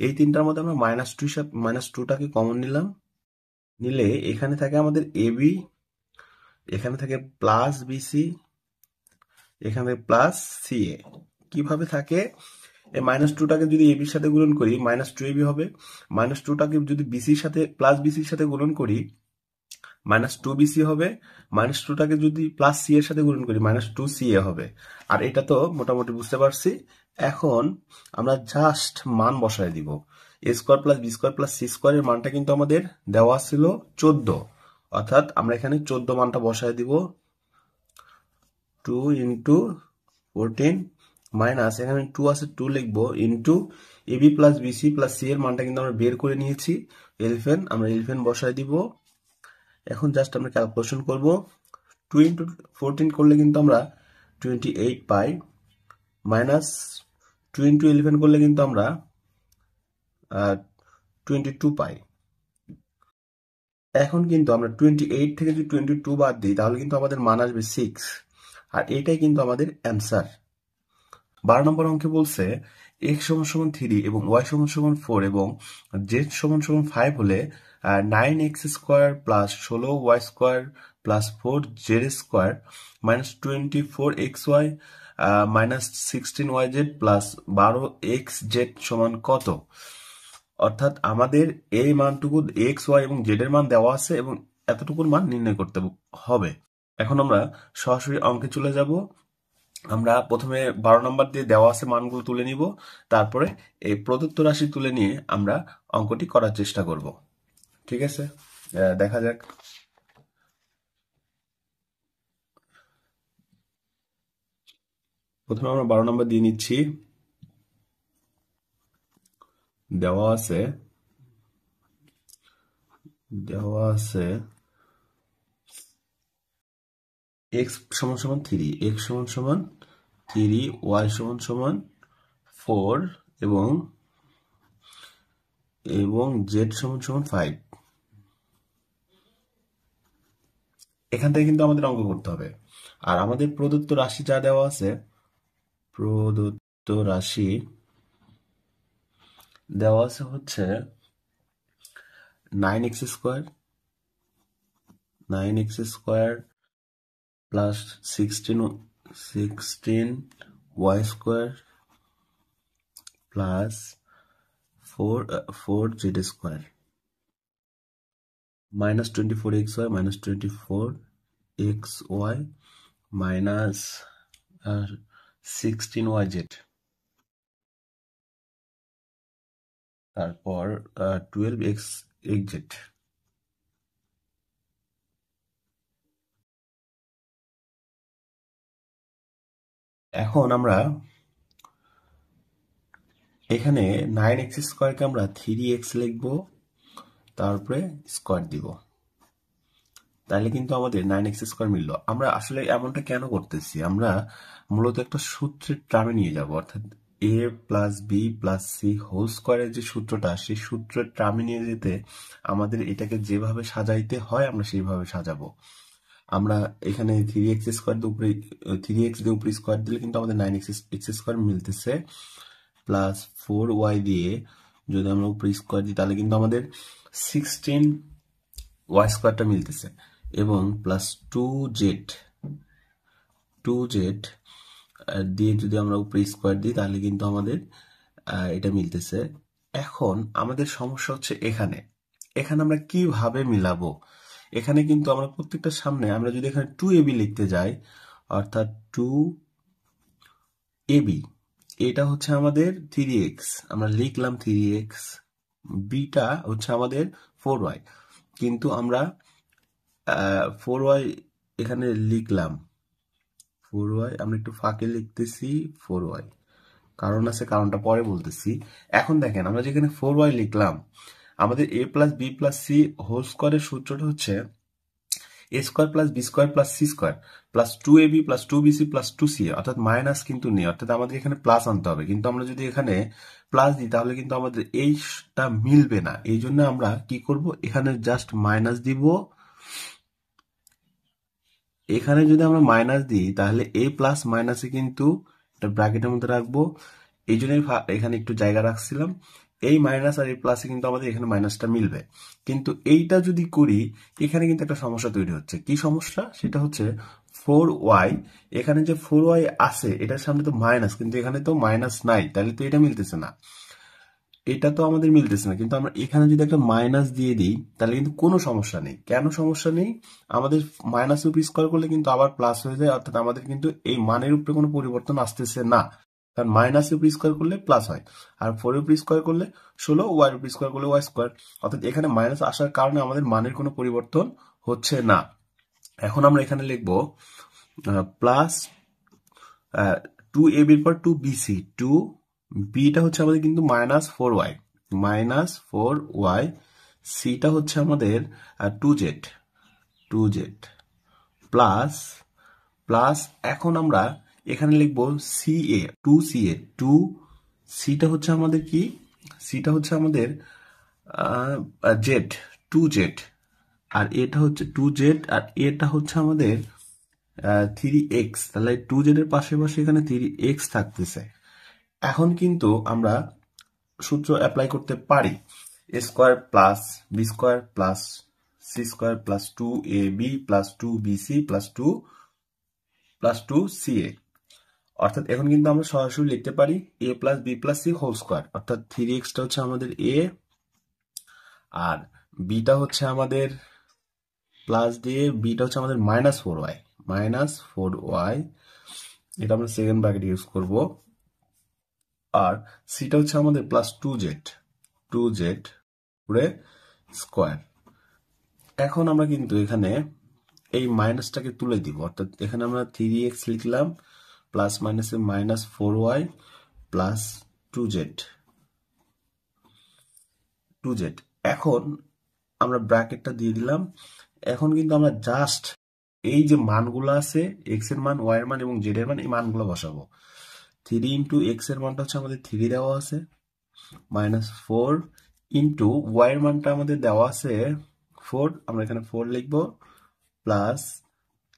[SPEAKER 1] এই তিনটার মধ্যে আমরা -2টাকে কমন নিলাম। নিলে এখানে থাকে আমাদের ab, এখানে থাকে প্লাস বিসি, এখানে প্লাস সিএ। কিভাবে থাকে? এই -2টাকে যদি এবির সাথে গুণন করি -2ab হবে, -2টাকে যদি বিসির সাথে প্লাস বিসির সাথে গুণন করি -2bc হবে, -2টাকে যদি প্লাস সি এর সাথে গুণন করি -2ca হবে। আর এটা তো মোটামুটি বুঝতে পারছি। এখন আমরা জাস্ট মান বসায় দিব। a square plus B square plus C স্কোয়ারের মানটা কিন্তু আমাদের দেওয়া ছিল 14, অর্থাৎ আমরা এখানে 14 মানটা বসায় দিব। 2 ইন্টু 14 মাইনাস, এখানে 2 আছে 2 লিখবো, into A B plus BC plus C এর মানটা কিন্তু আমরা বের করে নিয়েছি 11, আমরা 11 বসায় দিব। এখন জাস্ট আমরা ক্যালকুলেশন করব। 2 ইন্টু 14 করলে কিন্তু আমরা 28 পাই, মাইনাস 2 ইন্টু 11 করলে কিন্তু আমরা 22 পাই। এখন কিন্তু আমরা 28 থেকে যদি 22 বাদ দিই তাহলে কিন্তু আমাদের মান আসবে 6, আর এটাই কিন্তু আমাদের অ্যান্সার। 12 নম্বর অঙ্কে বলছে x = 3 এবং y = 4 এবং z = 5 হলে 9x square plus 16y square plus 4z square minus 24xy minus 16yz plus 12xz সমান কত? অর্থাৎ আমাদের এই মানটুকু x, y এবং z এর মান দেওয়া আছে এবং এতটুকুর মান নির্ণয় করতে হবে। এখন আমরা সরাসরি অঙ্কে চলে যাব। আমরা প্রথমে 12 নম্বর দিয়ে দেওয়া আছে মানগুলো তুলে নিব, তারপরে এই প্রদত্ত রাশি তুলে নিয়ে আমরা অঙ্কটি করার চেষ্টা করব। ঠিক আছে, দেখা যাক। প্রথমে আমরা 12 নম্বর দিয়ে নিচ্ছি। দেওয়া আছে x = 3, x = 3, y = 4 এবং z = 5। এখান থেকে কিন্তু আমাদের অঙ্ক করতে হবে। আর আমাদের প্রদত্ত রাশি যা দেওয়া আছে, প্রদত্ত রাশি দেওয়া আছে হচ্ছে 9x square plus 16y square plus 4z square minus 24xy minus 24xy minus 16yz, তারপর 12xz। এখন আমরা এখানে 9x স্কোয়ারকে আমরা 3x লিখবো, তারপরে স্কোয়ার দিব, তাহলে কিন্তু আমাদের 9x স্কোয়ার মিলল। আমরা আসলে এমনটা কেন করতেছি? আমরা মূলত একটা সূত্রের ট্রামে নিয়ে যাব, অর্থাৎ a plus B plus C whole স্কোয়ারের যে সূত্রটা, সেই সূত্রের ট্রামে নিয়ে যেতে আমাদের এটাকে যেভাবে সাজাইতে হয় আমরা সেইভাবে সাজাবো। আমরা এখানে 3x স্কোয়ার দিয়ে উপরে 3x দিয়ে উপরে স্কোয়ার দিলে কিন্তু আমাদের 9x স্কোয়ার মিলতেছে, প্লাস 4y দিয়ে যদি আমরা উপরে স্কোয়ার দিই তাহলে কিন্তু আমাদের 16y স্কোয়ারটা মিলতেছে, এবং প্লাস 2z দিয়ে যদি আমরা উপরে স্কোয়ার দিই তাহলে কিন্তু আমাদের এটা মিলতেছে। এখন আমাদের সমস্যা হচ্ছে এখানে এখানে আমরা কিভাবে মিলাবো? এখানে কিন্তু আমরা প্রত্যেকটা সামনে আমরা যদি এখানে 2ab লিখতে যাই, অর্থাৎ 2ab, এটা হচ্ছে আমাদের 3x, আমরা লিখলাম 3x, বিটা হচ্ছে আমাদের 4y, কিন্তু আমরা 4y এখানে লিখলাম 4y, আমরা একটু ফাঁকে লিখতেছি 4y, কারণ আছে, কারণটা পরে বলতেছি। এখন দেখেন আমরা যেখানে 4y লিখলাম, আমাদের a plus B plus C whole স্কোয়ারের সূত্রটা হচ্ছে a square plus B square plus C square plus 2ab plus 2bc plus 2c, অর্থাৎ মাইনাস কিন্তু নেই, অর্থাৎ আমাদের এখানে প্লাস আনতে হবে, কিন্তু আমরা যদি এখানে প্লাস দিই তাহলে কিন্তু আমাদের এইটা মিলবে না। এই জন্য আমরা কি করব, এখানে জাস্ট মাইনাস দিব। এখানে যদি আমরা মাইনাস দিই তাহলে a প্লাস মাইনাসে কিন্তু এটা ব্র্যাকেটের মধ্যে রাখবো, এই জন্যই এখানে একটু জায়গা রাখছিলাম। এই মাইনাস আর এই প্লাসে কিন্তু আমাদের এখানে মাইনাসটা মিলবে, কিন্তু এইটা যদি করি এখানে কিন্তু একটা সমস্যা তৈরি হচ্ছে। কি সমস্যা? সেটা হচ্ছে 4y, এখানে যে 4y আছে এটার সামনে তো মাইনাস, কিন্তু এখানে তো মাইনাস নাই, তাহলে তো এটা মিলতেছে না, এটা তো আমাদের মিলতেছে না। কিন্তু আমরা এখানে যদি একটা মাইনাস দিয়ে দিই তাহলে কিন্তু কোনো সমস্যা নেই। কেন সমস্যা নেই? আমাদের মাইনাস উপর স্কোয়ার করলে কিন্তু আবার প্লাস হয়ে যায়, অর্থাৎ আমাদের কিন্তু এই মানের উপরে কোনো পরিবর্তন আসতেছে না, কারণ মাইনাস উপর স্কোয়ার করলে প্লাস হয়, আর 4 উপর স্কোয়ার করলে 16, ওয়াই উপর স্কোয়ার করলে ওয়াই স্কোয়ার, অর্থাৎ এখানে মাইনাস আসার কারণে আমাদের মানের কোনো পরিবর্তন হচ্ছে না। এখন আমরা এখানে লিখবো প্লাস 2ab এর পর 2bc, 2bটা হচ্ছে আমাদের কিন্তু -4y, -4y, সিটা হচ্ছে আমাদের 2z, 2z প্লাস প্লাস, এখন আমরা এখানে লিখবো ca, 2ca, 2cটা হচ্ছে আমাদের কি, সিটা হচ্ছে আমাদের z, 2z, আর এটা হচ্ছে 2z, আর এটা হচ্ছে আমাদের 3x, তাহলে 2z এর পাশে পাশে এখানে 3x থাকতেছে। এখন কিন্তু আমরা সূত্র অ্যাপ্লাই করতে পারি, a square plus B square plus C square plus 2ab plus 2bc plus 2ca, অর্থাৎ এখন কিন্তু আমরা সরাসরি লিখতে পারি a plus B plus C whole square, অর্থাৎ 3xটা হচ্ছে আমাদের a, আর বিটা হচ্ছে আমাদের প্লাস দিয়ে, বিটা হচ্ছে আমাদের -4y, -4y, এটা আমরা সেকেন্ড ব্র্যাকেট ইউজ করব, আর সিটা হচ্ছে আমাদের প্লাস 2z পুরে স্কোয়ার। এখন আমরা কিন্তু এখানে এই মাইনাসটাকে তুলে দিব, অর্থাৎ এখানে আমরা 3x লিখলাম প্লাস মাইনাসে -4y প্লাস 2z। এখন আমরা ব্র্যাকেটটা দিয়ে দিলাম। এখন কিন্তু আমরা জাস্ট এই যে মানগুলো আছে, এক্স এর মান, ওয়াই এর মান এবং জেড এর মান, এই মানগুলো বসাবো। 3 ইন্টু এক্স এর মানটা হচ্ছে আমাদের 3 দেওয়া আছে, -4 ইন্টু ওয়াই এর মানটা আমাদের দেওয়া আছে 4, আমরা এখানে 4 লিখবো, প্লাস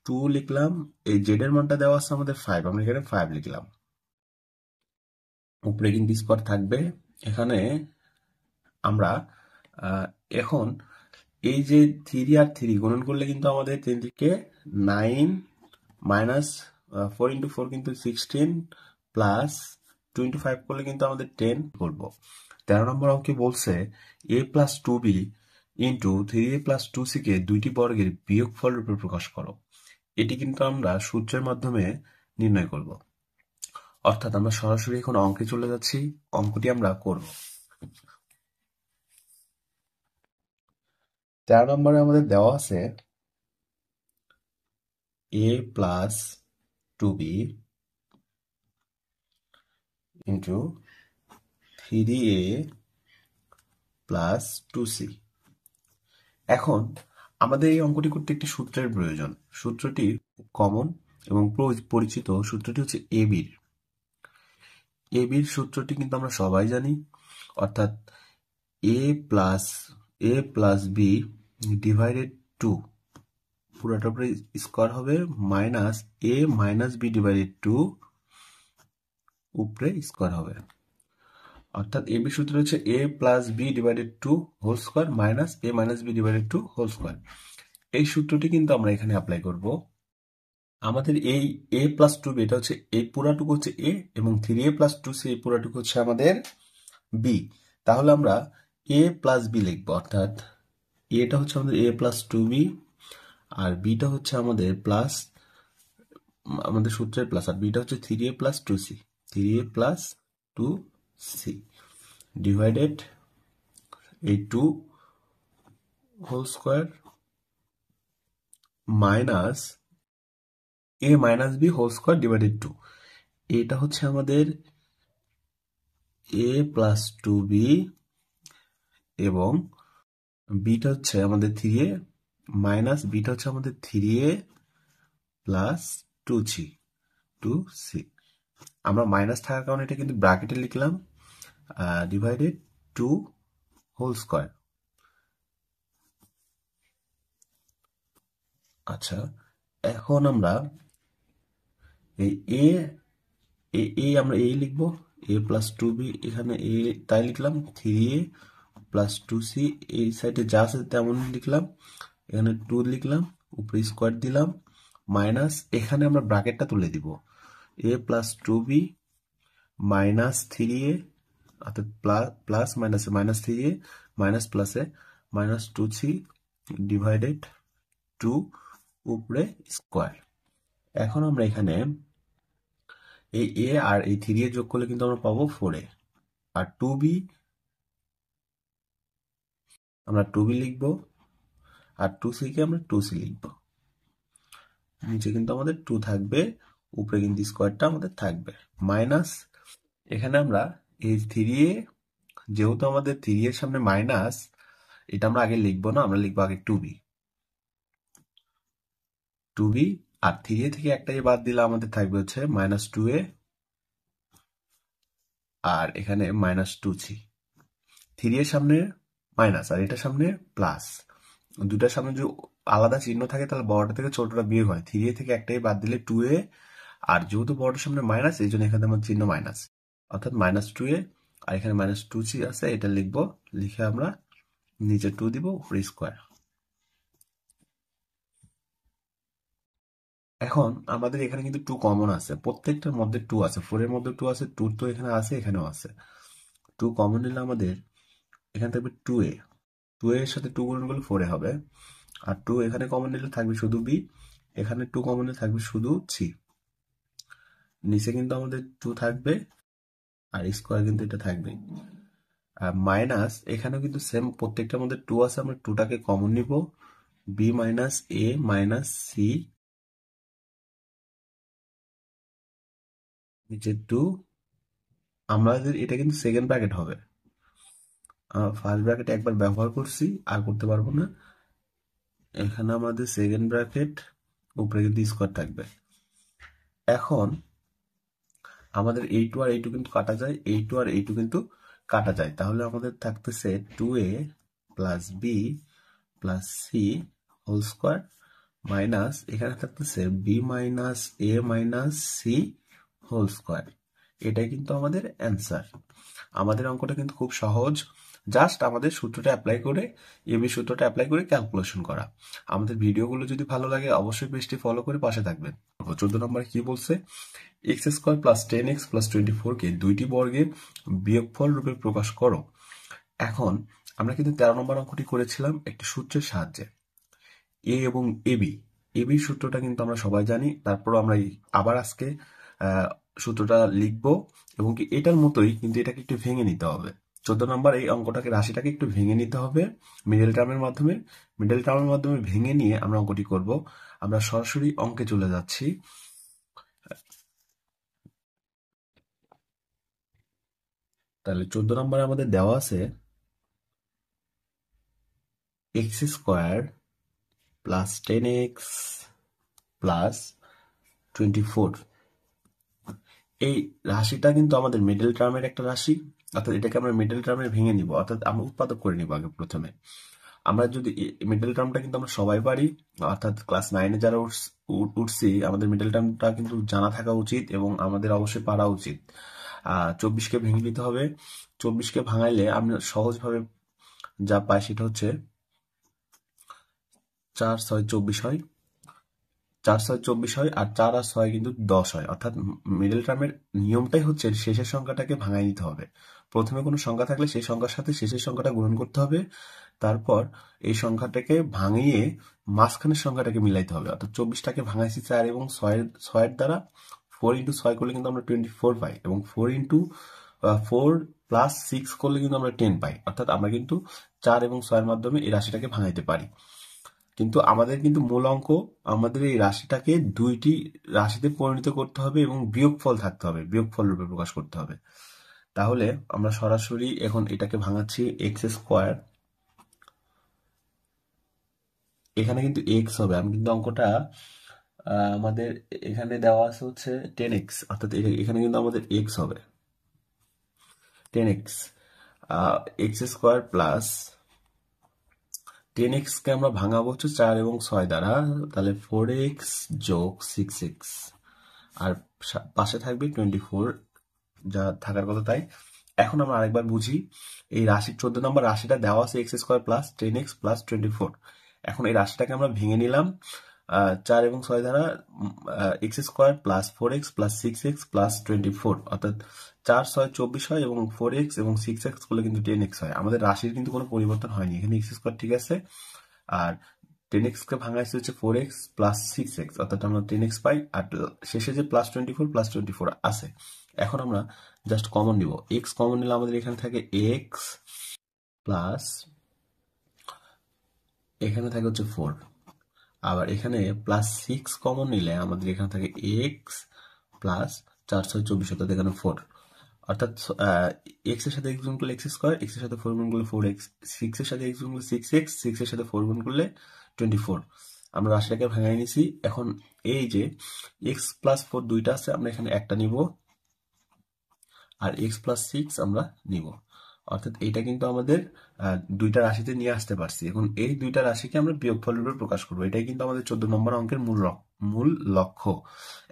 [SPEAKER 1] 2 লিখলাম, এই জেড এর মানটা দেওয়া আছে আমাদের 5, আমরা এখানে 5 লিখলাম, উপরে কিন্তু স্কোয়ার থাকবে। এখানে আমরা এখন এই যে 3 আর 3 গুণন করলে কিন্তু আমাদের 3 থেকে 9, মাইনাস 4 ইন্টু 4 কিন্তু 16, প্লাস 2 ইন্টু 5 করলে কিন্তু আমাদের 10 করবো। 13 নম্বর অঙ্কে বলছে a plus 2b into 3a plus 2c কে দুইটি বর্গের বিয়োগফল রূপে প্রকাশ করো। এটি কিন্তু আমরা সূত্রের মাধ্যমে নির্ণয় করব, অর্থাৎ আমরা সরাসরি এখন অঙ্কে চলে যাচ্ছি, অঙ্কটি আমরা করব। 13 নম্বরে আমাদের দেওয়া আছে a plus 2b into 3a plus 2c। এখন আমাদের এই অঙ্কটি করতে একটি সূত্রের প্রয়োজন। সূত্রটি কমন এবং পরিচিত, সূত্রটি হচ্ছে এবির। এবির সূত্রটি কিন্তু আমরা সবাই জানি, অর্থাৎ a প্লাস বি ডিভাইডেড 2 পুরোটা উপরে স্কোয়ার হবে, minus a minus B divided 2 উপরে স্কোয়ার হবে, অর্থাৎ এ বি সূত্র হচ্ছে a plus B divided 2 whole square minus a minus B divided 2 whole square. এই সূত্রটি কিন্তু আমরা এখানে অ্যাপ্লাই করব। আমাদের এই a প্লাস 2b এটা হচ্ছে এই পুরাটুকু হচ্ছে a, এবং 3a প্লাস 2c এই পুরাটুকু হচ্ছে আমাদের b। তাহলে আমরা a প্লাস b লিখবো, অর্থাৎ এটা হচ্ছে আমাদের a প্লাস টু বি, আর বিটা হচ্ছে আমাদের প্লাস, আমাদের সূত্রের প্লাস, আর বিটা হচ্ছে 3a plus 2c, 3a plus 2c divided এই 2 whole square minus a minus B whole square divided 2। এটা হচ্ছে আমাদের a প্লাস টু বি এবং বিটা হচ্ছে আমাদের 3a মাইনাস বিটা হচ্ছে আমাদের 3a প্লাস 2c। আমরা মাইনাস থাকার কারণে এটা কিন্তু ব্র্যাকেটে লিখলাম, ডিভাইডেড 2 হোল স্কোয়ার। আচ্ছা, এখন আমরা এই আমরা a লিখবো, a প্লাস টু বি, এখানে a তাই লিখলাম, 3a প্লাস 2c, এই সাইডে যা আছে তেমন লিখলাম, এখানে 2 লিখলাম, উপরে স্কোয়ার দিলাম, মাইনাস এখানে আমরা ব্র্যাকেটটা তুলে দিব, a plus two B minus 3a, অর্থাৎ প্লাস মাইনাসে মাইনাস 3a মাইনাস প্লাসে মাইনাস 2c ডিভাইডেড 2 উপরে স্কোয়ার। এখন আমরা এখানে এই a আর এই 3a যোগ করলে কিন্তু আমরা পাবো 4a, আর 2b আমরা 2b লিখবো, আর 2c কে আমরা 2c লিখবো। নিচে কিন্তু আমাদের 2 থাকবে, উপরে কিন্তু স্কোয়ারটা আমাদের থাকবে, মাইনাস এখানে আমরা এই 3a, যেহেতু আমাদের 3 এর সামনে মাইনাস, এটা আমরা আগে লিখবো না, আমরা লিখবো আগে 2b, আর 3a থেকে একটা বাদ দিলে আমাদের থাকবে হচ্ছে মাইনাস 2a, আর এখানে মাইনাস 2c। 3 এর সামনে মাইনাস আর এটার সামনে প্লাস, দুটার সামনে যদি আলাদা চিহ্ন থাকে তাহলে বড়টা থেকে ছোটটা বিয়োগ হয়, 3a থেকে একটাই বাদ দিলে 2a, আর যেহেতু বড়টার সামনে মাইনাস এই জন্য এখানে আমার চিহ্ন মাইনাস, অর্থাৎ মাইনাস 2a, আর এখানে মাইনাস 2c আছে, এটা লিখবো, লিখে আমরা নিচে 2 দিব, উপরে স্কোয়ার। এখন আমাদের এখানে কিন্তু 2 কমন আছে, প্রত্যেকটার মধ্যে 2 আছে, 4 এর মধ্যে 2 আছে, 2 তো এখানে আছে, এখানেও আছে। 2 কমন নিলে আমাদের এখানে থাকবে 2a, 2a এর সাথে 2 গুণ করলে 4a হবে, আর 2 এখানে কমন নিলে থাকবে শুধু b, এখানে 2 কমন নিলে থাকবে শুধু c, নিচে কিন্তু আমাদের 2 থাকবে, আর স্কোয়ার কিন্তু এটা থাকবে, আর মাইনাস এখানেও কিন্তু সেম, প্রত্যেকটার মধ্যে 2 আছে, আমরা 2টাকে কমন নিব, b minus a minus c, নিচে 2, আমাদের এটা কিন্তু সেকেন্ড ব্র্যাকেট হবে, ফার্স্ট ব্র্যাকেট একবার ব্যবহার করছি আর করতে পারবো না, এখানে আমাদের সেকেন্ড ব্র্যাকেট, উপরে কিন্তু স্কোয়ার থাকবে। এখন আমাদের এই 2 আর এই 2 কিন্তু কাটা যায়, এই 2 আর এই 2 কিন্তু কাটা যায়, তাহলে আমাদের থাকতেছে 2a plus b plus c whole square minus এখানে থাকতেছে b minus a minus c whole square. এটাই কিন্তু আমাদের অ্যান্সার। আমাদের অঙ্কটা কিন্তু খুব সহজ, জাস্ট আমাদের সূত্রটা অ্যাপ্লাই করে, এবি সূত্রটা অ্যাপ্লাই করে ক্যালকুলেশন করা। আমাদের ভিডিওগুলো যদি ভালো লাগে অবশ্যই পেজটি ফলো করে পাশে থাকবেন। 14 নম্বরে কি বলছে, x square plus 10x plus 24 কে দুইটি বর্গের বিয়োগফল রূপে প্রকাশ করো। এখন আমরা কিন্তু 13 নম্বর অঙ্কটি করেছিলাম একটি সূত্রের সাহায্যে, এ এবং এবি সূত্রটা কিন্তু আমরা সবাই জানি, তারপর আমরা আবার আজকে সূত্রটা লিখবো, এবং কি এটার মতোই কিন্তু এটাকে একটু ভেঙে নিতে হবে। 14 নম্বর এই অঙ্কটাকে, রাশিটাকে একটু ভেঙে নিতে হবে মিডল টার্মের মাধ্যমে, ভেঙে নিয়ে আমরা অঙ্কটি করব। আমরা সরাসরি অঙ্কে চলে যাচ্ছি। তাহলে 14 নম্বরে আমাদের দেওয়া আছে x square plus 10x plus 24, এই রাশিটা কিন্তু আমাদের মিডল টার্মের একটা রাশি, অর্থাৎ এটাকে আমরা মিডল টার্মে ভেঙে নিব, অর্থাৎ আমরা উৎপাদক করে নিব আগে প্রথমে। আমরা যদি মিডল টার্মটা কিন্তু আমরা সবাই পারি, অর্থাৎ ক্লাস 9-এ যারা উঠছি আমাদের মিডল টার্মটা কিন্তু জানা থাকা উচিত এবং আমাদের অবশ্যই পারা উচিত। 24কে ভেঙে নিতে হবে, 24কে ভাঙাইলে আমরা সহজভাবে যা পাই সেটা হচ্ছে 4 6 24 হয়, 4 6 24 হয়, আর 4 আর 6 কিন্তু 10 হয়। অর্থাৎ মিডল টার্মের নিয়মটাই হচ্ছে শেষের সংখ্যাটাকে ভাঙাই নিতে হবে। প্রথমে কোনো সংখ্যা থাকলে সেই সংখ্যার সাথে শেষের সংখ্যাটা গুণন করতে হবে, তারপর এই সংখ্যাটাকে ভাঙিয়ে মাঝখানের সংখ্যাটাকে মিলাইতে হবে। অর্থাৎ 24টাকে ভাঙাইছি 4 এবং 6 দ্বারা। 4 ইন্টু 6 করলে কিন্তু আমরা 24 পাই, এবং 4 ইন্টু 4 প্লাস 6 করলে কিন্তু আমরা 10 পাই। অর্থাৎ আমরা কিন্তু 4 এবং 6 এর মাধ্যমে এই রাশিটাকে ভাঙাইতে পারি। কিন্তু আমাদের কিন্তু মূল অঙ্ক, আমাদের এই রাশিটাকে দুইটি রাশিতে পরিণত করতে হবে এবং বিয়োগফল থাকতে হবে, বিয়োগফল রূপে প্রকাশ করতে হবে। তাহলে আমরা সরাসরি এখন এটাকে ভাঙাচ্ছি এক্স স্কোয়ার, এখানে কিন্তু এক্স হবে। আমি কিন্তু অঙ্কটা আমাদের এখানে দেওয়া আছে হচ্ছে 10x, অর্থাৎ এখানে কিন্তু আমাদের এক্স হবে 10x, x square plus 10x কে আমরা ভাঙাবো হচ্ছে 4 এবং 6 দ্বারা, তাহলে 4x যোগ 6x, আর পাশে থাকবে 24, যা থাকার কথা তাই। এখন আমরা আরেকবার বুঝি, এই রাশির 14 নম্বর রাশিটা দেওয়া আছে x square plus 10x plus 24। এখন এই রাশিটাকে আমরা ভেঙে নিলাম 4 এবং 6 দ্বারা, x square plus 4x plus 6x plus 24, অর্থাৎ 4 6 24 হয়, এবং 4x এবং 6x করলে কিন্তু 10x হয়। আমাদের রাশির কিন্তু কোনো পরিবর্তন হয়নি, এখানে এক্স স্কোয়ার ঠিক আছে, আর 10x কে ভাঙাইছে হচ্ছে 4x প্লাস 6x, অর্থাৎ আমরা 10x পাই, আর শেষে যে প্লাস 24 আছে। এখন আমরা জাস্ট কমন নিব, x কমন নিলে আমাদের এখানে থাকে x প্লাস, এখানে থাকে হচ্ছে 4, আবার এখানে প্লাস 6 কমন নিলে আমাদের এখানে থাকে x প্লাস 4 6 24, অর্থাৎ এখানে 4, অর্থাৎ x এর সাথে x গুণ করলে x স্কোয়ার, x এর সাথে 4 গুণ করলে 4x, 6 এর সাথে x গুণ করলে 6x, 6 এর সাথে 4 গুণ করলে 24। আমরা রাশিটাকে ভাঙাই নিছি। এখন এই যে x প্লাস 4 দুইটা আছে, আমরা এখানে একটা নিব, আর x প্লাস 6 আমরা নিব, অর্থাৎ এইটা কিন্তু আমাদের দুইটা রাশিতে নিয়ে আসতে পারছি। এখন এই দুইটা রাশিকে আমরা বিয়োগফল রূপে প্রকাশ করবো, এটাই কিন্তু আমাদের 14 নম্বর অঙ্কের মূল লক্ষ্য।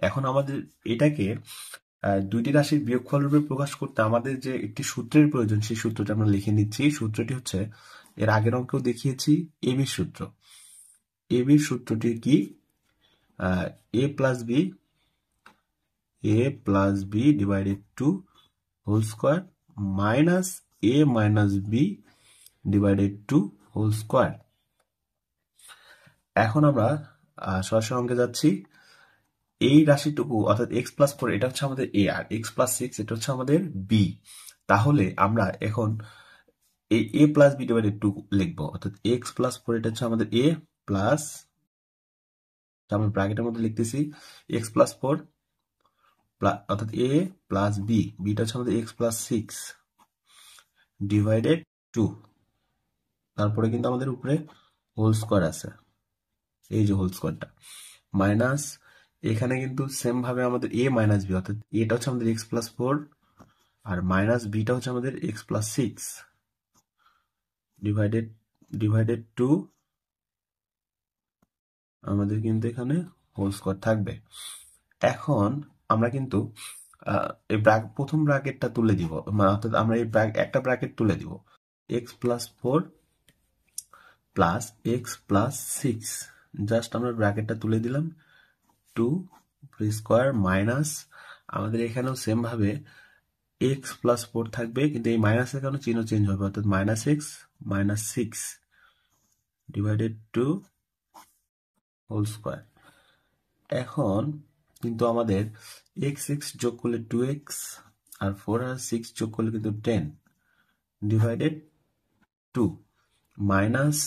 [SPEAKER 1] এখন আমাদের এটাকে দুইটি রাশির বিয়োগফল রূপে প্রকাশ করতে আমাদের যে একটি সূত্রের প্রয়োজন, সেই সূত্রটা আমরা লিখে নিচ্ছি। সূত্রটি হচ্ছে, এর আগের অঙ্কেও দেখিয়েছি, এবির সূত্র। এবির সূত্রটি কি? A plus B divided two whole square minus a minus B divided two whole square. এখন আমরা সরাসরি অঙ্কে যাচ্ছি। এই রাশিটুকু অর্থাৎ x প্লাস 4 এটা হচ্ছে আমাদের a, আর x প্লাস 6 এটা হচ্ছে আমাদের b। তাহলে আমরা এখন এই a প্লাস b ডিভাইডেড 2 লিখবো, অর্থাৎ x প্লাস 4 এটা হচ্ছে আমাদের a প্লাস, আমরা ব্র্যাকেটের মধ্যে লিখতেছি x প্লাস 4 অর্থাৎ a প্লাস b, বিটা হচ্ছে আমাদের x প্লাস 6 ডিভাইডেড 2, তারপরে কিন্তু আমাদের উপরে হোল স্কোয়ার আছে, এই যে হোল স্কোয়ারটা, মাইনাস এখানে কিন্তু সেম ভাবে আমাদের a মাইনাস b, অর্থাৎ এটা হচ্ছে আমাদের x প্লাস 4 আর মাইনাস বিটা হচ্ছে আমাদের x প্লাস 6 ডিভাইডেড 2, আমাদের কিন্তু এখানে হোল স্কোয়ার থাকবে। এখন আমরা কিন্তু এই প্রথম ব্র্যাকেটটা তুলে দিব, অর্থাৎ আমরা এই একটা ব্র্যাকেট তুলে দিব, x plus 4 plus x plus 6, just আমরা ব্র্যাকেটটা তুলে দিলাম, 2 স্কোয়ার মাইনাস, আমাদের এখানেও সেম ভাবে x প্লাস 4 থাকবে, কিন্তু এই মাইনাসের কারণে চিহ্ন চেঞ্জ হবে, অর্থাৎ minus x minus 6 divided 2 whole square. এখন কিন্তু আমাদের x যোগ করলে 2x, আর 4 আর 6 যোগ করলে কিন্তু 10 ডিভাইডেড 2, মাইনাস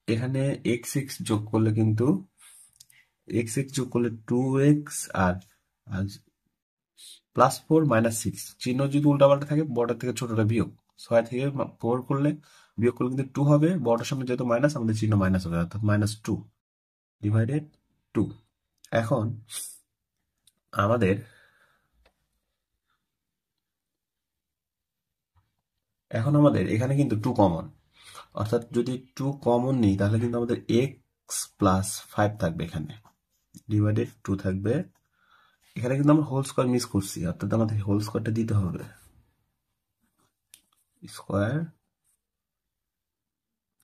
[SPEAKER 1] এখানে x যোগ করলে কিন্তু x যোগ করলে 2x, আর প্লাস 4 মাইনাস 6, চিহ্ন যদি উল্টাপাল্টা থাকে বড়টা থেকে ছোটটা বিয়োগ, 6 থেকে 4 করলে বিয়োগ করলে কিন্তু 2 হবে, বড়টার সামনে যেহেতু মাইনাস আমাদের চিহ্ন মাইনাস হবে, অর্থাৎ মাইনাস 2 ডিভাইডেড 2। এখন আমাদের এখানে কিন্তু 2 কমন, অর্থাৎ যদি 2 কমন নিই তাহলে কিন্তু আমাদের x প্লাস 5 থাকবে, এখানে ডিভাইডেড 2 থাকবে। এখানে কিন্তু আমরা হোল স্কোয়ার মিস করছি, অর্থাৎ আমাদের হোল স্কোয়ারটা দিতে হবে, স্কোয়ার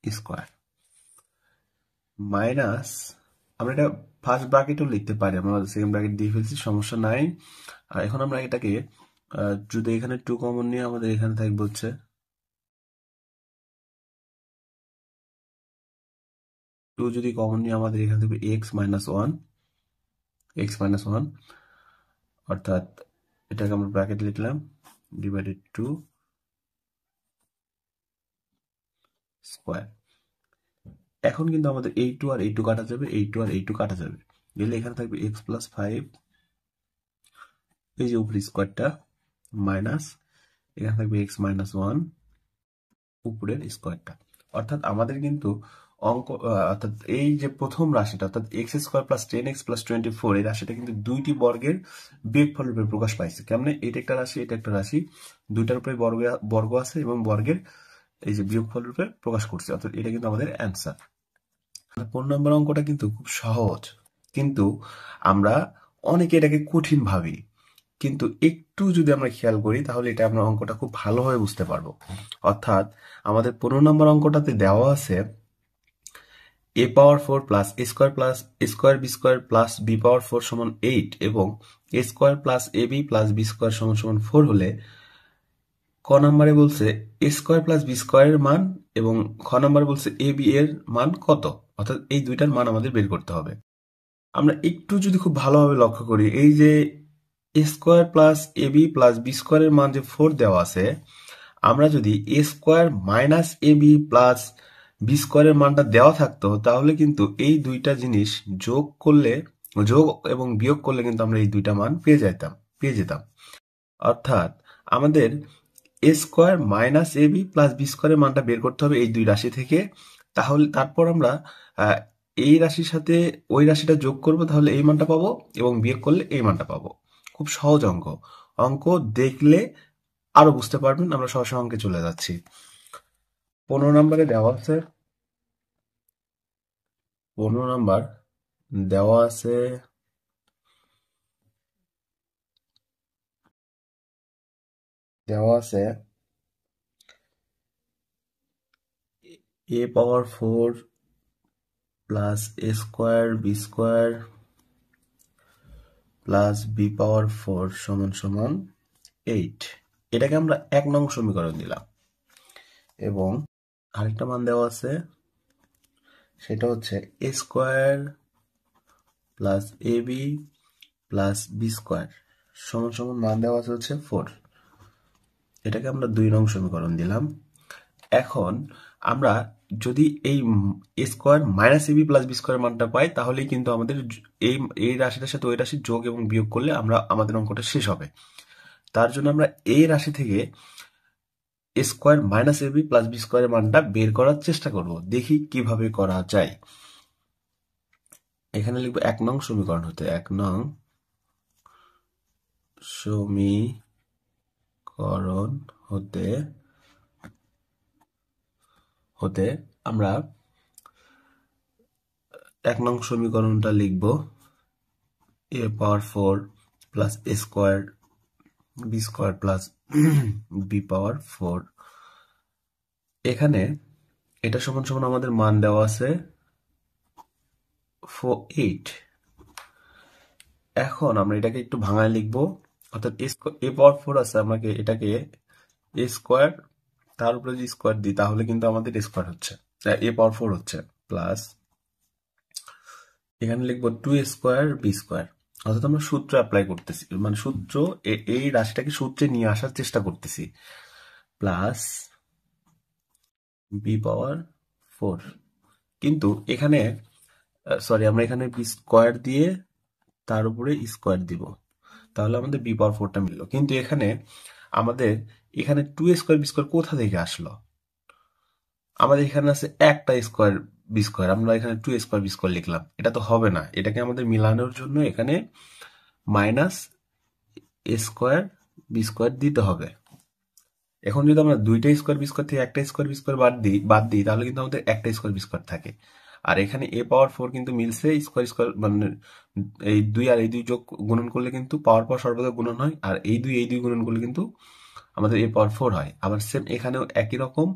[SPEAKER 1] স্কোয়ার মাইনাস, আমরা এটা ফার্স্ট ব্র্যাকেটও লিখতে পারি, আমরা সেকেন্ড ব্র্যাকেট দিয়ে ফেলছি, সমস্যা নাই। আর এখন আমরা এটাকে যদি এখানে 2 কমন নিয়ে আমাদের এখানে থাকবে হচ্ছে টু যদি কমন নিয়ে আমাদের এখান থেকে x-1 অর্থাৎ এটাকে আমরা ব্র্যাকেট লিখলাম ডিভাইডেড টু স্কোয়ার। এখন কিন্তু আমাদের এই টু আর এই টু কাটা যাবে, এই টু আর এই টু কাটা যাবে, গেলে এখানে থাকবে x+5, এই যে উপরে স্কোয়ারটা মাইনাস এখানে থাকবে x-1 উপরের স্কোয়ারটা। অর্থাৎ আমাদের কিন্তু অঙ্ক অর্থাৎ এই যে প্রথম রাশিটা অর্থাৎ x² + 10x + 24 এই রাশিটা কিন্তু দুইটি বর্গের বিয়োগফল রূপে প্রকাশ পাইছে। কেমনে? এটা একটা রাশি, এটা একটা রাশি, দুইটার উপরে বর্গ আছে এবং বর্গের এই যে বিয়োগফল রূপে প্রকাশ করছে, অর্থাৎ এটা কিন্তু আমাদের অ্যান্সার। 15 নম্বর অঙ্কটা কিন্তু খুব সহজ, কিন্তু আমরা অনেকে এটাকে কঠিন ভাবি, কিন্তু একটু যদি আমরা খেয়াল করি তাহলে এটা আমরা অঙ্কটা খুব ভালোভাবে বুঝতে পারবো। অর্থাৎ আমাদের 15 নম্বর অঙ্কটাতে দেওয়া আছে a⁴ plus a² b² plus b⁴ সমান 8 এবং a² plus ab plus b² সমান 4 হলে ক নম্বরে বলছে a² প্লাস b² এর মান এবং খ নম্বরে বলছে ab এর মান কত, অর্থাৎ এই দুইটার মান আমাদের বের করতে হবে। আমরা একটু যদি খুব ভালোভাবে লক্ষ্য করি, এই যে a² plus ab plus b² এর মান যে 4 দেওয়া আছে, আমরা যদি a² minus ab plus b² এর মানটা দেওয়া থাকতো তাহলে কিন্তু এই দুইটা জিনিস যোগ এবং বিয়োগ করলে কিন্তু আমরা এই দুইটা মান পেয়ে যেতাম। অর্থাৎ আমাদের a² minus ab plus b² এর মানটা বের করতে হবে এই দুই রাশি থেকে। তারপর আমরা এই রাশির সাথে ওই রাশিটা যোগ করব, তাহলে এই মানটা পাবো, এবং বিয়োগ করলে এই মানটা পাবো। খুব সহজ অঙ্ক দেখলে আরো বুঝতে পারবেন। আমরা সরাসরি অঙ্কে চলে যাচ্ছি। 15 নম্বরে দেওয়া আছে a⁴ plus a² b² plus b⁴ সমান 8। এটাকে আমরা 1 নং সমীকরণ দিলাম, এবং আরেকটা মান দেওয়া আছে, সেটা হচ্ছে a² plus ab plus b² সমান মান দেওয়া আছে হচ্ছে 4। এটাকে আমরা 2 নং সমীকরণ দিলাম। এখন আমরা যদি এই a² minus ab plus b² মানটা পাই, তাহলেই কিন্তু আমাদের এই রাশিটার সাথে ওই রাশির যোগ এবং বিয়োগ করলে আমাদের অঙ্কটা শেষ হবে। তার জন্য আমরা এই রাশি থেকে a² minus ab plus b² এর মানটা বের করার চেষ্টা করব। দেখি কিভাবে করা যায়। এখানে লিখবো 1 নং সমীকরণ হতে 1 নং সমীকরণ হতে আমরা 1 নং সমীকরণটা লিখব a⁴ plus a² b² plus b⁴। এখানে এটা সমান আমাদের মান দেওয়া আছে 8। এখন আমরা এটাকে একটু ভাঙায় লিখব, অর্থাৎ a⁴ আছে, আমাকে এটাকে a² তার উপরে যদি স্কোয়ার দিই তাহলে কিন্তু আমাদের a² হচ্ছে, a⁴ হচ্ছে, প্লাস এখানে লিখবো 2a² b²। অর্থাৎ আমরা সূত্র অ্যাপ্লাই করতেছি, মানে সূত্র এই রাশিটাকে সূত্রে নিয়ে আসার চেষ্টা করতেছি, প্লাস b⁴। কিন্তু এখানে আমরা এখানে b² দিয়ে তার উপরে স্কোয়ার দিব, তাহলে আমাদের b⁴টা মিললো। কিন্তু এখানে 2a² b² কোথা থেকে আসলো? আমাদের এখানে আছে একটা স্কোয়ার b², আমরা এখানে 2a² b² লিখলাম, এটা তো হবে না। এটাকে আমাদের মিলানোর জন্য এখানে মাইনাস a² b² দিতে হবে। এখন যদি আমরা দুইটা স্কোয়ার b² থেকে একটা স্কোয়ার b² বাদ দিই তাহলে কিন্তু আমাদের একটা স্কোয়ার b² থাকে। আর এখানে a⁴ কিন্তু মিলছে, স্কোয়ার মানে এই 2 আর এই 2 যোগ গুণন করলে কিন্তু পাওয়ার সর্বদা গুণন হয়, আর এই 2 গুণন করলে কিন্তু আমাদের a⁴ হয়। আবার সেম এখানেও একই রকম,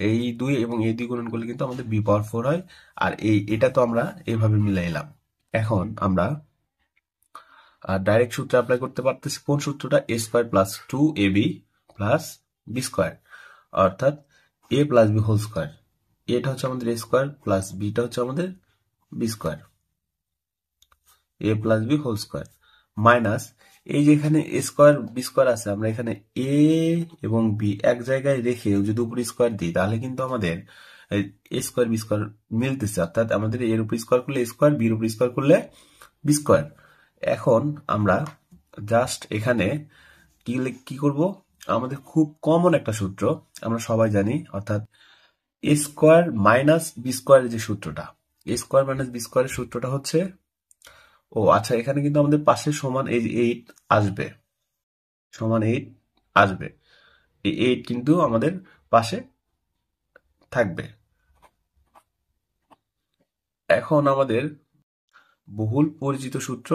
[SPEAKER 1] এই 2 এবং এই 2 গুণন করলে কিন্তু আমাদের b⁴ হয়। আর এটা তো আমরা এইভাবে মিলাইলাম। এখন আমরা ডাইরেক্ট সূত্র অ্যাপ্লাই করতে পারতেছি। কোন সূত্রটা? a² plus 2ab plus b², অর্থাৎ a plus b whole square. এটা হচ্ছে আমাদের a² প্লাস bটা হচ্ছে আমাদের b square, a plus B whole square minus এই যে এখানে এ স্কোয়ার বি স্কোয়ার আছে, আমরা এখানে এ এবং বি এক জায়গায় রেখে যদি উপর স্কোয়ার দিই তাহলে কিন্তু আমাদের এ স্কোয়ার বি স্কোয়ার মিলতেছে, অর্থাৎ আমাদের এর উপর স্কোয়ার করলে এ স্কোয়ার, বির উপর স্কোয়ার করলে বি স্কোয়ার। এখন আমরা জাস্ট এখানে কি করব, আমাদের খুব কমন একটা সূত্র আমরা সবাই জানি, অর্থাৎ এ স্কোয়ার মাইনাস বি স্কোয়ারের যে সূত্রটা, এ স্কোয়ার মাইনাস বি স্কোয়ারের সূত্রটা হচ্ছে, ও আচ্ছা এখানে কিন্তু আমাদের পাশে সমান এই 8 আসবে, সমান 8 আসবে, এই 8 কিন্তু আমাদের পাশে থাকবে। এখন আমাদের বহুল পরিচিত সূত্র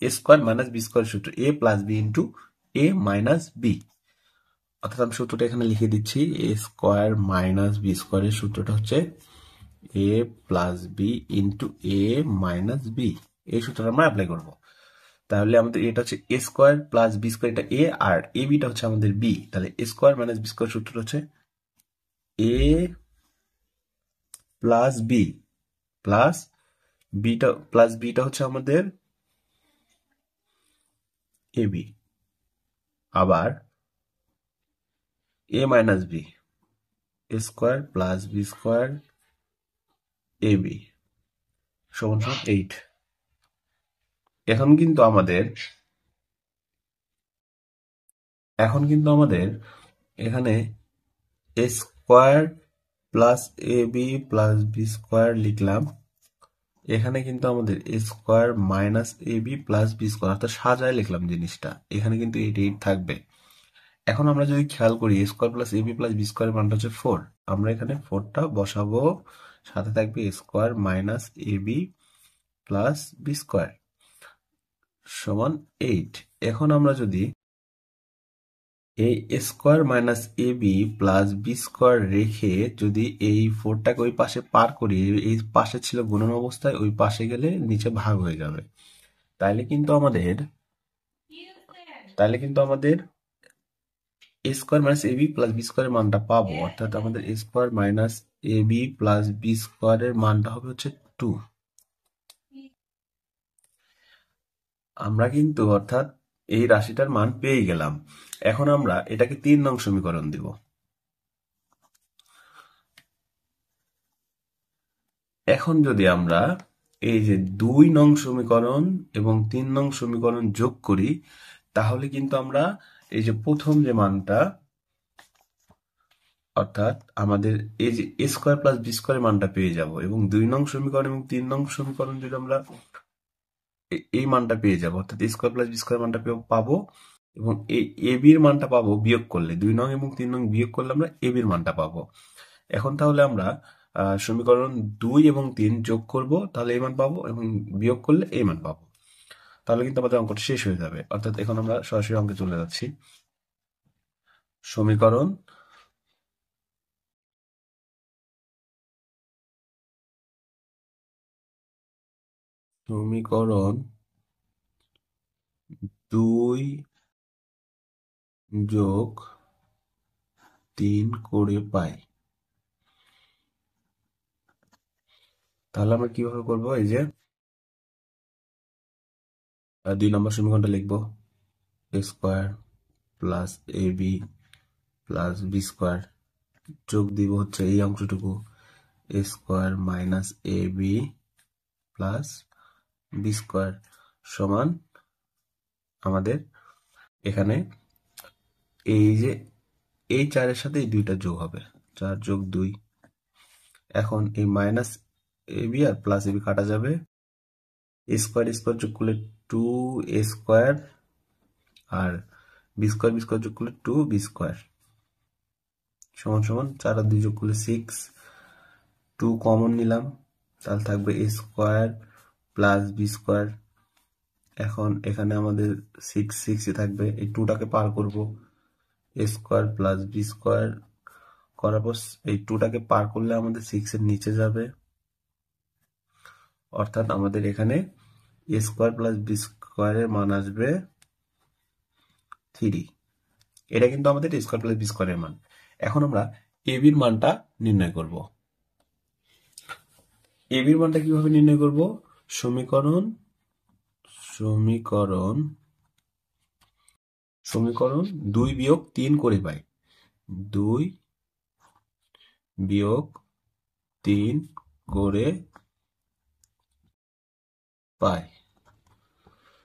[SPEAKER 1] A square minus B square সূত্র, a plus B into A minus B, অর্থাৎ আমি সূত্রটা এখানে লিখে দিচ্ছি, এ স্কোয়ার মাইনাস বি স্কোয়ারের সূত্রটা হচ্ছে a plus B into A minus B, এই সূত্রটা আমরা অ্যাপ্লাই করব। তাহলে আমাদের এটা হচ্ছে এ স্কোয়ার প্লাস বি স্কোয়ার, এটা এ, আর এ বিটা হচ্ছে আমাদের বি, তাহলে এ স্কোয়ার মাইনাস বি স্কোয়ার সূত্রটা হচ্ছে a plus B plus beta হচ্ছে আমাদের এ বি, আবার এ minus B, A square plus B square A B সমান সমান 8। এখন কিন্তু আমাদের এখানে a square plus A B plus B square লিখলাম, এখানে কিন্তু আমাদের a square minus A B plus B square, অর্থাৎ সাজায় লিখলাম জিনিসটা, এখানে কিন্তু 8 থাকবে। এখন আমরা যদি খেয়াল করি এ square plus A B plus B স্কোয়ারের মানটা হচ্ছে 4, আমরা এখানে 4টা বসাবো, সাথে থাকবে a square minus A B plus B square সমান 8। এখন আমরা যদি এই square minus A B plus B square রেখে যদি এই 4টাকে ওই পাশে পার করি, এই পাশে ছিল গুণন অবস্থায়, ওই পাশে গেলে নিচে ভাগ হয়ে যাবে, তাইলে কিন্তু আমাদের a square minus A B plus B স্কোয়ারের মানটা পাবো, অর্থাৎ আমাদের a square minus A B plus B স্কোয়ারের মানটা হবে হচ্ছে 2। আমরা কিন্তু অর্থাৎ এই রাশিটার মান পেয়ে গেলাম। এখন আমরা এটাকে 3 নং সমীকরণ দিব। এখন যদি আমরা এই যে 2 নং সমীকরণ এবং 3 নং সমীকরণ যোগ করি, তাহলে কিন্তু আমরা এই যে প্রথম যে মানটা, অর্থাৎ আমাদের এই যে এ স্কোয়ার প্লাস বি স্কোয়ারের মানটা পেয়ে যাব, এবং 2 নং সমীকরণ এবং 3 নং সমীকরণ যদি আমরা এই মানটা পেয়ে যাব, অর্থাৎ এ স্কোয়ার প্লাস বি স্কোয়ার মানটা পাবো, এবং এই এ বির মানটা পাবো বিয়োগ করলে, 2 নং এবং 3 নং বিয়োগ করলে আমরা এ বির মানটা পাবো। এখন তাহলে আমরা সমীকরণ 2 এবং 3 যোগ করব, তাহলে এই মান পাবো, এবং বিয়োগ করলে এই মান পাবো, তাহলে কিন্তু আমাদের অঙ্কটা শেষ হয়ে যাবে। অর্থাৎ এখন আমরা সরাসরি অঙ্কে চলে যাচ্ছি। সমীকরণ সমীকরণ 2 যোগ 3 করে পাই। তাহলে আমরা কিভাবে করব, এই যে 2 নম্বর সমীকরণটা লিখবো, এ square plus A B plus B square যোগ দিব হচ্ছে এই অংশটুকু, এ square minus A B plus B square সমান আমাদের এখানে এই যে এই 4-এর সাথে এই 2টা যোগ হবে, 4 যোগ 2। এখন এই minus A B R plus A B কাটা যাবে, এ স্কোয়ার স্কোয়ার যোগ করলে 2 এ স্কোয়ার, আর বি স্কোয়ার যোগ করলে 2 বি স্কোয়ার সমান সমান 4 আর 2 যোগ করলে 6, 2 কমন নিলাম, তাহলে থাকবে a square plus B square. এখন এখানে আমাদের 6 থাকবে, এই 2টাকে পার করব, এ স্কোয়ার প্লাস বি স্কোয়ার করার পর এই 2টাকে পার করলে আমাদের 6-এর নিচে যাবে, অর্থাৎ আমাদের এখানে এ স্কোয়ার প্লাস বি স্কোয়ারের মান আসবে 3। এটা কিন্তু আমাদের এ স্কোয়ার প্লাস বি স্কোয়ারের মান। এখন আমরা এ বির মানটা নির্ণয় করব। এবির মানটা কিভাবে নির্ণয় করব? সমীকরণ সমীকরণ সমীকরণ 2 বিয়োগ 3 করে পাই। 2 বিয়োগ 3 করে পাই।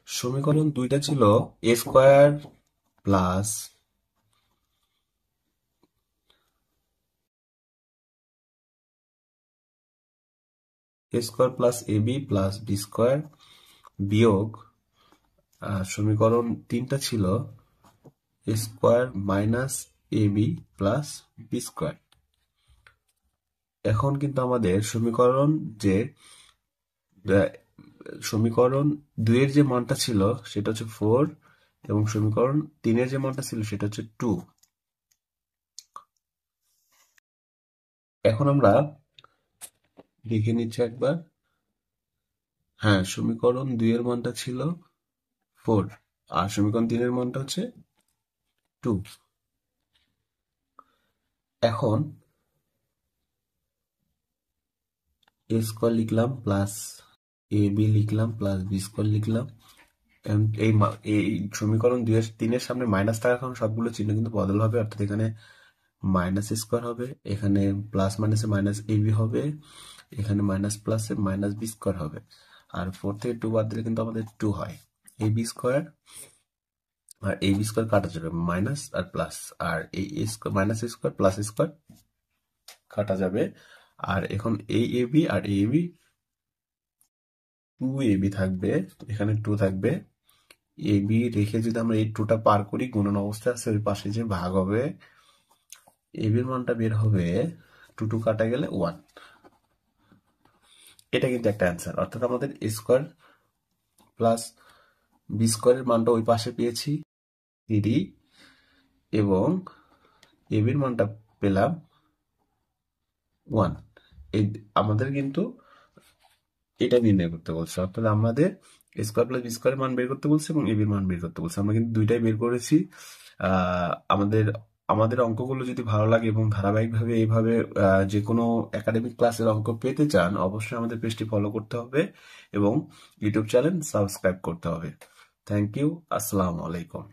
[SPEAKER 1] সমীকরণ 2টা ছিল a square plus ab plus B square বিয়োগ সমীকরণ 3টা ছিল a square minus ab plus B square. এখন কিন্তু আমাদের সমীকরণ 2 এর যে মানটা ছিল সেটা হচ্ছে 4 এবং সমীকরণ 3 এর যে মানটা ছিল সেটা হচ্ছে 2। এখন আমরা দেখে নিচ্ছি একবার। হ্যাঁ, সমীকরণ 2 এর মানটা ছিল 4 আর সমীকরণ 3 এর মানটা হচ্ছে 2। এখন এ স্কোয়ার লিখলাম প্লাস এ বি লিখলাম প্লাস বি স্কোয়ার লিখলাম। এই সমীকরণ 3 এর সামনে মাইনাস থাকার কারণে সবগুলো চিহ্ন কিন্তু বদল হবে, অর্থাৎ এখানে মাইনাস স্কোয়ার হবে, এখানে প্লাস মাইনাসে মাইনাস এবি হবে, এখানে মাইনাস প্লাসে মাইনাস বি স্কোয়ার হবে। আর 4 থেকে 2 বাদ দিলে কিন্তু আমাদের 2 হয়। A B square R A B square কাটা যাবে, মাইনাস আর প্লাস, আর এই মাইনাস স্কোয়ার প্লাস স্কোয়ার কাটা যাবে। আর এখন এই এ বি আর এ বি 2 এবি থাকবে, এখানে 2 থাকবে। এবি রেখে যদি আমরা এই 2টা পার করি, গুণন অবস্থায় আছে, ওই পাশে যে ভাগ হবে, এবির মানটা বের হবে 2 কাটা গেলে 1। এটা কিন্তু একটা অ্যান্সার, অর্থাৎ আমাদের এ স্কোয়ার প্লাস বি স্কোয়ারের মানটা ওই পাশে পেয়েছি 3 এবং এবির মানটা পেলাম 1। এই আমাদের কিন্তু এটা নির্ণয় করতে বলছে, অর্থাৎ আমাদের স্কোয়ার প্লাস বি স্কোয়ারের মান বের করতে বলছে এবং এবির মান বের করতে বলছে। আমরা কিন্তু দুইটাই বের করেছি। আমাদের আমাদের অঙ্কগুলো যদি ভালো লাগে এবং ধারাবাহিকভাবে এইভাবে যে কোনো একাডেমিক ক্লাসের অঙ্ক পেতে চান, অবশ্যই আমাদের পেজটি ফলো করতে হবে এবং ইউটিউব চ্যানেল সাবস্ক্রাইব করতে হবে। Thank you. আসসালামু আলাইকুম।